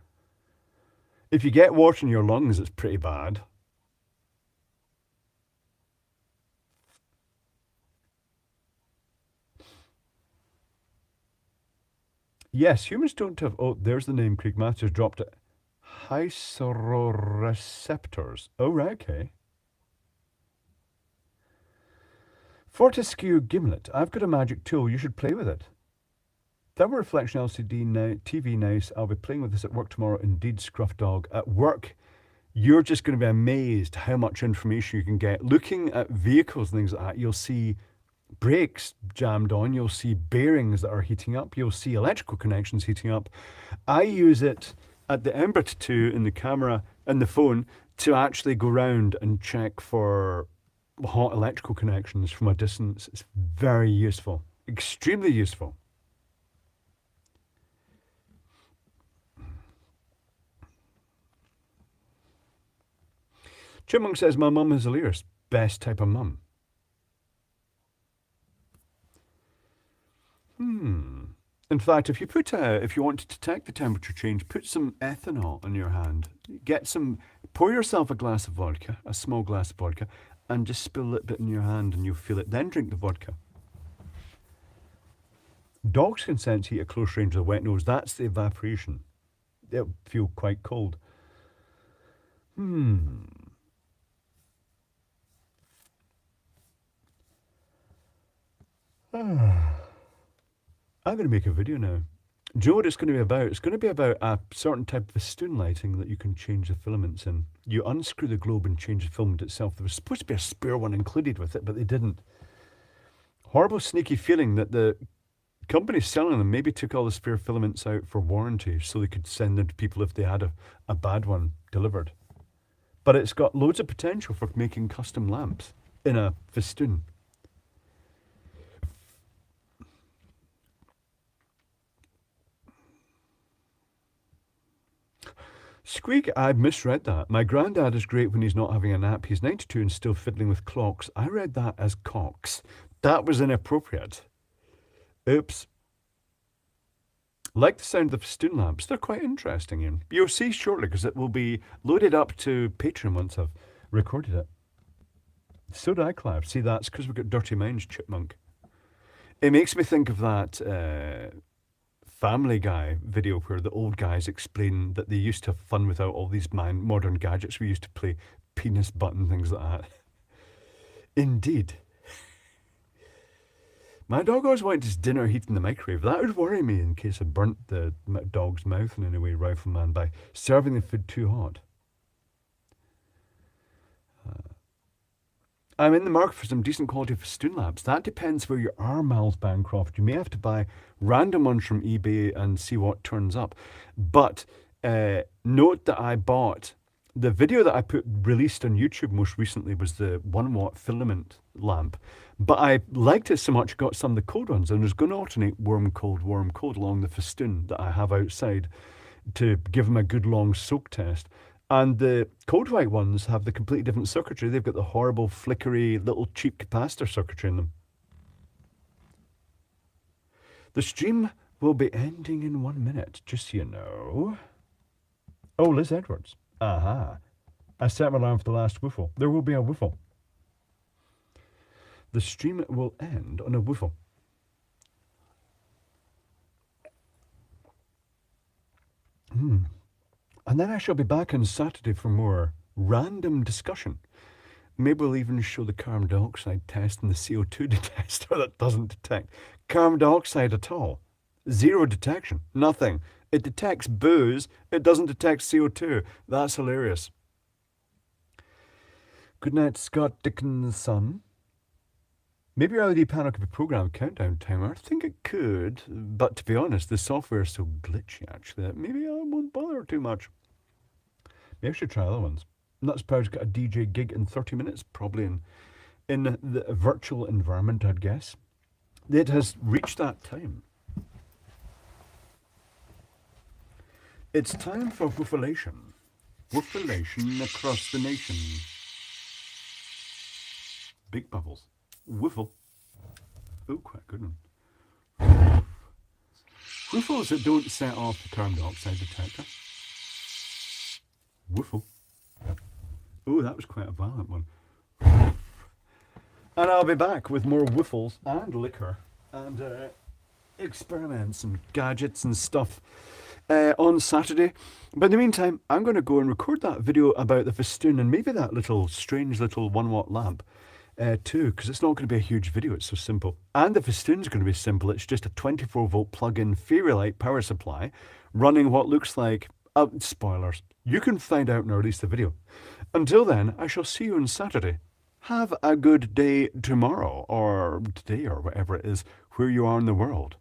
Speaker 1: If you get water in your lungs, it's pretty bad. Yes, humans don't have... Oh, there's the name. Craig Matthews dropped it. Hysteroreceptors. Oh, right, okay. Fortescue Gimlet. I've got a magic tool. You should play with it. Thermal reflection LCD now, TV nice. I'll be playing with this at work tomorrow. Indeed, Scruff Dog. At work, you're just going to be amazed how much information you can get. Looking at vehicles and things like that, you'll see brakes jammed on. You'll see bearings that are heating up. You'll see electrical connections heating up. I use it at the Embra 2 in the camera and the phone to actually go round and check for hot electrical connections from a distance. It's very useful, extremely useful. Chipmunk says, my mum is hilarious. Best type of mum. In fact, if you want to detect the temperature change, put some ethanol in your hand. Pour yourself a glass of vodka, a small glass of vodka, and just spill a little bit in your hand and you'll feel it. Then drink the vodka. Dogs can sense heat at close range with a wet nose. That's the evaporation. They'll feel quite cold. I'm going to make a video now. Joe, what it's going to be about? It's going to be about a certain type of festoon lighting that you can change the filaments in. You unscrew the globe and change the filament itself. There was supposed to be a spare one included with it, but they didn't. Horrible, sneaky feeling that the company selling them maybe took all the spare filaments out for warranty so they could send them to people if they had a bad one delivered. But it's got loads of potential for making custom lamps in a festoon. Squeak, I misread that. My granddad is great when he's not having a nap. He's 92 and still fiddling with clocks. I read that as cocks. That was inappropriate. Oops. Like the sound of the festoon lamps. They're quite interesting, Ian. You'll see shortly because it will be loaded up to Patreon once I've recorded it. So did I, Clive. See, that's because we've got Dirty Minds, Chipmunk. It makes me think of that Family Guy video where the old guys explain that they used to have fun without all these modern gadgets. We used to play penis button, things like that. Indeed. My dog always wanted his dinner heated in the microwave. That would worry me in case I burnt the dog's mouth in any way, Rifleman, by serving the food too hot. I'm in the market for some decent quality festoon lamps. That depends where you are, Miles Bancroft. You may have to buy random ones from eBay and see what turns up. But note that I bought, the video that I released on YouTube most recently was the 1 watt filament lamp. But I liked it so much, I got some of the cold ones, and I was going to alternate warm, cold along the festoon that I have outside to give them a good long soak test. And the cold white ones have the completely different circuitry. They've got the horrible, flickery, little cheap capacitor circuitry in them. The stream will be ending in 1 minute, just so you know. Oh, Liz Edwards. Aha. I set my alarm for the last woofle. There will be a woofle. The stream will end on a woofle. And then I shall be back on Saturday for more random discussion. Maybe we'll even show the carbon dioxide test and the CO2 detector that doesn't detect carbon dioxide at all. Zero detection. Nothing. It detects booze. It doesn't detect CO2. That's hilarious. Good night, Scott Dickinson. Maybe your LED panel could be programmed countdown timer. I think it could, but to be honest, the software is so glitchy actually that maybe I won't bother too much. Maybe I should try other ones. Nuts Power's got a DJ gig in 30 minutes, probably in the virtual environment, I'd guess. It has reached that time. It's time for woofulation. Woofulation across the nation. Big bubbles. Woofle. Oh, quite a good one. Woofles that don't set off the carbon dioxide detector. Woofle. Oh, that was quite a violent one. And I'll be back with more woofles and liquor and experiments and gadgets and stuff on Saturday. But in the meantime, I'm going to go and record that video about the festoon and maybe that little strange little 1 watt lamp. too, because it's not going to be a huge video. It's so simple. And the Festoon's going to be simple. It's just a 24-volt plug-in Fairylight power supply running what looks like... spoilers. You can find out when I release the video. Until then, I shall see you on Saturday. Have a good day tomorrow, or today, or whatever it is, where you are in the world.